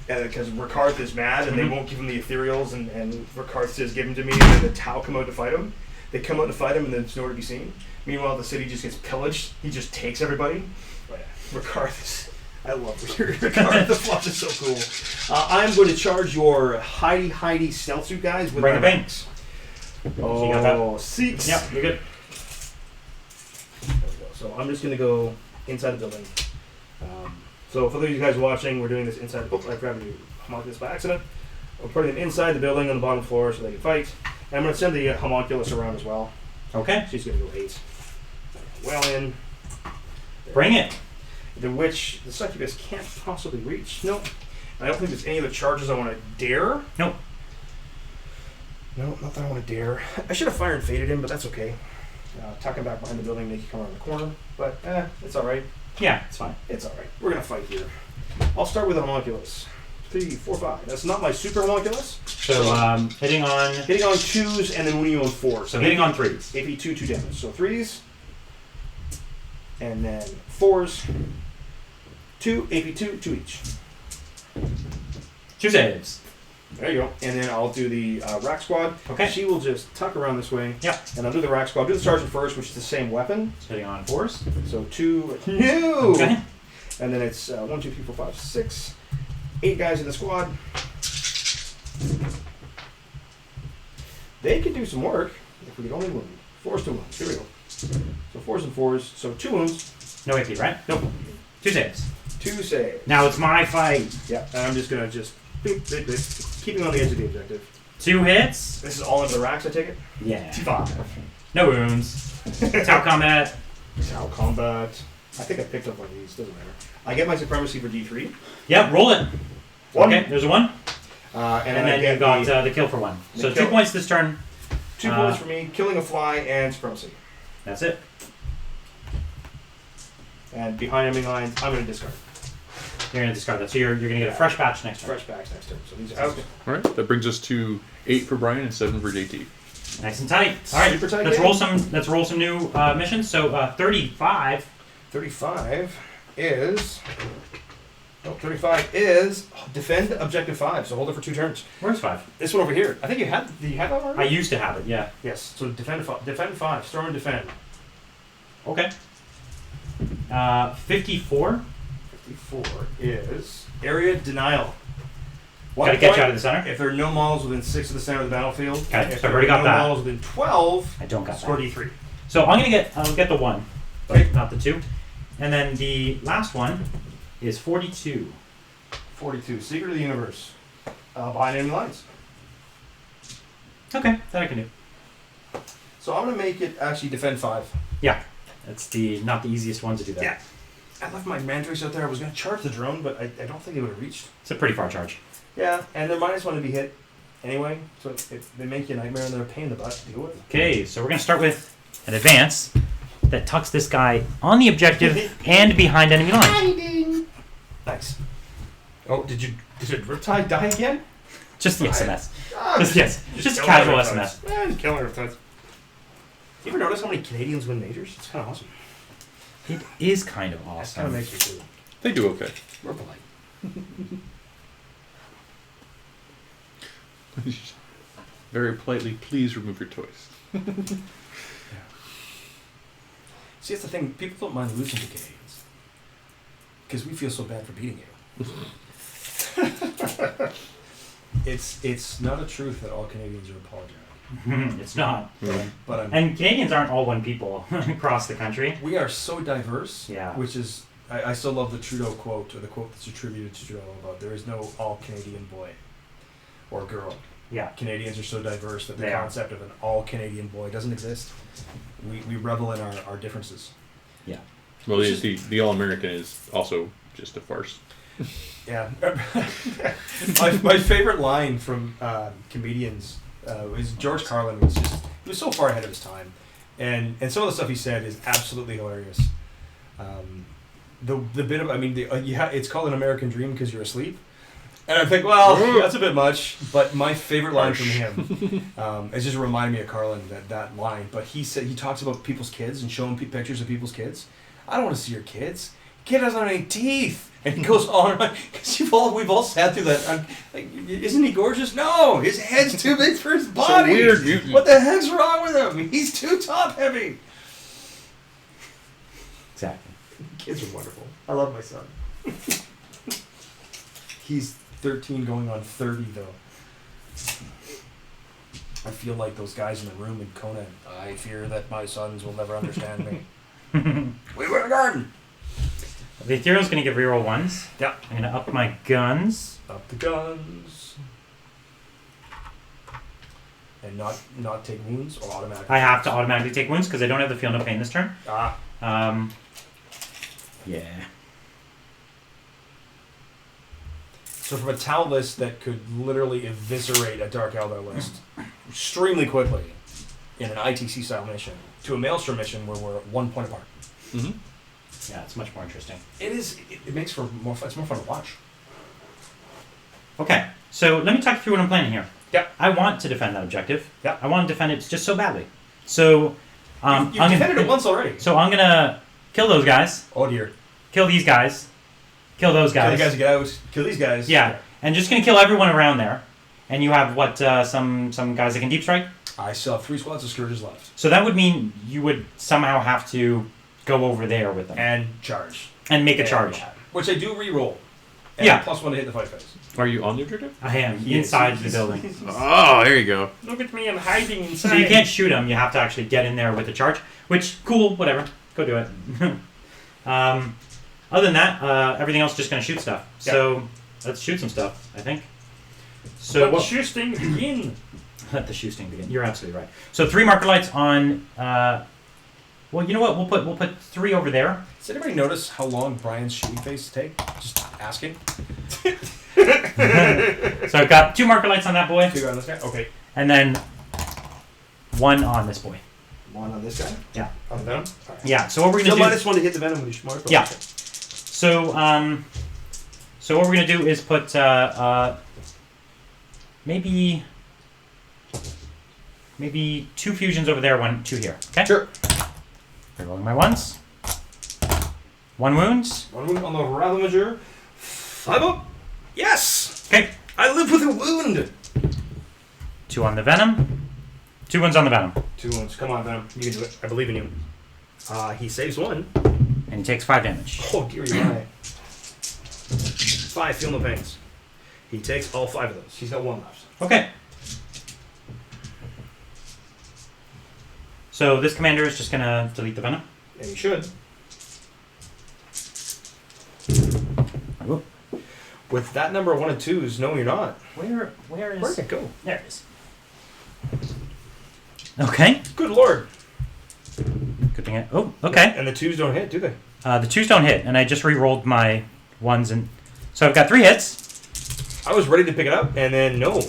and because Ricarth is mad and they won't give him the ethereals, and Ricarth says, "Give them to me," and then the Tau come out to fight him. They come out to fight him, and then it's nowhere to be seen. Meanwhile, the city just gets pillaged. He just takes everybody. Oh, yeah. Ricarth is. I love Ricarth. The flush is so cool. I'm going to charge your Heidi stealth suit guys with Bring my the bank. ranks. So you got that? Oh, 6. Yep, you're good. There we go. So I'm just going to go inside the building. So for those of you guys watching, we're doing this inside. Oh, I grabbed you homunculus by accident. We're putting them inside the building on the bottom floor so they can fight. And I'm going to send the homunculus around as well. Okay. She's going to go 8. Well in. Bring it. The witch, the succubus can't possibly reach. Nope. I don't think there's any other charges I want to dare. Nope. No, not that I want to dare. I should have fire and faded him, but that's okay. Tuck him back behind the building, make you come around the corner. But, it's alright. Yeah, it's fine. It's alright. We're going to fight here. I'll start with a homunculus. 3, 4, 5. That's not my super homunculus. So hitting on 2s and then winning on 4s. So hitting on 3s. AP 2 damage. So 3s. And then 4s. 2, AP 2 each. 2 saves. There you go. And then I'll do the rack squad. Okay. She will just tuck around this way. Yep. And I'll do the rack squad. I'll do the sergeant first, which is the same weapon. Hitting on 4s. So 2. No! Okay. And then it's 1, 2, 3, 4, 5, 6. 8 guys in the squad. They could do some work if we could only wound. 4s to wounds. Here we go. So 4s and 4s. So 2 wounds. No AP, right? Nope. 2 saves. 2 saves. Now it's my fight. Yeah. And I'm just going to keeping on the edge of the objective. 2 hits. This is all into the racks, I take it? Yeah. 5. No wounds. Tau combat. Tau combat. I think I picked up one of these. Doesn't matter. I get my supremacy for D3. Yep, roll it. 1. Okay, there's a 1. And then I you've got the kill for 1. So 2 points this turn. 2 points for me, killing a fly, and supremacy. That's it. And behind enemy lines, I'm going to discard. You're going to discard that. So you're going to get a fresh batch next turn. Fresh backs next turn. So these are out. All right, that brings us to 8 for Brian and 7 for JT. Nice and tight. All right, Super tight let's game. roll some new missions. So 35. 35 is... Oh, 35 is defend objective 5. So hold it for 2 turns. Where's 5? This one over here. I think you had... Did you have that I already? used to have it, yeah. Yes. So defend 5. Storm and defend. Okay. 54. 54 is area denial. Gotta get you out of the center. If there are no models within 6 of the center of the battlefield, Okay, if so I've there already are got no that. models within 12, I don't got score that. D3. So I'll get the 1, but not the 2. And then the last one is 42. 42, Secret of the Universe. Behind enemy lines. Okay, that I can do. So I'm going to make it actually defend 5. Yeah, that's not the easiest one to do that. Yeah. I left my mandrace out there. I was going to charge the drone, but I don't think it would have reached. It's a pretty far charge. Yeah, and their -1 to be hit anyway, so they make you a nightmare and they're a pain in the butt to deal with. Okay, so we're going to start with an advance that tucks this guy on the objective and behind enemy lines. Hiding. Nice. Oh, did Riptide die again? Just the SMS. Ah, Just casual SMS. just killing Riptides. You ever notice how many Canadians win majors? It's kind of awesome. It is kind of That kind of awesome. makes me feel. They do okay. We're polite. Very politely, please remove your toys. See, that's the thing. People don't mind losing to Canadians because we feel so bad for beating you. It's not a truth that all Canadians are apologetic, It's not. but And Canadians aren't all one people across the country. we are so diverse. Yeah. Which is, I still love the Trudeau quote, or the quote that's attributed to Trudeau about there is no all Canadian boy or girl. Yeah. Canadians are so diverse that the They are. concept of an all Canadian boy doesn't exist. We revel in our differences. Well, Which the All-American is also just a farce. Yeah. my favorite line from comedians is George Carlin he was so far ahead of his time, and some of the stuff he said is absolutely hilarious. The bit of it's called An American Dream because you're asleep, and I think, well, that's a bit much. But my favorite line from him, it just reminded me of Carlin, that line. But he talks about people's kids and showing pictures of people's kids. I don't want to see your kids. Kid doesn't have any teeth. And he goes on because we've all sat through that. I'm like, isn't he gorgeous? No, his head's too big for his body. Weird mutant. What the heck's wrong with him? He's too top heavy. Exactly. Kids are wonderful. I love my son. He's 13 going on 30 though. I feel like those guys in the room in Conan. I fear that my sons will never understand me. We were in a garden. The Ethereal's going to give reroll 1s. Yeah. I'm going to up my guns. Up the guns. And not take wounds or automatically. I have to automatically take wounds because I don't have the Feel No Pain this turn. Ah. Yeah. So from a Tau list that could literally eviscerate a Dark Eldar list extremely quickly in an ITC style mission to a Maelstrom mission where we're 1 point apart. Mm-hmm. Yeah, it's much more interesting. It makes for more fun. It's more fun to watch. Okay, so let me talk through what I'm planning here. Yeah. I want to defend that objective. Yeah. I want to defend it just so badly. So, You've defended it once already. So I'm gonna kill those guys, Oh dear. kill these guys, kill those Kill guys. the guys who get out. Kill these guys. Yeah, and just gonna kill everyone around there. And you have what some guys that can deep strike. I still have 3 squads of Scourges left. So that would mean you would somehow have to go over there with them And charge. and make a charge. Which I do re-roll. And Yeah. +1 to hit the fight phase. Are you on the objective? I am He is. inside the building. Oh, there you go. Look at me, I'm hiding inside. So you can't shoot them. You have to actually get in there with the charge. Which cool, whatever. Go do it. Other than that, everything else is just gonna shoot stuff. So let's shoot some stuff. I think. So Let the what? shooting begin. Let the shooting begin. You're absolutely right. So 3 marker lights on. Well, you know what? We'll put 3 over there. Does anybody notice how long Brian's shooting phase take? Just asking. So I've got 2 marker lights on that boy, 2 on this guy? Okay. and then 1 on this boy. 1 on this guy? Yeah. On the venom? Alright. Yeah. So what we're Still gonna do? -1 to hit the venom when you smart. Yeah. So so what we're gonna do is put maybe 2 fusions over there, 2 here. Okay. Sure. Rolling my 1s. 1 wounds. 1 wound on the Ravager. 5 up. Yes! Okay. I live with a wound! 2 on the venom. 2 wounds on the venom. 2 wounds. Come on, Venom. You can do it. I believe in you. He saves 1. And he takes 5 damage. Oh, dear, you're right. 5, feel no pains. He takes all 5 of those. He's got 1 left. Okay. So this commander is just gonna delete the venom. And he should. I will. With that number of 1 and 2s, no, you're not. Where Where'd is it go? there it is. Okay. Good lord. Good thing I okay. And the 2s don't hit, do they? The 2s don't hit, and I just re-rolled my 1s, and so I've got 3 hits. I was ready to pick it up, and then no.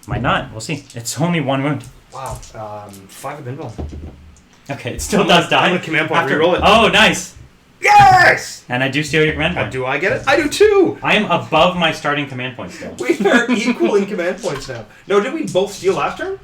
Might not. We'll see. It's only 1 wound. Wow. 5 of pinball. Okay, it still does die. I'm gonna command point after- reroll it. Oh, nice. Yes! And I do steal your command point. Do I get it? I do too! I am above my starting command point still. We are equal in command points now. No, did we both steal last turn?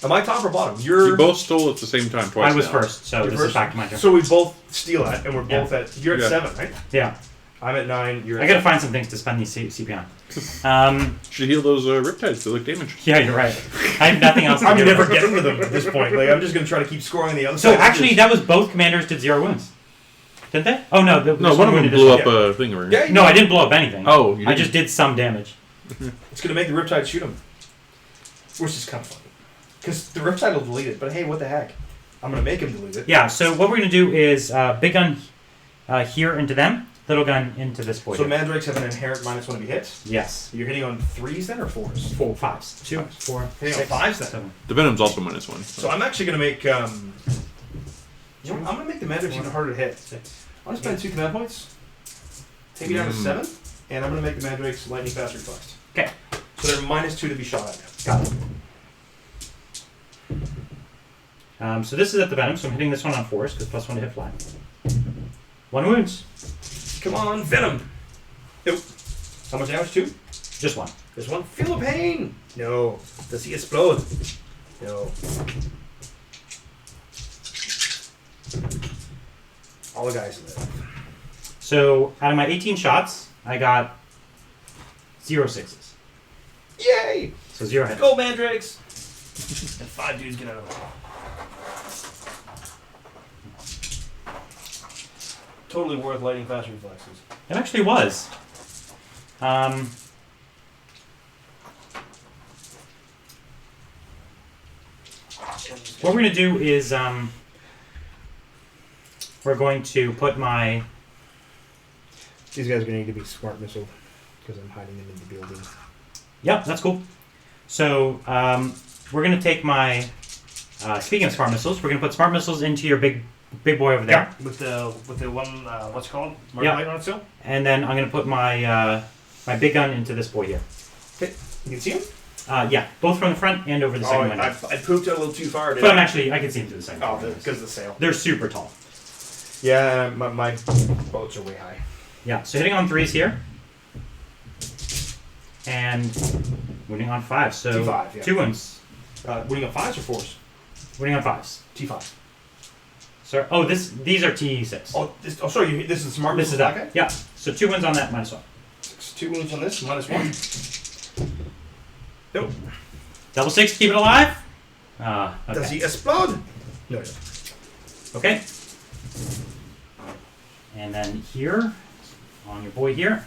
Am I top or bottom? You both stole at the same time twice. I was now. first, so You're this first? is back to my turn. So we both steal at, and we're Yeah. both at. You're at Yeah. 7, right? Yeah. I'm at 9. You're at I gotta 7. find some things to spend these CP on. Should heal those riptides. They look damaged. Yeah, you're right. I have nothing else to I'm do. never getting to them at this point. Like, I'm just gonna try to keep scoring the other So side. actually, that was both commanders did 0 wounds. Didn't they? Oh no, No, this one of them wounded blew this up one. a thing over here. Yeah, you No, know, I didn't blow up anything. Oh, you I didn't. just did some damage. it's gonna make the Riptide shoot him. Which is kind of funny. Because the Riptide will delete it, but hey, what the heck? I'm gonna make him delete it. Yeah. So what we're gonna do is big gun here into them, little gun into this boy. So here. Mandrakes have an inherent -1 to be hit. Yes. You're hitting on 3s then, or 4s? 4, 5s. 2, 4, Hitting on 6, 5s then. 7. The venom's also -1. So I'm actually gonna make. You know, I'm gonna make the Mandrakes even harder to hit. I'm gonna spend 2 command points. Take me down to 7, and I'm gonna make the Mandrakes lightning fast reflexed. Okay. So they're -2 to be shot at now. Got it. So this is at the venom, so I'm hitting this one on 4s because +1 to hit fly. 1 wounds. Come on, Venom! Nope. How much damage? 2? Just 1. There's 1. Feel the pain! No. Does he explode? No. All the guys live. So out of my 18 shots, I got 0 6s. Yay! So 0 hits. Go, Mandrakes! And 5 dudes get out of it. Totally worth lighting fast reflexes. It actually was. What we're going to do is we're going to put my... These guys are going to need to be smart missile because I'm hiding them in the building. Yep, that's cool. So we're going to take my... speaking of smart missiles, we're going to put smart missiles into your big boy over there. With the one, what's it called? Yeah. Light on it still? And then I'm going to put my my big gun into this boy here. Okay, you can see him? Yeah, both from the front and over the second window. I pooped it a little too far. But I can see him through the second Oh, window. because of the sail. They're super tall. Yeah, my boats are way high. Yeah, so hitting on 3s here. And winning on 5. So T5, yeah. 2 wounds. Winning on 5s or 4s? Winning on 5s. T5. So, these are T6. Oh, sorry, this is the smart This is missile that. attack? Yeah. So 2 wins on that, -1. 2 wounds on this, -1. Nope. Double 6, keep it alive. Okay. Does he explode? No. Okay. And then here, on your boy here.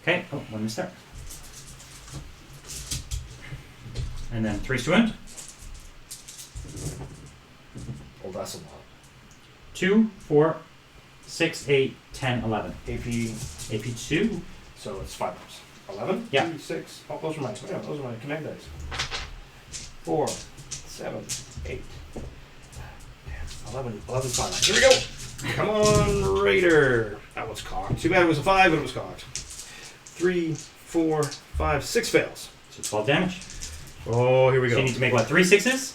Okay. Oh, 1 missed there. And then 3 to wound. Oh, that's a lot. 2, 4, 6, 8, 10, 11. AP, AP 2. so it's 5 times. 11? Yeah. 2, 6. Oh, those are my command dice. 4, 7, 8. 11, 11, 5. Here we go. Come on, Raider. That one's cocked. Too bad it was a 5, but it was cocked. 3, 4, 5, 6 fails. So 12 damage. Oh, here we So go. you need to make what, 3 6s?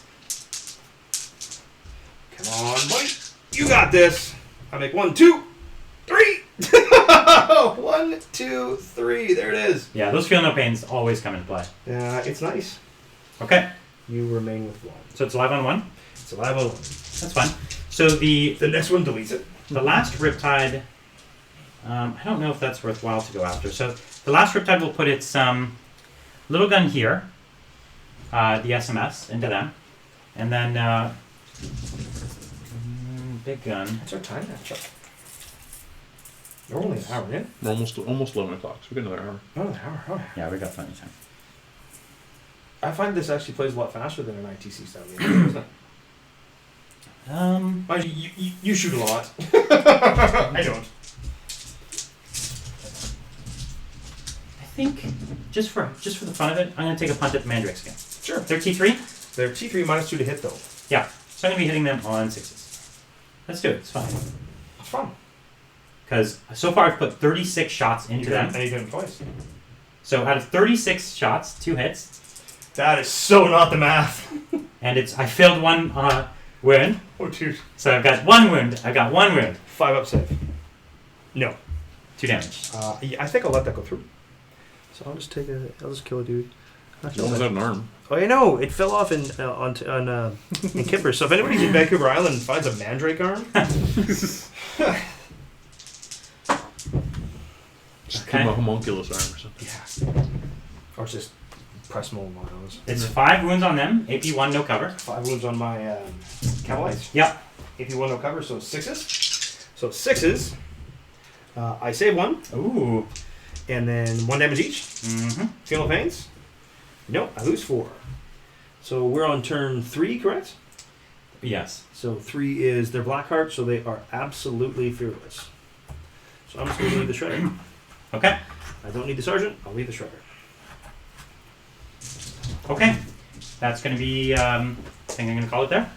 Come on, buddy. You got this. I make 1, 2, 3. 1, 2, 3. There it is. Yeah, those feel no pains always come into play. It's nice. Okay. You remain with 1. So it's alive on 1. It's alive on 1. That's fine. So the next one deletes it. last Riptide, I don't know if that's worthwhile to go after. So the last Riptide will put its little gun here, the SMS, into them. And then big gun. That's our time now, Chuck. We're only an hour in. We're almost 11 o'clock, so we got another hour. Oh, an hour. Oh. Yeah, we got plenty of time. I find this actually plays a lot faster than an ITC style game, doesn't it? Mind you shoot a lot. I don't. I think just for the fun of it, I'm gonna take a punt at the Mandrakes again. Sure. They're T3. They're T3 -2 to hit though. Yeah. So I'm gonna be hitting them on 6s. Let's do it. It's fine. It's fun. Because so far I've put 36 shots into them. And you hit him twice. So out of 36 shots, 2 hits. That is so not the math. And I failed 1 wound. Oh, dude. So I've got 1 wound. I've got 1 wound. 5 up save. No. 2 damage. Yeah, I think I'll let that go through. So I'll just I'll just kill a dude. You almost had an arm. Oh, I know. It fell off in Kipper. So if anybody's in Vancouver Island and finds a mandrake arm, Just give him a Okay. homunculus arm or something. yeah. Or just press mold on those. It's 5 wounds on them. AP 1, no cover. 5 wounds on my Cavalites. Yep. AP 1 no cover, so 6s. So 6s. I save 1, Ooh. and then 1 damage each. Mm-hmm. Feel no pains? No, I lose 4. So we're on turn 3, correct? Yes. So 3 is their Blackheart, so they are absolutely fearless. So I'm just going to leave the Shredder. Okay. I don't need the Sergeant, I'll leave the Shredder. Okay. That's going to be, I think I'm going to call it there.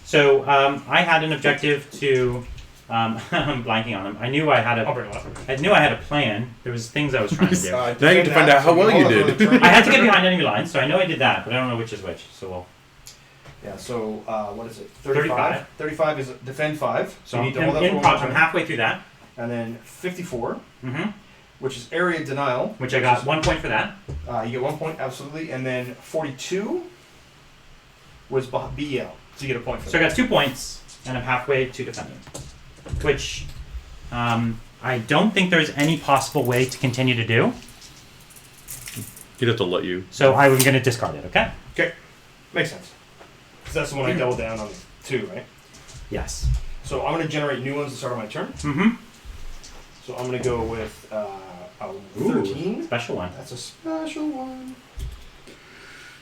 So I had an objective to, I'm blanking on them. I knew I had I'll bring it up. a plan. There was things I was trying to do. Now you get to find out how well you did. I had to get behind enemy lines, so I know I did that, but I don't know which is which. So we'll. Yeah, so what is it? 35. 35 is defend 5. So you I'm, need to hold that for in one prop, turn. I'm halfway through that. And then 54, Mm-hmm. which is area denial. Which I got 1 point for that. You get 1 point, absolutely. And then 42 was BL. So you get a point for So I that. got 2 points, and I'm halfway to defending. Which I don't think there's any possible way to continue to do. He'd have to let you. So I'm going to discard it, okay? Okay, makes sense. Because that's the one I doubled down on 2, right? Yes. So I'm going to generate new ones at the start of my turn. Mm-hmm. So I'm going to go with a Ooh, 13. special one. That's a special one.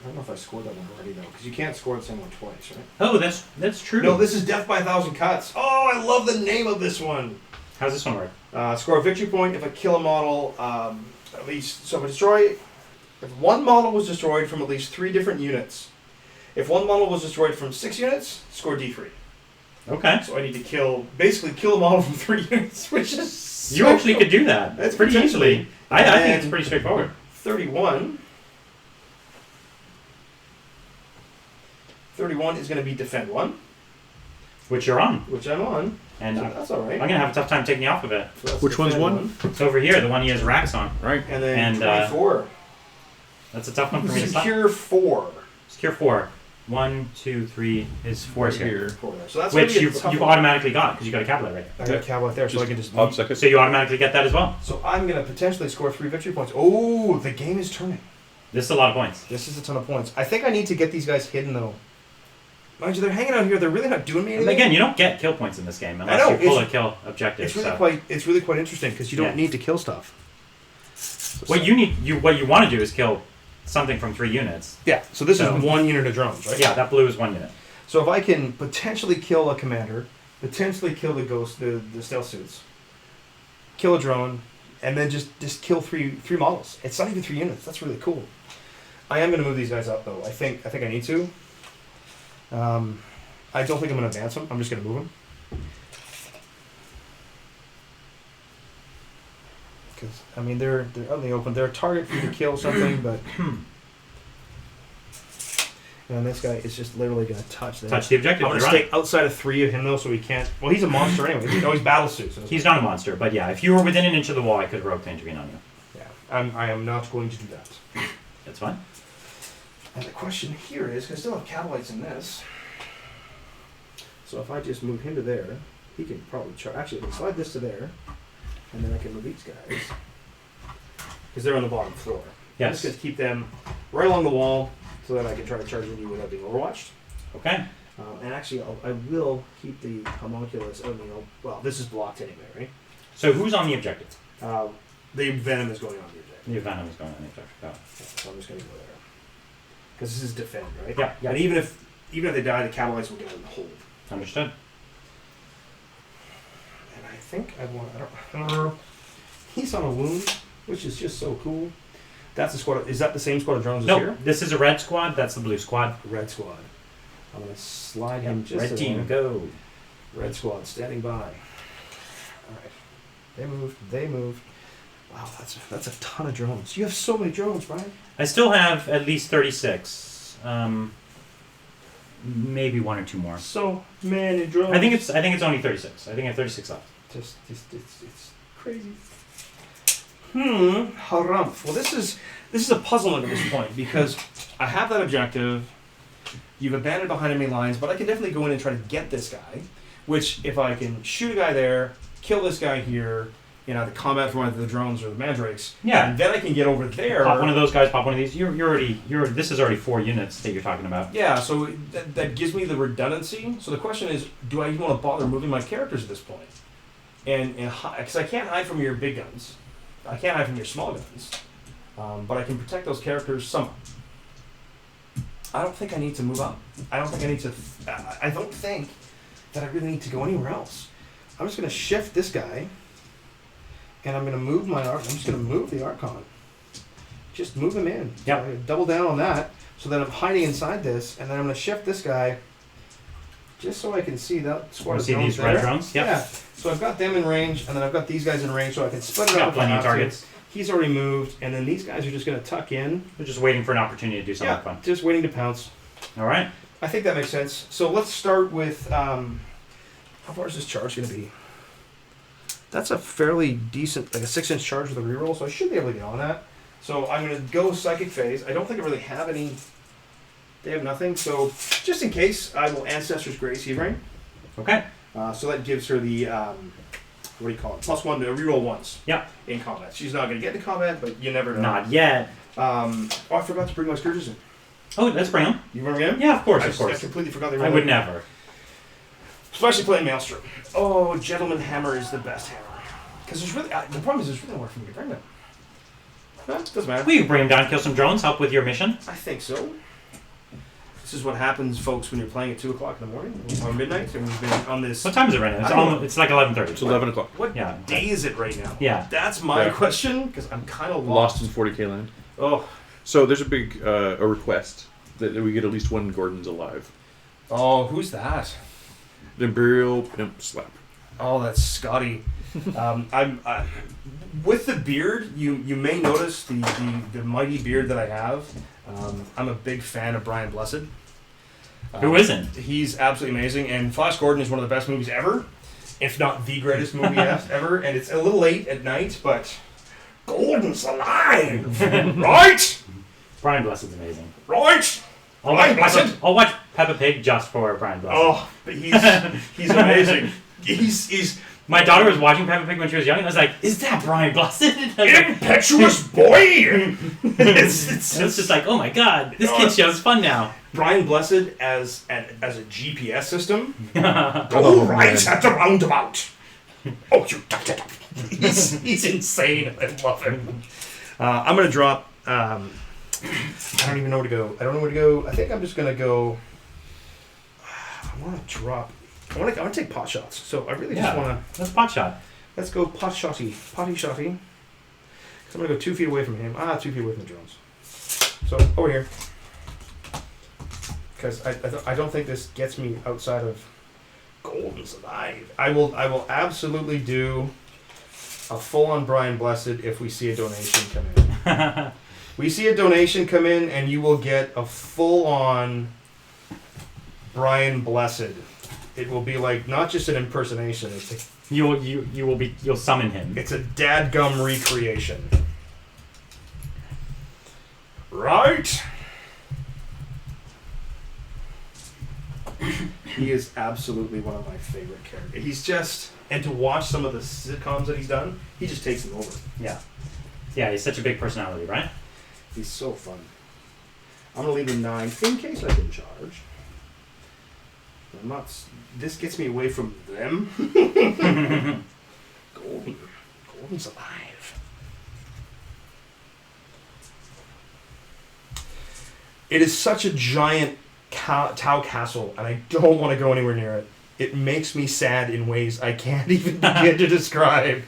I don't know if I scored that one already, though, because you can't score the same one twice, right? Oh, that's true. No, this is Death by 1,000 Cuts. Oh, I love the name of this one. How's this one work? Score a victory point if I kill a model, at least, so if I destroy, if one model was destroyed from at least 3 different units. If one model was destroyed from 6 units, score D3. Okay. So I need to basically kill a model from 3 units, which is You actually could do that. That's pretty potentially- easily. I think And- it's pretty straightforward. 31. 31 is going to be defend 1, Which you're on. which I'm on. And So I'm that's all right. going to have a tough time taking you off of it. So that's Which one's defend one? It's over here, the one he has racks on. Right. And then And, 24. That's a tough one for me to stop. Secure 4. Secure 4. 1, 2, 3 is 4 Right here. here. 4 there. So that's Which gonna be a you've tough one. automatically got because you got a cavalry right I got a cavalry there, so I can just. Pop second. So you automatically get that as well. So I'm going to potentially score 3 victory points. Oh, the game is turning. This is a lot of points. This is a ton of points. I think I need to get these guys hidden, though. Mind you, they're hanging out here. They're really not doing me And anything. again, you don't get kill points in this game unless know, you pull a it's- kill objective. It's really so. quite. It's really quite interesting because you don't Yeah. need to kill stuff. What you want to do is kill something from 3 units. Yeah. So this So- is 1 unit of drones, right? Yeah, that blue is 1 unit. So if I can potentially kill a commander, potentially kill the ghost, the stealth suits, kill a drone, and then just kill three models. It's not even 3 units. That's really cool. I am going to move these guys up though. I think I need to. I don't think I'm going to advance them. I'm just going to move them. Because I mean they're out in the open. They're a target for you to kill something, but. And this guy is just literally going to touch that. Touch the objective. I'm going to you're right. stay outside of 3 of him though, so he can't. Well, he's a monster anyway. He's battle suit. So He's not a monster, but yeah, if you were within an inch of the wall, I could rope to intervene on you. yeah, I am not going to do that. That's fine. And the question here is, 'cause I still have Cavalites in this. So if I just move him to there, he can probably charge. Actually, I can slide this to there, and then I can move these guys because they're on the bottom floor. I'm just Yes. going to keep them right along the wall so that I can try to charge into you without being overwatched. Okay. And actually, I will keep the homunculus. Well, this is blocked anyway, right? So who's on the objective? The venom is going on the objective. The venom is going on the objective. Got it. So I'm just going to go there because this is defend, right? Yeah, yeah. And even if they die, the Cavalites will get in the hold. Understood. And I think I don't know. He's on a wound, which is just so cool. That's the squad. Is that the same squad of drones as No, here? this is a red squad. That's the blue squad. Red squad. I'm gonna slide him just Red to team, there. go. Red squad standing by. All right. They moved. Wow, that's a ton of drones. You have so many drones, Brian. I still have at least 36. Maybe one or two more. So many drones. I think it's only 36. I think I have 36 left. Just it's crazy. Harumph. Well, this is a puzzlement at this point because I have that objective. You've abandoned behind enemy lines, but I can definitely go in and try to get this guy. Which, if I can shoot a guy there, kill this guy here, the combat from either the drones or the mandrakes, Yeah. and then I can get over there. Pop one of those guys. Pop one of these. This is already 4 units that you're talking about. Yeah, so that gives me the redundancy. So the question is, do I even want to bother moving my characters at this point? And because I can't hide from your big guns, I can't hide from your small guns, but I can protect those characters somewhat. I don't think I need to move up. I don't think that I really need to go anywhere else. I'm just going to shift this guy, and I'm going to move my Archon. I'm just going to move the Archon. Just move him in. Yep. So double down on that, so that I'm hiding inside this, and then I'm going to shift this guy, just so I can see that squad Want of to see drones these there. red drones? Yep. Yeah. So I've got them in range, and then I've got these guys in range, so I can split it Got up. plenty of targets. He's already moved, and then these guys are just going to tuck in. We're just waiting for an opportunity to do something fun. Just waiting to pounce. All right. I think that makes sense. So let's start with how far is this charge going to be? That's a fairly decent, like a 6-inch charge with a reroll, so I should be able to get on that. So I'm going to go Psychic Phase. I don't think I really have any. They have nothing, so just in case, I will Ancestor's Grace Healing. Okay. So that gives her the what do you call it? +1 to reroll once. Yeah. In combat. She's not going to get into combat, but you never know. Not yet. I forgot to bring my Scourges in. Oh, let's bring them. You remember him? Yeah, of course, I of course. I completely forgot they were I would never. Especially playing Maelstrom. Oh, Gentleman Hammer is the best hammer. Because there's really, the problem is there's really nowhere for me to bring them. No, it doesn't matter. We can bring them down, kill some drones, help with your mission. I think so. This is what happens, folks, when you're playing at 2 o'clock in the morning or midnight, and we've been on this. What time is it right now? It's like 11:30. It's 11 o'clock. What Yeah. day is it right now? Yeah. That's my Yeah. question, because I'm kind of Lost in 40k land. Oh. So there's a big a request that we get at least one Gordon's alive. Oh, who's that? The Imperial Pimp Slap. Oh, that's Scotty. I'm with the beard. You may notice the mighty beard that I have. I'm a big fan of Brian Blessed. Who isn't? He's absolutely amazing, and Flash Gordon is one of the best movies ever, if not the greatest movie ever. And it's a little late at night, but Gordon's alive, right? Brian Blessed's amazing. Right. I'll watch Peppa Pig just for Brian Blessed. Oh, but he's amazing. He's. My daughter was watching Peppa Pig when she was young, and I was like, "Is that Brian Blessed?" Impetuous boy! it's just like, oh my god, this kid show's fun now. Brian Blessed as a GPS system. Oh, right at the roundabout. Oh, you ducked it up. He's insane. I love him. I'm going to drop... I don't even know where to go. I don't know where to go. I think I'm just going to go... I want to drop... I want to take pot shots. So I really just want to... Let's pot shot. Let's go pot shotty. Potty shotty. So I'm going to go 2 feet away from him. 2 feet away from the drones. So, over here. Because I don't think this gets me outside of Golden's alive. I will absolutely do a full-on Brian Blessed if we see a donation come in. We see a donation come in, and you will get a full-on Brian Blessed. It will be like not just an impersonation. It's You'll summon him. it's a dadgum recreation. Right. He is absolutely one of my favorite characters. He's just, and to watch some of the sitcoms that he's done, he just takes them over. Yeah. Yeah, he's such a big personality, right? He's so fun. I'm gonna leave him 9 in case I can charge. I'm not. This gets me away from them. Golden's alive. It is such a giant Tau castle, and I don't want to go anywhere near it. It makes me sad in ways I can't even begin to describe.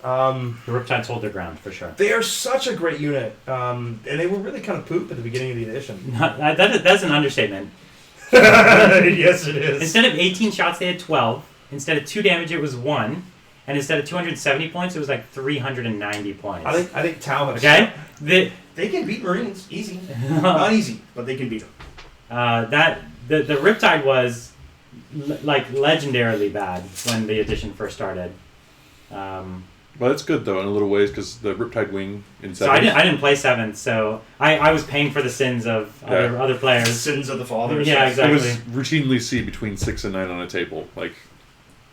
The Riptides hold their ground, for sure. They are such a great unit, and they were really kind of poop at the beginning of the edition. That's an understatement. Yes, it is. Instead of 18 shots, they had 12. Instead of 2 damage, it was 1. And instead of 270 points, it was like 390 points. I think Tau has. Okay? They can beat Marines easy. Not easy, but they can beat them. The Riptide was like legendarily bad when the edition first started. Well, that's good though in a little ways because the Riptide Wing in So 7th. I didn't play 7th, so I was paying for the sins of other The players. sins of the fathers. Yeah, It exactly. was routinely see between 6 and 9 on a table. Like,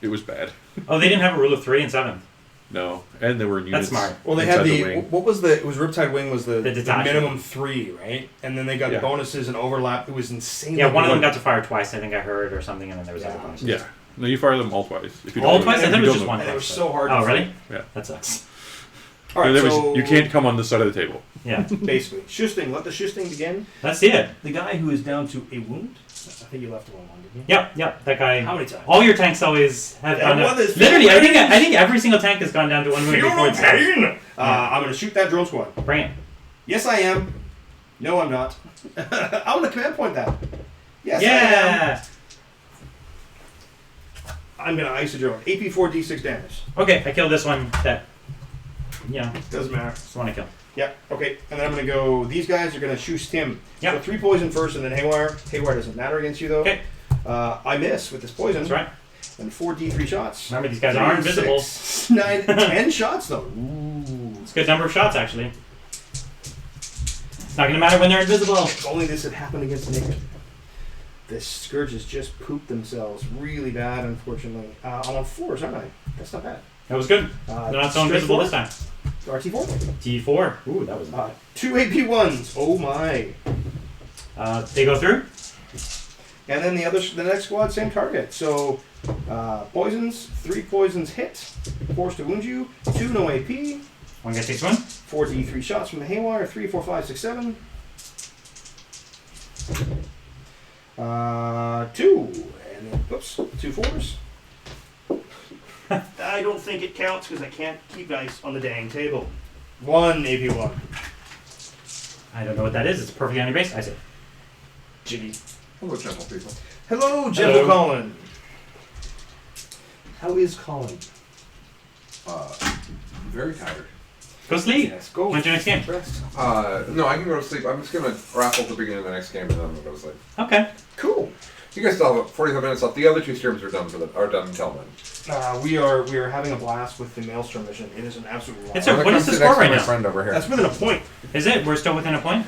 it was bad. Oh, they didn't have a rule of 3 in 7th. No, and there were units. That's smart. Well, they had inside the wing. what was the it was Riptide Wing was the detachment. minimum 3, right? And then they got Yeah. bonuses and overlap. It was insane. Yeah, one of them got to fire twice, I think I heard, or something, and then there was other Yeah. bonuses. Yeah. No, you fire them all twice. If you All don't twice? I if thought you it was don't just one. And they were twice, so hard. Oh, to really? Yeah. That sucks. All right, There was- so you can't come on this side of the table. Yeah. basically Shusting. Let the Shusting begin. Let's see it. The guy who is down to a wound. I think you left one on, didn't you? Yep, that guy. How many times? All your tanks always have Yeah, gone one down. is Literally, I range. think every single tank has gone down to 1 wound Feel before no it's done. pain. I'm gonna shoot that drone squad. Bring it. Yes, I am. No, I'm not. I'm gonna command point that. Yes, Yeah. I am. I'm gonna ice a drone. AP4 D6 damage. Okay, I killed this one. That. Doesn't matter. Just want to kill. Yep. Okay. And then I'm gonna go. These guys are gonna shoot him. Yep. So 3 poison first, and then Haywire. Haywire doesn't matter against you though. Okay. I miss with this poison. That's right. And 4 D3 shots. Remember, these guys are 3, invisible. 6, 9, 10 shots though. Ooh. It's a good number of shots, actually. It's not going to matter when they're invisible. If only this had happened against Nick. The Scourges just pooped themselves really bad, unfortunately. I'm on 4s, aren't I? That's not bad. That was good. They're not so straight invisible four? this time. RT4. T4. Ooh, that was. 2 AP1s. Oh my. They go through. And then the next squad, same target. So poisons, 3 poisons hit, forced to wound you, 2 no AP, One guy takes one. 4 D3 shots from the Haywire, 3, 4, 5, 6, 7. 2, and then, oops, 2 4s. I don't think it counts because I can't keep dice on the dang table. 1 AP1. I don't know what that is. It's perfectly on your base. I see. Jiggy. Hello, gentle people. Hello, Gentle Hello. Colin. How is Colin? Very tired. Go sleep. Yes, go. When's your next game? Rest. No, I can go to sleep. I'm just gonna raffle at the beginning of the next game and then I'm gonna go to sleep. Okay. Cool. You guys still have 45 minutes left. The other 2 streams are done until then. We are having a blast with the Maelstrom mission. It is an absolute blast. It's a- I'm gonna what come is the sit score next to right my now? friend over here. That's within a point. Is it? We're still within a point?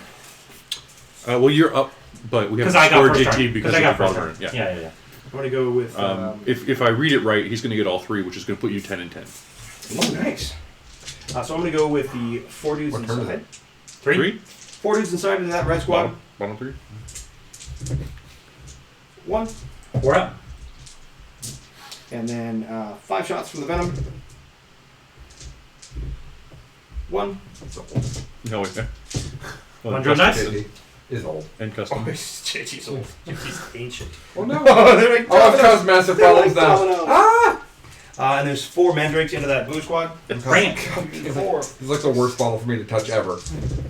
Well, you're up, but we have Because to I got score first JT turn. because I of got the first Belgrun. turn. Yeah. Yeah. I'm going to go with... If I read it right, he's going to get all 3, which is going to put you 10 and 10. Oh, nice. So I'm going to go with the 4 dudes What turn is inside. it? 3? 4 dudes inside into that red squad. Bottom 3. 1. 4 up. And then 5 shots from the Venom. 1. No, wait. One drill dice? JT is old. And Oh, custom. JT's old. He's ancient. Oh no. They're like, Oh, it's caused massive problems now. dominoes. Ah! And there's 4 mandrakes into that blue squad. Bring it. 4. This is like the worst bottle for me to touch ever.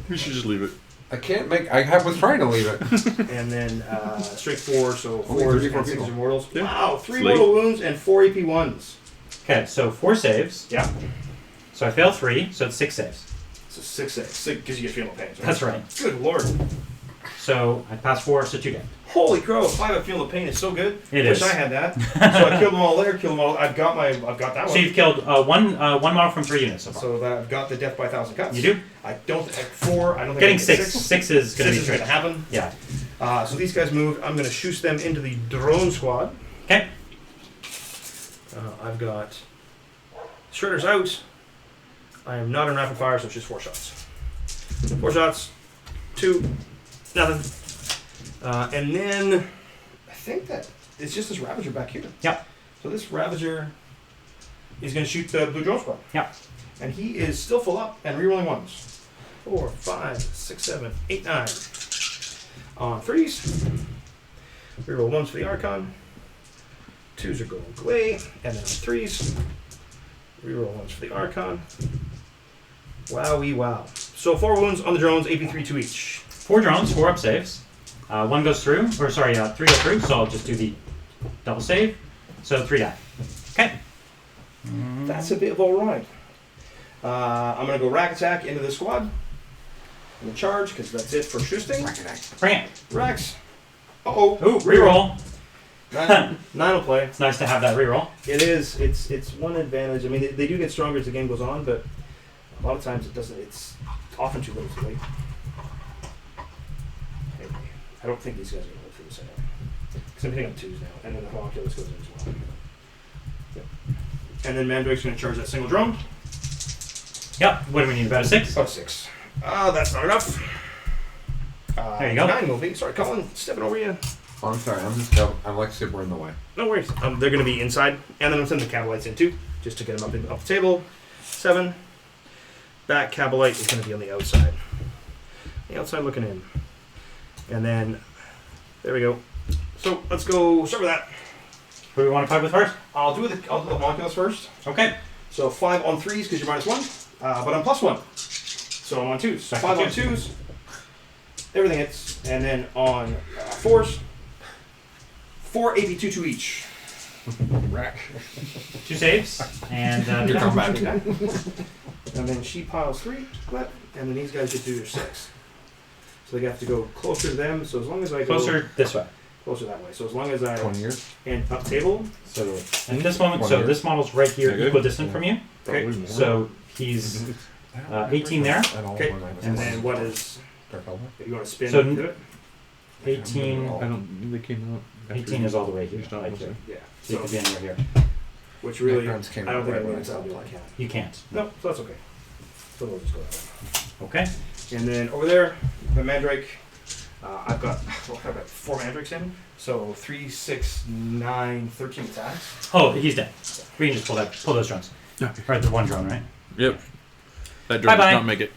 We should just leave it. I can't make. was trying to leave it. And then straight 4, so Only 4s 34 and 6 people. immortals. Yeah. Wow, 3 It's late. mortal wounds and 4 AP1s. Okay, so 4 saves. Yeah. So I failed 3, so it's 6 saves. So 6 saves. Because you get feeling pain. That's right. Good lord. So I passed 4, so 2 dead. Holy crow, 5 of Feel the Pain is so good. It Wish is. I had that. So I killed them all there, killed them all. I've got that one. So you've killed one model from 3 units so far. So that I've got the death by 1,000 cuts. You do? I don't. At 4, I don't think Getting I can get 6. 6 is going to be Six is tricky. gonna happen. Yeah. So these guys move. I'm gonna shoot them into the drone squad. Okay. I've got Shredder's out. I am not in rapid fire, so it's just 4 shots. 4 shots. 2. Nothing. And then I think that it's just this Ravager back here. Yep. So this Ravager is going to shoot the blue drone squad. Yep. And he is still full up and rerolling 1s. 4, 5, 6, 7, 8, 9. On 3s. Reroll 1s for the Archon. 2s are going away. And then on 3s. Reroll 1s for the Archon. Wowee wow. So 4 wounds on the drones, AP3 2 each. 4 drones, 4 up saves. One goes through, or sorry, 3 go through, so I'll just do the double save. So 3 die. Okay. That's a bit of alright. I'm going to go rack attack into the squad. I'm going to charge, because that's it for Shusting. Bring it. Racks. Uh-oh. Ooh, reroll. 9 will play. It's nice to have that reroll. It is. It's one advantage. I mean, they do get stronger as the game goes on, but a lot of times it doesn't. It's often too little too late. Anyway, I don't think these guys are going to live through this anyway. Because I'm hitting on 2s now, and then the homunculus goes in as well. Yep. And then Mandrake's going to charge that single drone. Yep. What do we need? About a 6? About 6. That's not enough. There you go. 9 moving. Sorry, Colin, stepping over you. Oh, I'm sorry. I'm like super in the way. No worries. They're going to be inside, and then I'm sending the Cabalites in too, just to get them up the table. 7. That Cabalite is going to be on the outside. The outside looking in. And then, there we go. So let's go start with that. Who do we want to fight with first? I'll do the homunculus first. Okay. So 5 on 3s because you're -1, but I'm +1. So I'm on 2s. Back 5 to on 2s. Everything hits. And then on 4s, 4 AP2 to each. Rack. 2 saves. And You're coming back. And then she piles 3, and then these guys get to do their 6. So they have to go closer to them. So as long as I go closer this way. closer that way. So as long as I 20 years. and up table. So at this moment, 20 so years. this model's right here, Okay. equidistant from you. Okay. So he's 18 there. Okay. And then what is you want to spin So into it? 18. I don't. They came out. after 18 is all the way here. Just not Right mostly. here. Yeah. So you So could be anywhere here. which really I Backgrounds came don't out think right I when need I to stopped do playing. You can't. No, so that's okay. So we'll just go that way. Okay. And then over there, the Mandrake. I've got 4 Mandrakes in. So 3, 6, 9, 13 attacks. Oh, he's dead. We can just pull those drones. Okay. Or the one drone, right? Yep. That drone Bye-bye. does not make it.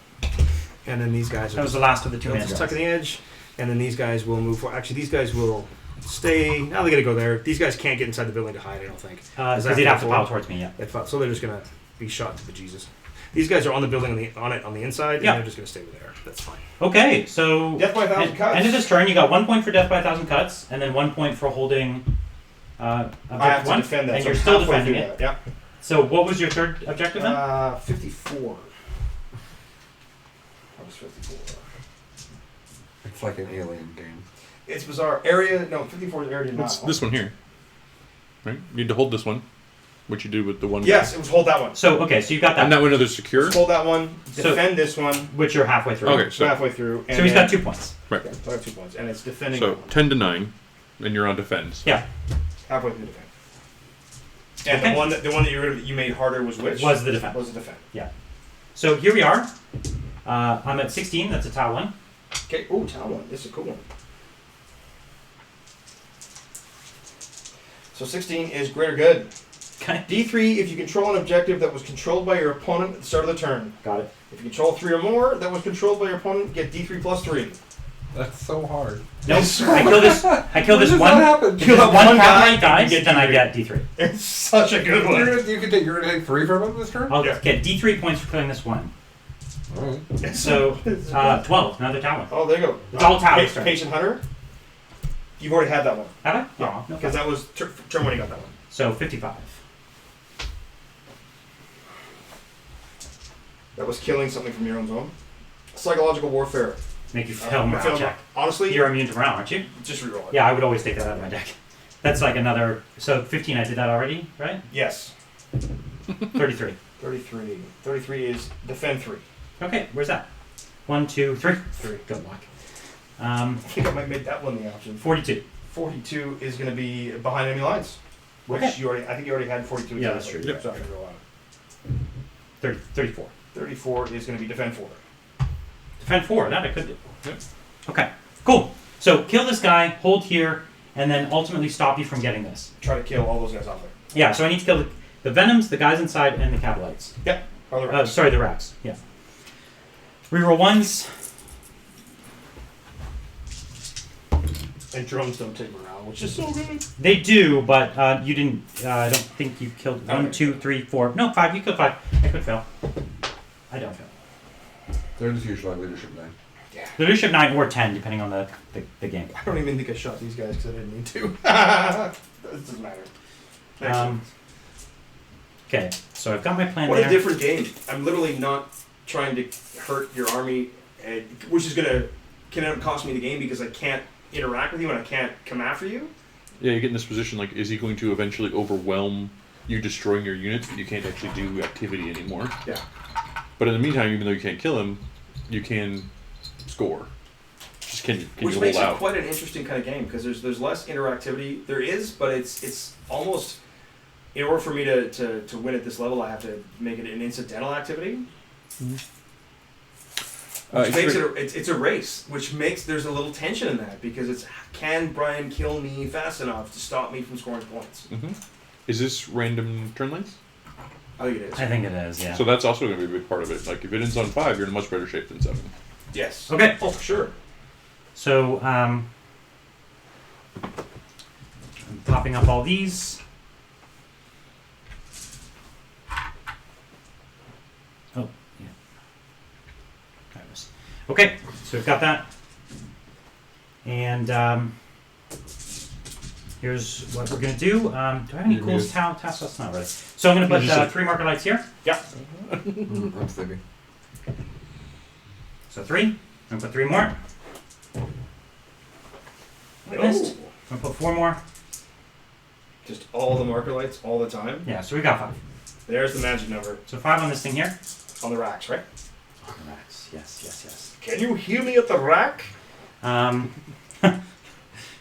And then these guys are That was the last of the 2 they'll man just tuck in drones. the edge. And then these guys will move forward. Actually, these guys will stay. Now they got to go there. These guys can't get inside the building to hide, I don't think. Because that he'd have to forward? pile towards me, yeah. So they're just going to be shot to bejesus. These guys are on the building on the inside, and Yeah. they're just going to stay over there. That's fine. Okay, so Death by 1,000 cuts. end of this turn, you got 1 point for death by 1,000 cuts, and then 1 point for holding I have objective to 1. defend that. And so you're I'm still halfway defending through it. that. So what was your third objective then? Yeah. 54. That was 54. It's like an alien game. It's bizarre. Area. No, 54 is area. It's Not. this one here. Right? You need to hold this one. What you do with the one. Yes, it was hold that one. So, okay, so you've got that, And that one is secure. Just hold that one. So- Defend this one. which you're halfway through. Okay, So so halfway through. And So he's then- got 2 points. right. Yeah, so I have 2 points, and it's defending. So that one. 10 to 9, and you're on defense. Yeah, Halfway through defend. And Okay. the one that you made harder was which? was the defense. Was the defend. So here we are. I'm at 16, that's a tau 1. Okay. Ooh, town one. This is a cool one. So 16 is greater good. Okay. D3 if you control an objective that was controlled by your opponent at the start of the turn. Got it. If you control 3 or more that was controlled by your opponent, get D3 plus 3. That's so hard. Nope. I kill this When one. does that happen? Kill that One one guy, Cavalry dies, and you get then I D3. get D3. It's such a good one. You're gonna take 3 from him this turn? I'll Yeah. get D3 points for killing this one. Alright. So, 12, another tau 1. Oh, there you go. It's all towers, sorry. Patient Hunter. You've already had that one. Have I? Yeah, Oh, no because problem. that was turn when you got that one. So 55. That was killing something from your own zone. Psychological warfare. Make you fail morale check. Honestly, You're immune to morale, aren't you? just reroll it. Yeah, I would always take that out of my deck. That's like another. So 15, I did that already, right? Yes. 33. 33. 33 is defend 3. Okay, where's that? 1, 2, 3. 3. Good luck. I think I might make that one the option. 42. 42 is going to be behind enemy lines. Which Okay. I think you already had 42. Yeah, that's true. So I can roll out. 34. 34 is going to be defend 4. Defend 4, that I could do. Yep. Okay, cool. So kill this guy, hold here, and then ultimately stop you from getting this. Try to kill all those guys out there. Yeah, so I need to kill the Venoms, the guys inside, and the Cabalites. Yep. Or the rest. Sorry, the Rats. Yeah. Reroll 1s. And drones don't take morale, which is so good. They do, but you didn't. I don't think you killed 1, Okay. 2, 3, 4. No, 5. You killed 5. I could fail. I don't fail. They're just usually leadership day. The leadership 9 or 10, depending on the game. I don't even think I shot these guys because I didn't need to. This doesn't matter. Okay, so I've got my plan What there. a different game. I'm literally not trying to hurt your army, which is can end up costing me the game because I can't interact with you and I can't come after you. Yeah, you get in this position, like, is he going to eventually overwhelm you destroying your units, but you can't actually do activity anymore? Yeah. But in the meantime, even though you can't kill him, you can score. Just can Which you makes hold it out? quite an interesting kind of game because there's less interactivity. There is, but it's almost, in order for me to win at this level, I have to make it an incidental activity. Which makes it's a race, which makes there's a little tension in that because it's can Brian kill me fast enough to stop me from scoring points? Mm-hmm. Is this random turn length? I think it is. I think it is, yeah. So that's also going to be a big part of it. Like if it ends on 5, you're in a much better shape than 7. Yes. Okay. Oh, for sure. So, I'm popping up all these. Oh, yeah. There it is. Okay, so we've got that. And here's what we're going to do. Do I have any cool tasks? That's not really. So I'm going to put 3 marker lights here. Yeah. I'm sleepy. So 3. I'm going to put 3 more. Missed. I'm going to put 4 more. Just all the marker lights all the time. Yeah, so we got 5. There's the magic number So 5 on this thing here. on the racks, right? Racks. Yes. Can you hear me at the rack?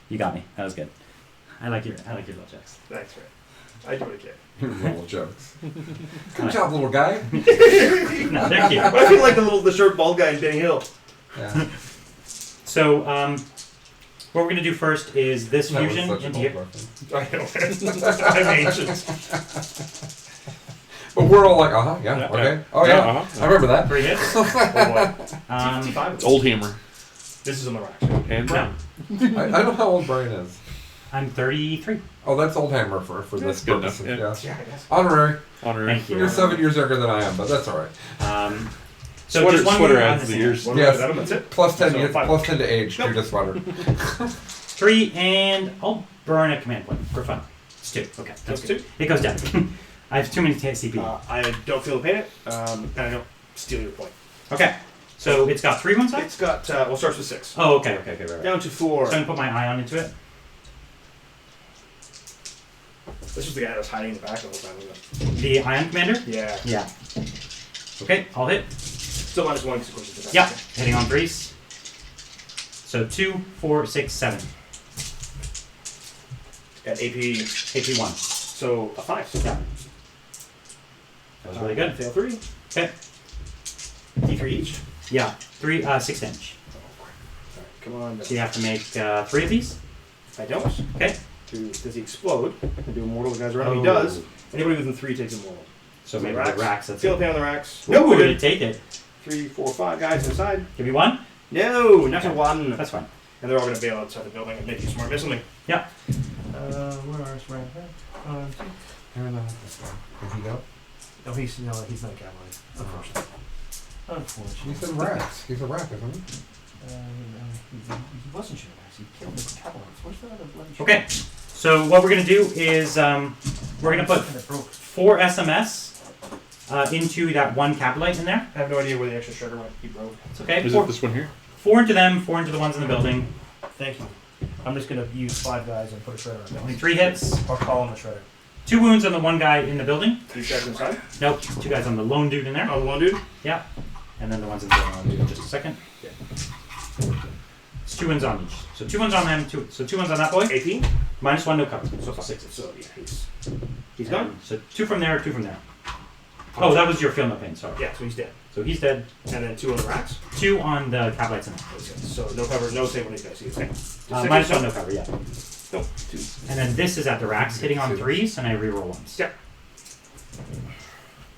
You got me. That was good. I like your little jokes. Thanks, right. I do what I can. Little jokes. Good job, little guy. No, thank you. But I feel like the short bald guy in Benny Hill. Yeah. So what we're gonna do first is this That was fusion such a into cool here. question. I know. I'm ancient. But we're all like, yeah, Yeah. okay. Oh yeah, Uh-huh. I remember that. 3 hits. Oh boy. Um, T5. It's Old Hammer. This is on the racks. And no, I know how old Brian is. I'm 33. Oh, that's Old Hammer for this That's good purpose. enough, Yeah. Yeah, I guess. Honorary. honorary. Thank you. You're 7 years younger than I am, but that's all right. So Sweater, just one sweater more on adds this the thing. years. One Yes. more, that's it. Plus 10 So, years, 5. plus 10 to age Nope. due to sweater. 3, and I'll burn a command point for fun. It's 2. Okay, that's That's good. 2. It goes down. I have too many CP. I don't feel the pain, and I don't steal your point. Okay, so it's got 3 one side. It's got, well, it starts with 6. Oh, okay, right. Down to 4. So I'm gonna put my ion into it. This was the guy that was hiding in the back the whole time, wasn't it? The ion commander. Yeah. Yeah. Okay, I'll hit. Still -1 because of course it's the back. Yeah, hitting on 3s. So 2, 4, 6, 7. At AP, AP 1. so a 5. Yeah. That was really good. Fail 3. Okay. D3 each. Yeah, 3, 6 inch. Alright, come on. So you have to make 3 of these. I don't. Okay. Does he explode and do immortal guys around him? Oh. He does. Anybody within 3 takes immortal. So So maybe racks. the racks. That's Feel it. the pain on the racks. No, we we're did. gonna take it. 3, 4, 5 guys inside. Give me 1. No, not a Okay. 1. That's fine. And they're all going to bail outside the building and make you smart miss something. Yeah. Where's Red? Did he go? No, he's not a cavalry. Unfortunately. Unfortunately. He's a rat. He's a rat, isn't he? He wasn't sure. He killed the cavalry. Where's the other bloody shot? Okay. So what we're gonna do is we're gonna put Something that broke. 4 SMS into that 1 capulite in there. I have no idea where the extra shredder went. He broke. It's okay. Is 4, it this one here? 4 into them, 4 into the ones in the building. Thank you. I'm just gonna use 5 guys and put a shredder on Only them. 3 hits. Or call him the shredder. 2 wounds on the 1 guy in the building. 3 guys inside. Nope. 2 guys on the lone dude in there. Oh, the one dude. Yeah. And then the ones in the building I'll do in just a second. Yeah. It's 2 wounds on each. So 2 wounds on them, 2 wounds on that boy. AP. -1, no cover. So 6. So yeah, he's gone. So 2 from there, 2 from there. Oh, that was your feel no pain, sorry. Yeah, so he's dead. So he's dead. And then 2 on the racks. 2 on the caplites in there. Okay. So no cover, no save on these guys. He's okay. -1, no cover, yeah. No. 2. And then this is at the racks, hitting on 3s, and I reroll 1s. Yeah.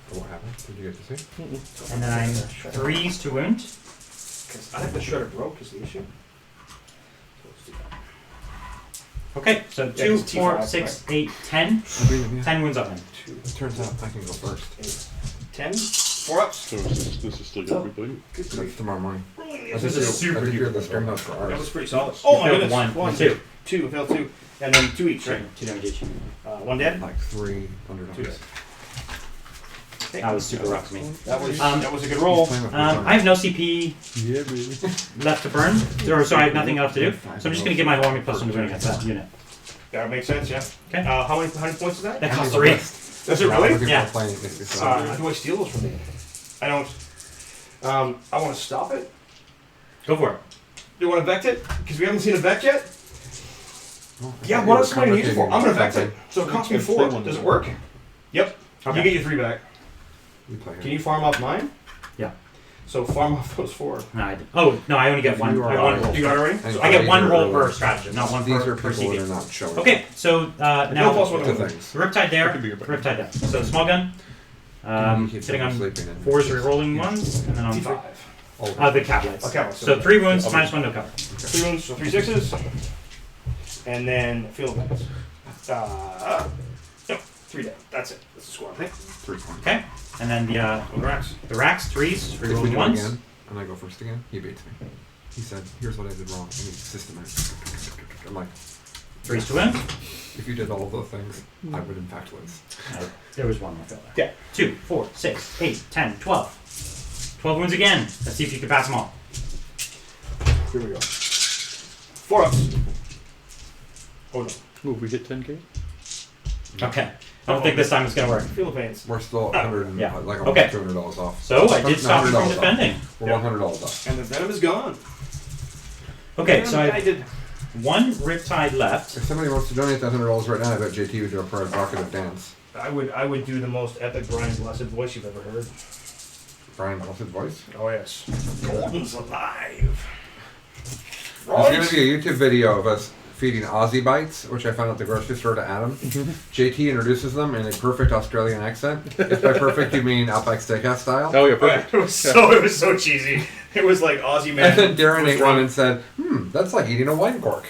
What happened? Did you get to see? And then I'm 3s to wound. Because I think the shredder broke is the issue. So let's do that. Okay, so Yeah, 2, it's T5, 4, 6, 8, 10. 10 wounds on him. 2, It turns out I can go first. 8, 10. 4 ups. So this is still good. Good That's grief. tomorrow morning. ruining I this. think This is you're- I super think you're duper. the string house for That was ours. pretty solid. Oh my failed goodness. one, One, two. two, failed two. And then 2 each, right? Two damage each. One dead? Like 3 underdogs. 2 dead. Okay. That was super rough to me. That was, Um, that was a good roll. I have no CP Yeah, baby. left to burn, so I have nothing else to do. So I'm just going to get my army plus 1 to win against that unit. That makes sense, yeah. Okay. How many points is that? That costs 3. Does it really? Yeah. How do I steal those from you? I don't. I want to stop it. Go for it. Do you want to vect it? Because we haven't seen a vect yet. Yeah, what else am I going to use it for? I'm going to vect it. So it costs me 4. Does it work? Yep. Okay. You get your 3 back. You play Can you farm off mine? Yeah. So farm off those 4. No, I did. Oh, no, I only get one. you I are have one right. roll. You got it already? And I get one roll these per are- stratagem, not one These per, are per people that are CP. not showing. Okay, so No now plus 1 Two to things. Riptide there, That could be your backup. Riptide there. So small gun, You keep sitting on sleeping in. 4s re-rolling ones, and then on T5. the cavalets. Okay, So 3 wounds, minus 1 no cover. 3 wounds, so 3 6s. And then field events. No, 3 down. That's it. That's the score, I think. 3 points. Okay, and then Oh, the racks. the racks, 3s, If we re-rolling do it ones. again, and I go first again, he beats me. He said, here's what I did wrong. I mean, systematic. I'm like, 3s to win. if you did all of those things, I would in fact lose. There was one more failure. Yeah. 2, 4, 6, 8, 10, 12. 12 wounds again. Let's see if you can pass them all. Here we go. 4 ups. Oh no. Ooh, we hit 10k? Okay. I don't think this time it's going to work. Philippines. We're still 100 and, Yeah. like Okay. almost $200 off. So I did stop you from $100 off. defending. We're Yeah. $100 off. And the venom is gone. Okay, so I I did. have 1 Riptide left. If somebody wants to donate that $100 right now, I bet JT would do a provocative dance. I would do the most epic Brian Blessed voice you've ever heard. Brian Blessed voice. Oh yes. Golden's alive. There's going to be a YouTube video of us feeding Aussie bites, which I found at the grocery store to Adam. JT introduces them in a perfect Australian accent. If by perfect you mean Outback Steakhouse style. Oh, yeah, perfect. It was so cheesy. It was like Aussie man. And then Darren was ate one drunk. and said, that's like eating a wine cork.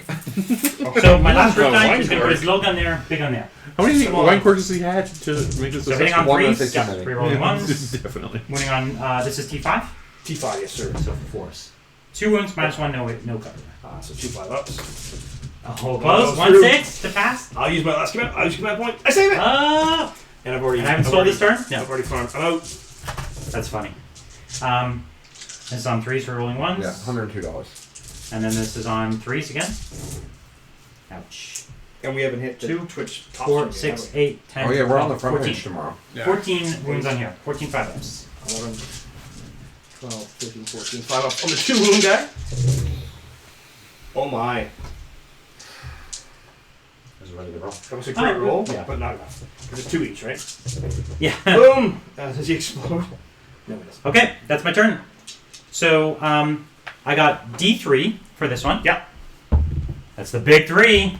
So my last Oh, Riptide wine is going to put cork. his little gun there, big gun there. How many Come on. wine corks has he had to make this So hitting on successful? One, 3s, that's yeah, too many. 3 rolling ones. Definitely. Winning on, this is T5. T5, yes sir. So for 4s. 2 wounds, minus 1 no cover. So 2 5 ups. Oh, close. Goes 1 through. 6 to pass. I'll use my last command. I'll use command point. I save it. And I've already. And I haven't I've sold already- this turn? No. I've already farmed. I'm out. That's funny. This is on 3s for rolling ones. Yeah, $102. And then this is on 3s again. Ouch. And we haven't hit the 2, Twitch top 4, string yet, 6, have we? 8, 10. Oh yeah, we're on the 12, front 14. page tomorrow. Yeah. 14 wounds on here. 14 5-ups. 11, 12, 13, 14. 5 ups on the 2 wound guy. Oh my. That was a really good roll. That was a great roll, yeah. but not enough. Because it's 2 each, right? Yeah. Boom! Does he explode? No, it doesn't. Okay, that's my turn. So, I got D3 for this one. Yeah. That's the big 3.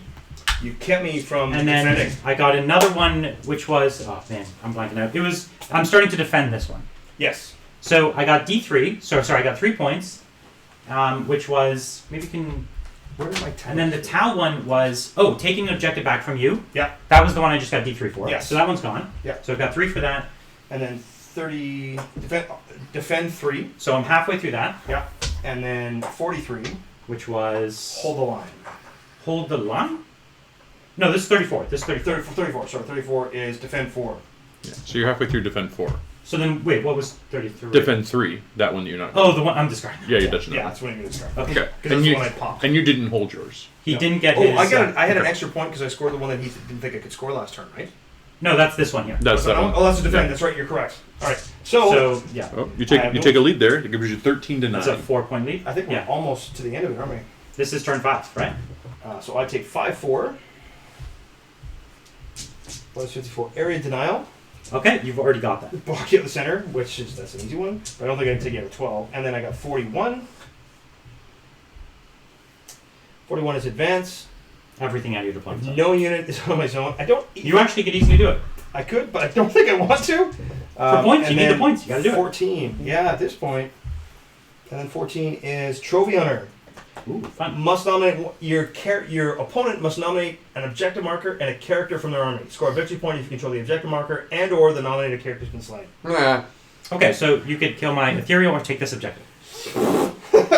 You kept me from And then defending. I got another one, which was, oh man, I'm blanking out. I'm starting to defend this one. Yes. So I got D3, sorry, I got 3 points, which was, maybe you can, Where did my 10? and then the Tau one was, taking an objective back from you. Yeah. That was the one I just got D3 for. Yes. So that one's gone. Yeah. So I've got 3 for that. And then 30. Defend 3. So I'm halfway through that, Yeah. And then 43. which was Hold the line. hold the line? No, this is 34. This is 34. 34. Sorry, 34 is defend 4. Yeah. So you're halfway through defend 4. So then, wait, what was 33? Defend 3, that one that you're not. Oh, the one I'm discarding. Yeah, you're touching Yeah, that. that's when you describe. Okay. Okay. Because And that's the you, one I popped. and you didn't hold yours. He No. didn't get Oh, his. I had an okay. extra point because I scored the one that he didn't think I could score last turn, right? No, that's this one here. That's that one. Oh, that's a defend. Yeah. That's right. You're correct. All right. So, So yeah, Oh, you I have take no- take a lead there. It gives you 13 to 9. that's a 4-point lead. I think we're Yeah. almost to the end of it, aren't we? This is turn 5, right? So I take 5-4. What is 54? Area denial. Okay, you've already got that. Block you at the center, which is that's an easy one. But I don't think I can take you out of 12. And then I got 41. 41 is advance. Everything out of your deployment zone. No unit is on my zone. I don't. You actually could easily do it. I could, but I don't think I want to. For points, and you need the then points. You gotta do it. 14. Yeah, at this point. And then 14 is trophy hunter. Ooh, fun. Must nominate your opponent must nominate an objective marker and a character from their army. Score a victory point if you control the objective marker and/or the nominated character's been slain. Nah. Okay, so you could kill my ethereal or take this objective.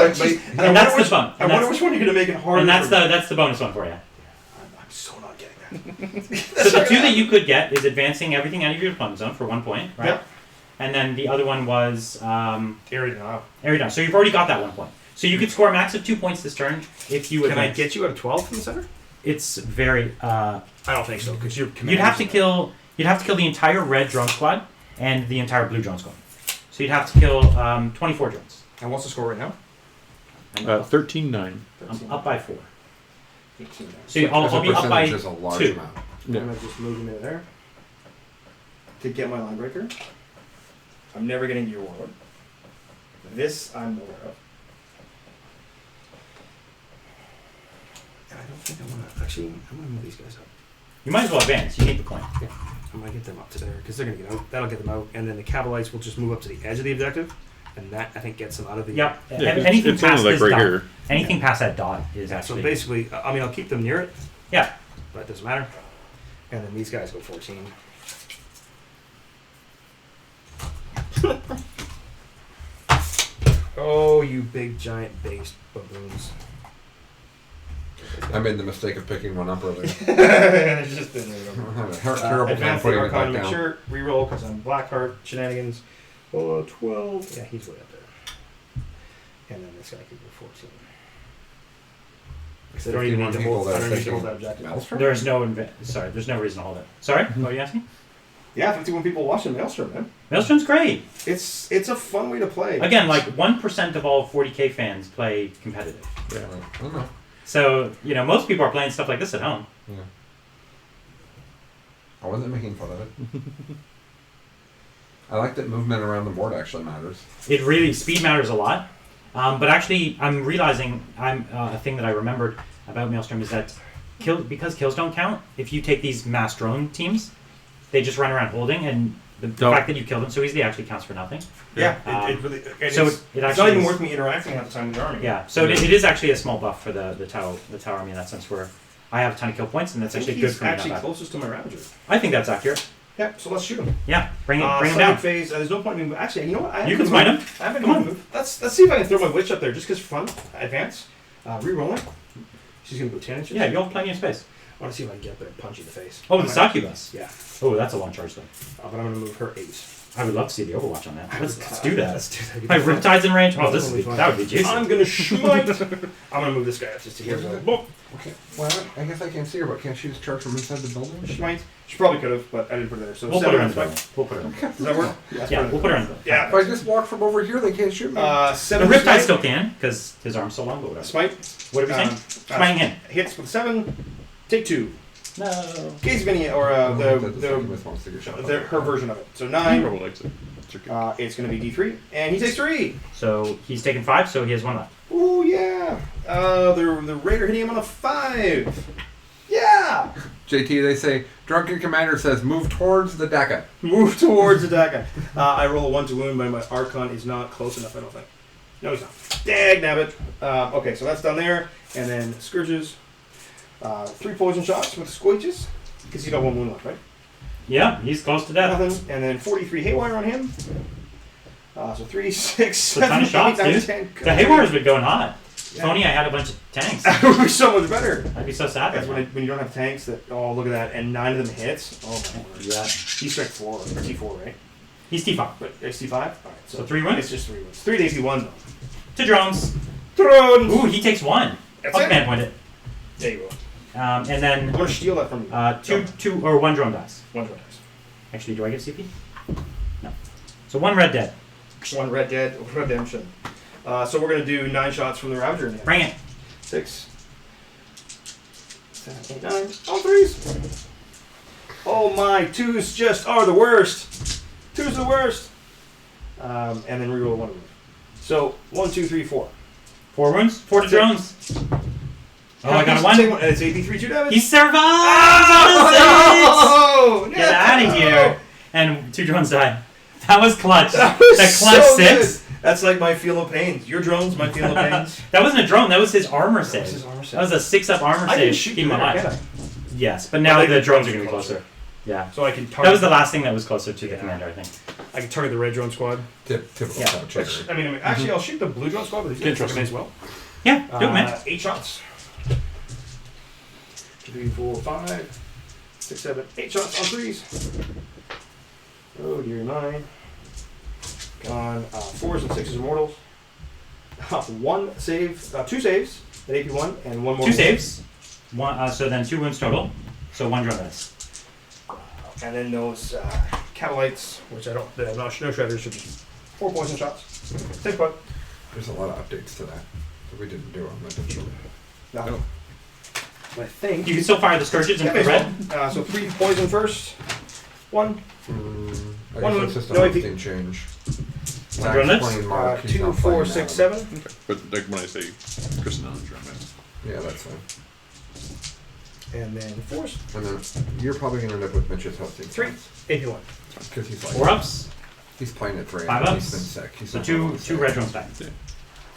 And And that's the fun. I wonder which one you're gonna make it harder. And that's for me. that's the bonus one for you. I'm so not getting that. So the two that you could get is advancing everything out of your deployment zone for 1 point, right? Yep. And then the other one was Area denial. area down. So you've already got that 1 point. So you could score a max of 2 points this turn if you Can I advance. get you at a 12 from the center? It's very. I don't think so, because you're. You'd have to kill. You'd have to kill the entire red drone squad and the entire blue drone squad. So you'd have to kill 24 drones. And what's the score right now? 13-9. I'm up by 4. 18. So I'll be up by Percentage is a large 2. amount. Yeah. I'm gonna just move him in there to get my line breaker. I'm never getting your warlord. This I'm aware of. And I don't think I want to. Actually, I'm gonna move these guys up. You might as well advance. You need the point. I'm gonna get them up to there because they're gonna get out. That'll get them out, and then the Cavalites will just move up to the edge of the objective, and that I think gets them out of the. Yep. Yeah, Anything it's past only like this right dot. here. Anything past that dot is So actually. basically, I mean, I'll keep them near it. Yeah. But it doesn't matter. And then these guys go 14. Oh, you big giant based baboons. I made the mistake of picking one up earlier. It's just been I had a terrible time advance the putting it back Archon down. mature, reroll because I'm Blackheart, shenanigans. 12. Yeah, he's way up there. And then this guy could go 14. Because I don't even need to hold, I don't need to hold that objective. Maelstrom? There's no. Sorry. There's no reason to hold it. Sorry. What are you asking? Yeah, 51 people watching Maelstrom, man. Maelstrom's great. It's a fun way to play. Again, like 1% of all 40K fans play competitive. Yeah. I don't know. So most people are playing stuff like this at home. Yeah. I wasn't making fun of it. I like that movement around the board actually matters. It really speed matters a lot. But actually, I'm realizing a thing that I remembered about Maelstrom is that because kills don't count. If you take these mass drone teams, they just run around holding, and the fact that you kill them so easily actually counts for nothing. Yeah, it really. So It's it not actually even is- worth me interacting half the time with the army. Yeah, so it is actually a small buff for the Tau army in that sense, where I have a ton of kill points, and that's actually good he's for me. actually Not bad. closest to my Ravager. I think that's accurate. Yeah, so let's shoot him. Yeah, bring him Psychic down. phase. There's no point in me. Actually, you know what? You can smite him. I have a Come on. move. Let's see if I can throw my witch up there just because fun. Advance. Reroll it. She's gonna go 10 inches. Yeah, you have plenty of space. I want to see if I can get up there and punch you in the face. Oh, the succubus. Yeah. Oh, that's a long charge though. But I'm gonna move her 8. I would love to see the Overwatch on that. Let's do that. Let's do that. My Riptide's in range. Oh, That's totally that would be juicy. I'm gonna smite. I'm gonna move this guy up just to here. Go. Okay. Well, I guess I can't see her, but can't she just charge from inside the building? Smite. She probably could have, but I didn't put it there. So We'll put 7 her in the smite. building. We'll put her in the building. Does that work? Yeah, we'll put her in the building. Yeah. If I just walk from over here, they can't shoot me. 7 The Riptide smite. still can, because his arm's so long, but whatever. Smite. What are we saying? Smiting him. Hits with 7. Take 2. No. Gaze Mini, or The the succubus wants to get shot. her version of it. So He 9. probably likes it. It's okay. It's going to be D3, and he takes 3. So he's taken 5, so he has 1 left. Ooh yeah. The Raider hitting him on a 5. Yeah. JT, they say, Drunken Commander says, move towards the Deca. Move towards the Daka. I roll a 1 to wound, but my Archon is not close enough. I don't think. No, he's not. Dag nabbit. Okay, so that's down there, and then Scourges. 3 poison shots with Squeeches, because you got 1 wound left, right? Yeah, he's close to death. Nothing. And then 43 Haywire on him. So 3, 6, It's a ton 7, of shots, 8, 9, dude. 10. The Haywire's been going hot. If Yeah. only I had a bunch of tanks. That would be so much better. I'd be so sad. That's when you don't have tanks that, oh, look at that, and 9 of them hits. Oh, my word. Yeah. He's strength 4, or T4, right? He's T5. But it's T5? Alright, So 3 wounds? It's just 3 wounds. 3 to AP1, though. To drones. Thrown! Ooh, he takes 1. That's Up it. man pointed. There you go. And I'm then going to steal that from you. 2 or 1 drone dies. 1 dice. Actually, do I get CP? No. So 1 red dead. 1 Red Dead Redemption. So we're going to do 9 shots from the Ravager in the end. Bring it. 6, 7, 8, 9. All 3s. Oh my, 2s just are the worst. 2s are the worst. And then reroll 1 of them. So 1, 2, 3, 4. 4 wounds. 4 to That's it. drones. Oh, I got a 1. And it's AP3 2 damage. He survives on a 6! Oh, Get out of here. And 2 drones die. That was clutch. That was That clutch so 6. good. That's like my feel of pains. Your drones, my feel of pains. That wasn't a drone. That was his armor That save. was his armor save. That was a 6-up armor I save. didn't shoot Keep you him there, alive. can I? Yes, but now But the drones are getting getting closer. Yeah. So I can target. That was the last thing that was closer to the Yeah. commander, I think. I can target the red drone squad. Typical Yeah. couch. Which, I mean, actually, I'll shoot the blue drone squad, but these Can't guys trust may as well. Yeah, do it, man. 8 shots. 2, 3, 4, 5, 6, 7, 8 shots on 3s. Oh dear, 9. Gone. 4s and 6s immortals. 1 save, 2 saves at AP1, and 1 more. 2 saves. One. So then 2 wounds total. So 1 drone dice. And then those catalites, which I'm not sure, no shredders, should be 4 poison shots. Same squad. There's a lot of updates to that we didn't do on the digital. No. I think. You can still fire the scourges into the red. So 3 poison first. 1. I One guess would- it's just a no, if hosting change. One drone Zach's lips? playing Mark. He's 2, not 4, playing 6, Adam. 7. Okay. But like when I say Chris and Andrew, I meant. Yeah, that's fine. And then 4s. And then you're probably going to end up with Mitch's hosting. 3. AP1. Because he's like, 4 ups. he's playing at 3. 5 and ups. He's been sick. He's So not gonna 2 wanna two stay. red drones back.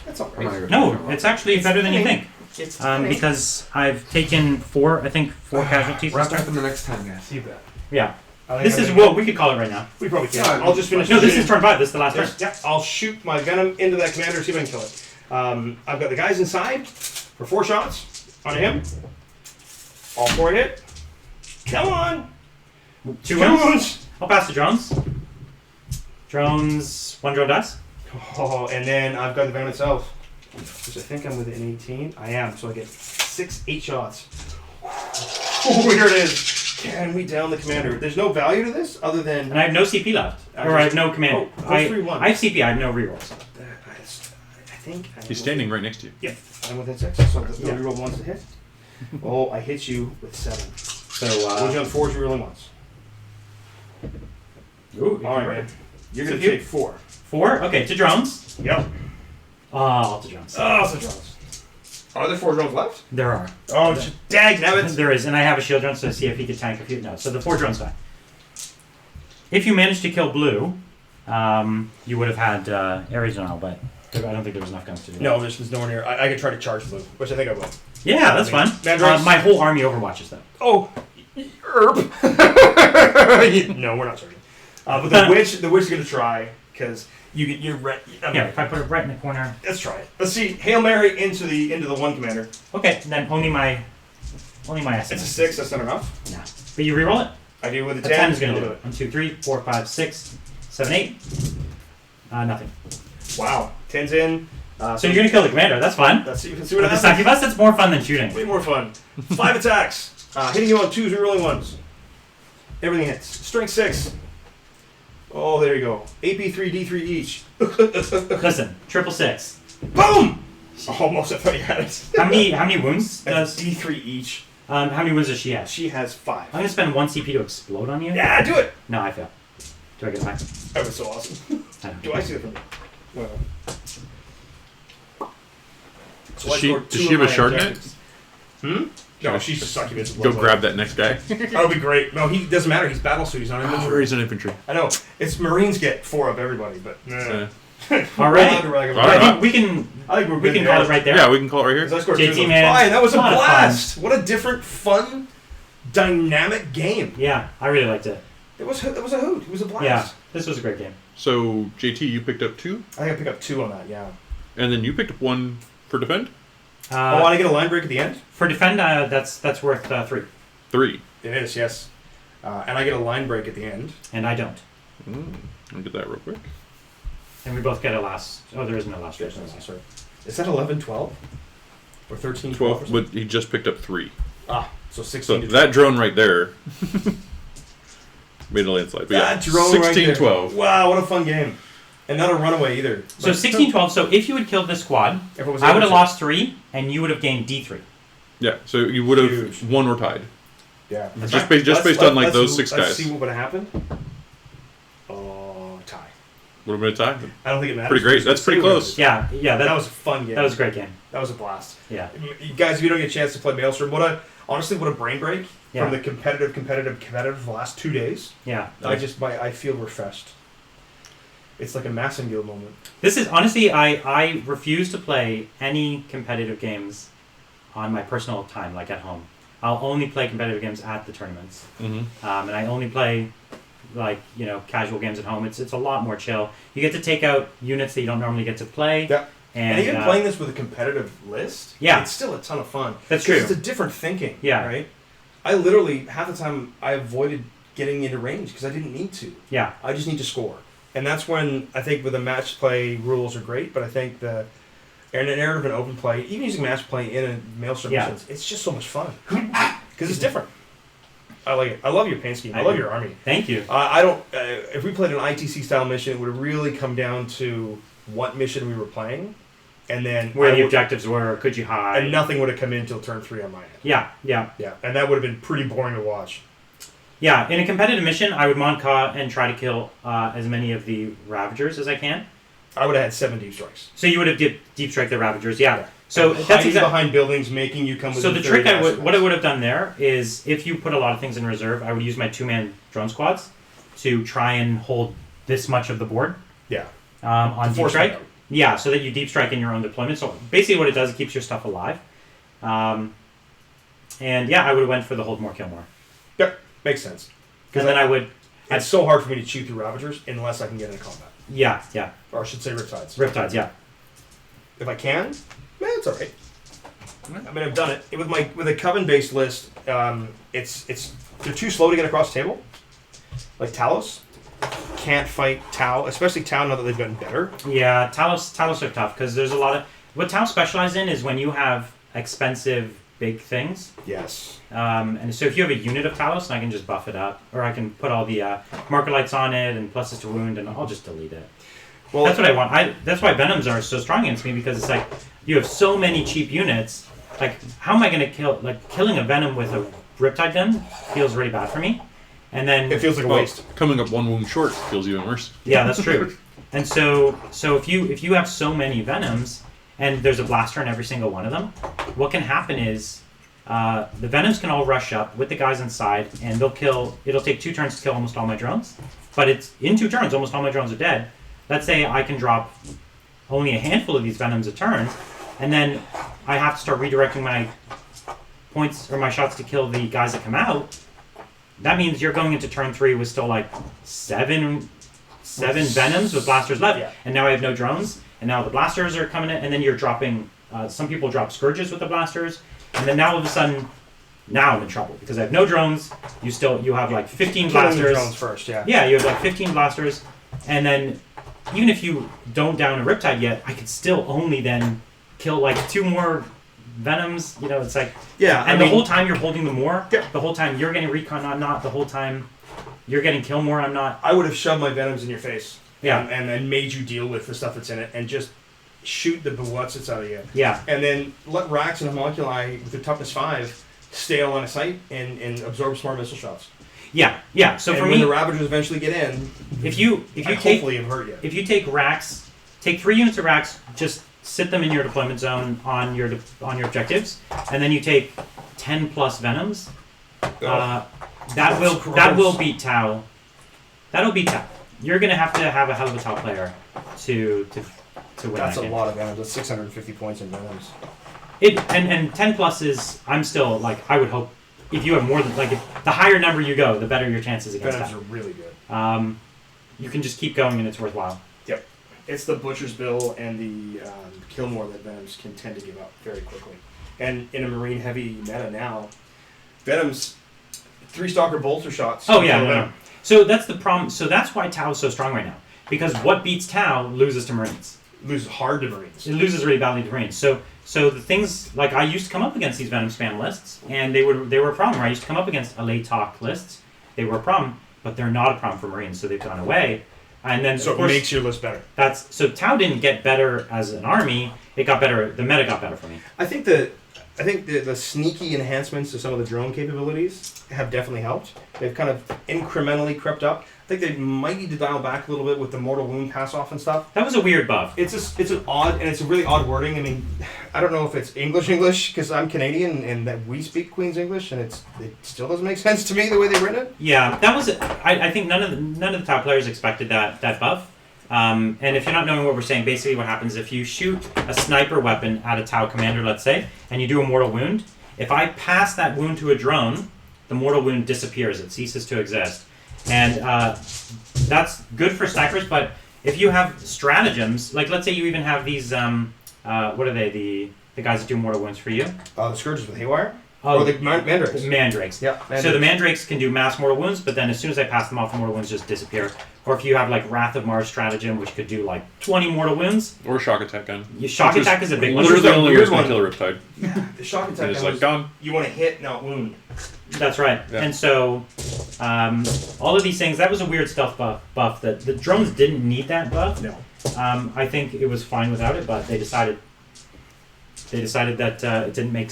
That's not I'm not right. even No, gonna it's actually better than you think. It's Because I've taken 4 casualties. Wrap this up turn. in the next time, guys. You bet. Yeah. I think This I'm is gonna- what we could call it right now. We probably can. Yeah, I'll just finish. No, this shooting. is turn 5. This is the last turn. Yeah, I'll shoot my venom into that commander, see if I can kill it. I've got the guys inside for 4 shots on him. All 4 hit. Come on! 2 Two wounds. wounds! I'll pass the drones. Drones. 1 drone dice. Oh, and then I've got the venom itself. Which I think I'm within 18. I am, so I get 8 shots. Oh, here it is. Can we down the commander? There's no value to this other than. And I have no CP left. Or I have no command. Oh, plus 3 1. I have CP. I have no rerolls. I think. He's standing right next to you. Yeah, I'm within 6, so there's no reroll ones to hit. Oh, I hit you with 7. So, Would you on 4s, rerolling once? Ooh, All right, man. You're So gonna you- take 4. 4? Okay, to drones. Yep. Oh, to drones. Oh, so drones. Are there 4 drones left? There are. Oh, dag nabbit. There is, and I have a shield drone, so see if he could tank a few. No, so the 4 drones die. If you managed to kill blue, you would have had Ares now, but I don't think there was enough guns to do that. No, there's nowhere near. I could try to charge blue, which I think I will. Yeah, that's fun. Mandrakes. My whole army overwatches them. Oh, herb. No, we're not charging. But the witch is gonna try because you're right. Yeah, if I put it right in the corner. Let's try it. Let's see. Hail Mary into the 1 commander. Okay, then only my It's a SMS. 6. That's not enough. No. But you reroll it? I do with A the 10 10. is going to do it. 1, 2, 3, 4, 5, 6, 7, 8. Nothing. Wow. 10's in. So you're going to kill the commander. That's fun. Let's see what With the happens. succubus, that's more fun than shooting. Way more fun. 5 attacks. Hitting you on 2s, rerolling 1s. Everything hits. Strength 6. Oh, there you go. AP3, D3 each. Listen, 666. Boom! Almost. I thought you had it. How many wounds That's does? D3 each. How many wounds does she have? She has 5. I'm gonna spend 1 CP to explode on you. Yeah, do it! No, I fail. Do I get it back? That was so awesome. I don't. Do I see it from you? Well. So I Does she scored 2 have a of my shard net? objectives. No, she's just succubus. Go grab that next guy. That would be great. No, he doesn't matter. He's battle suit. He's not Oh, infantry. he's an infantry. I know. It's Marines get 4 of everybody, but Yeah. All right. Allowed to rag All about I it. right. think we can. I think we're We good can there. call it right there. Yeah, we can call it right here. 'Cause I scored JT, 2 of man, them. Fine, that was a lot of fun. blast. What a different, fun, dynamic game. Yeah, I really liked it. It was a hoot. It was a blast. Yeah, this was a great game. So JT, you picked up 2, I think I pick up 2 on that. Yeah. and then you picked up 1 for defend. Oh, I get a line break at the end. For defend, that's worth 3, 3. It is, yes. And I get a line break at the end. and I don't. I'll get that real quick. And we both get a last. Oh, there isn't a last. Yes, sorry. Is that 11, 12? Or 13, 12? 12, but he just picked up 3. So 16 So to 12. that drone right there made a landslide. But yeah, That drone 16, right there. 12. Wow, what a fun game. And not a runaway either. So 16-12. So if you had killed this squad, If it was I would have infantry. lost 3, and you would have gained D3. Yeah, so you would have Huge. won or tied. Yeah. Just based on like those 6 Let's guys. see what would have happened. Oh, tie. Would have been a tie. I don't think it matters. Pretty great. That's pretty close. Yeah, That was a fun game. that was a great game. That was a blast. Yeah. You guys, if you don't get a chance to play Maelstrom, what a brain break Yeah. from the competitive the last 2 days. Yeah. I feel refreshed. It's like a Massengale moment. This is honestly, I refuse to play any competitive games on my personal time, like at home. I'll only play competitive games at the tournaments. Mm-hmm. And I only play like casual games at home. It's a lot more chill. You get to take out units that you don't normally get to play. Yeah. And even playing this with a competitive list, yeah, it's still a ton of fun. That's true. It's a different thinking. Yeah. Right. I literally half the time I avoided getting into range because I didn't need to. Yeah. I just need to score, and that's when I think with the match play rules are great. But I think the narrative and open play, even using match play in a Maelstrom missions, it's just so much fun because it's different. I like it. I love your paint scheme. I love your army. Thank you. I don't. If we played an ITC style mission, it would really come down to what mission we were playing, and then Where the objectives were, could you hide? and nothing would have come in until turn 3 on my end. Yeah, yeah. Yeah, and that would have been pretty boring to watch. Yeah, in a competitive mission, I would Monka and try to kill as many of the Ravagers as I can. I would have had 7 deep strikes. So you would have deep strike the Ravagers, yeah. So And that's hiding exactly. behind buildings, making you come with. So the trick what I would have done there is, if you put a lot of things in reserve, I would use my 2-man drone squads to try and hold this much of the board. Yeah. On deep Force strike. them out. Yeah, so that you deep strike in your own deployment. So basically, what it does, it keeps your stuff alive. And yeah, I would have went for the hold more, kill more. Yep, makes sense. Because then I would. It's so hard for me to chew through Ravagers unless I can get into combat, Yeah, yeah. or I should say Riptides. Riptides, yeah. If I can, it's all right. I mean, I've done it with a coven-based list. It's they're too slow to get across the table. Like Talos can't fight Tau, especially Tau now that they've gotten better. Yeah, Talos are tough because there's a lot of what Tau specialize in is when you have expensive big things. Yes. And so if you have a unit of Talos, I can just buff it up, or I can put all the marker lights on it and pluses to wound, and I'll just delete it. Well, That's what I want. That's why Venoms are so strong against me, because it's like you have so many cheap units. Like, how am I going to kill? Like, killing a Venom with a Riptide gun feels really bad for me. And then it feels like a waste. Coming up 1 wound short feels even worse. yeah, that's true. And so if you have so many Venoms and there's a blaster in every single one of them, what can happen is the Venoms can all rush up with the guys inside, and they'll kill. It'll take 2 turns to kill almost all my drones, but it's in 2 turns almost all my drones are dead. Let's say I can drop only a handful of these Venoms a turn, and then I have to start redirecting my points or my shots to kill the guys that come out. That means you're going into turn 3 with still like 7 Venoms with blasters left, Yeah. and now I have no drones, and now the blasters are coming in, and then you're dropping. Some people drop Scourges with the blasters, and then now all of a sudden, now I'm in trouble because I have no drones. You have like 15 Killing the blasters. drones first, yeah. Yeah, you have like 15 blasters, and then even if you don't down a Riptide yet, I could still only then kill like 2 more Venoms. You know, it's like Yeah, and the whole time you're holding the more. Yeah. The whole time you're getting recon, I'm not. The whole time you're getting kill more, I'm not. I would have shoved my Venoms in your face. Yeah. And then made you deal with the stuff that's in it and just shoot the bewutzits out of you. Yeah. And then let Rax and Homunculi with the toughness 5 stay on a sight and absorb smart missile shots. Yeah. Yeah. So and for when me, the Ravagers eventually get in, if you I take hopefully have hurt you. if you take Rax, take 3 units of Rax, just sit them in your deployment zone on your objectives, and then you take 10 plus Venoms. That will beat Tau. That'll beat Tau. You're gonna have to have a hell of a Tau player to win That's that a game. lot of Venoms. That's 650 points in Venoms. And 10 plus is, I'm still like, I would hope if you have more than like if the higher number you go, the better your chances against Venoms Tau. are really good. You can just keep going and it's worthwhile. Yep. It's the Butcher's Bill and the Killmore that Venoms can tend to give up very quickly. And in a Marine heavy meta now, Venoms 3 Stalker Bolter shots. Oh yeah, kill no, Venom. no. So that's the problem. So that's why Tau is so strong right now. Because what beats Tau loses to Marines. Loses hard to Marines. It loses really badly to Marines. So the things like I used to come up against these Venom spam lists, and they were a problem. I used to come up against LA Talk lists. They were a problem, but they're not a problem for Marines, so they've gone away. And then So of it course, makes your list better. so Tau didn't get better as an army. It got better. The meta got better for me. I think the sneaky enhancements to some of the drone capabilities have definitely helped. They've kind of incrementally crept up. I think they might need to dial back a little bit with the mortal wound pass off and stuff. That was a weird buff. It's an odd, and it's a really odd wording. I mean, I don't know if it's English because I'm Canadian and that we speak Queen's English, and it still doesn't make sense to me the way they've written it. Yeah, that was. I think none of the top players expected that buff. And if you're not knowing what we're saying, basically what happens if you shoot a sniper weapon at a Tau commander, let's say, and you do a mortal wound, If I pass that wound to a drone, the mortal wound disappears. It ceases to exist. And that's good for snipers, but if you have stratagems, like let's say you even have these, what are they, the guys that do mortal wounds for you? The Scourges with Haywire? Oh, Or the Mandrakes? Mandrakes. Yeah, So the Mandrakes can do mass mortal wounds, but then as soon as I pass them off, the mortal wounds just disappear. Or if you have like Wrath of Mars stratagem, which could do like 20 mortal wounds. Or shock attack gun. Shock Which attack is a big one. Literally Which is the only way weird it's going one. to kill a Riptide. Yeah, the shock attack And it's gun like was- gone. You want to hit, not wound. That's right. Yeah. And so, all of these things, that was a weird stealth buff that the drones didn't need that buff. No. I think it was fine without it, but they decided that it didn't make.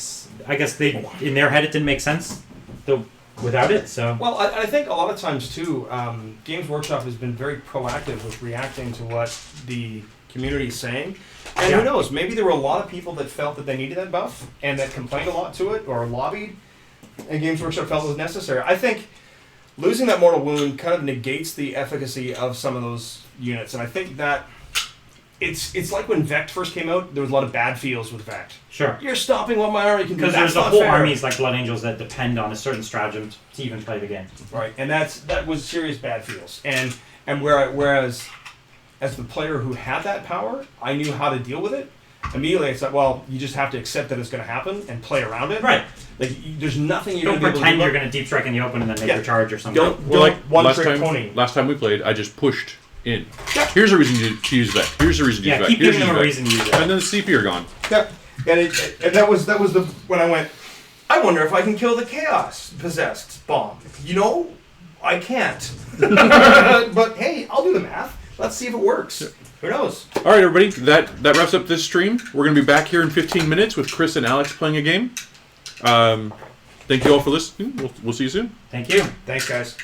I guess in their head it didn't make sense without it. So Well, I think a lot of times too, Games Workshop has been very proactive with reacting to what the community is saying. And Yeah. who knows, maybe there were a lot of people that felt that they needed that buff and that complained a lot to it or lobbied, and Games Workshop felt it was necessary. I think losing that mortal wound kind of negates the efficacy of some of those units, and I think that it's like when Vect first came out, there was a lot of bad feels with Vect. sure. You're stopping what my army can do. Because That's there's a not whole fair. armies like Blood Angels that depend on a certain stratagem to even play the game. Right, and that was serious bad feels. And whereas as the player who had that power, I knew how to deal with it. Immediately, it's like, well, you just have to accept that it's going to happen and play around it. Right. Like, there's nothing you're Don't going to be able to pretend do. you're going to deep strike in the open and then make Yeah. your charge or something. Don't Well, like one last trick time, pony. last time we played, I just pushed in. Yeah. Here's a reason to use Vect. Here's a reason to Yeah, use Vect. keep Here's giving them a use reason to Vect. use it. And then the CP are gone. Yeah, and that was the when I went. I wonder if I can kill the chaos possessed bomb. You know, I can't. But hey, I'll do the math. Let's see if it works. Who knows? All right, everybody. That wraps up this stream. We're going to be back here in 15 minutes with Chris and Alex playing a game. Thank you all for listening. We'll see you soon. Thank you. Thanks, guys.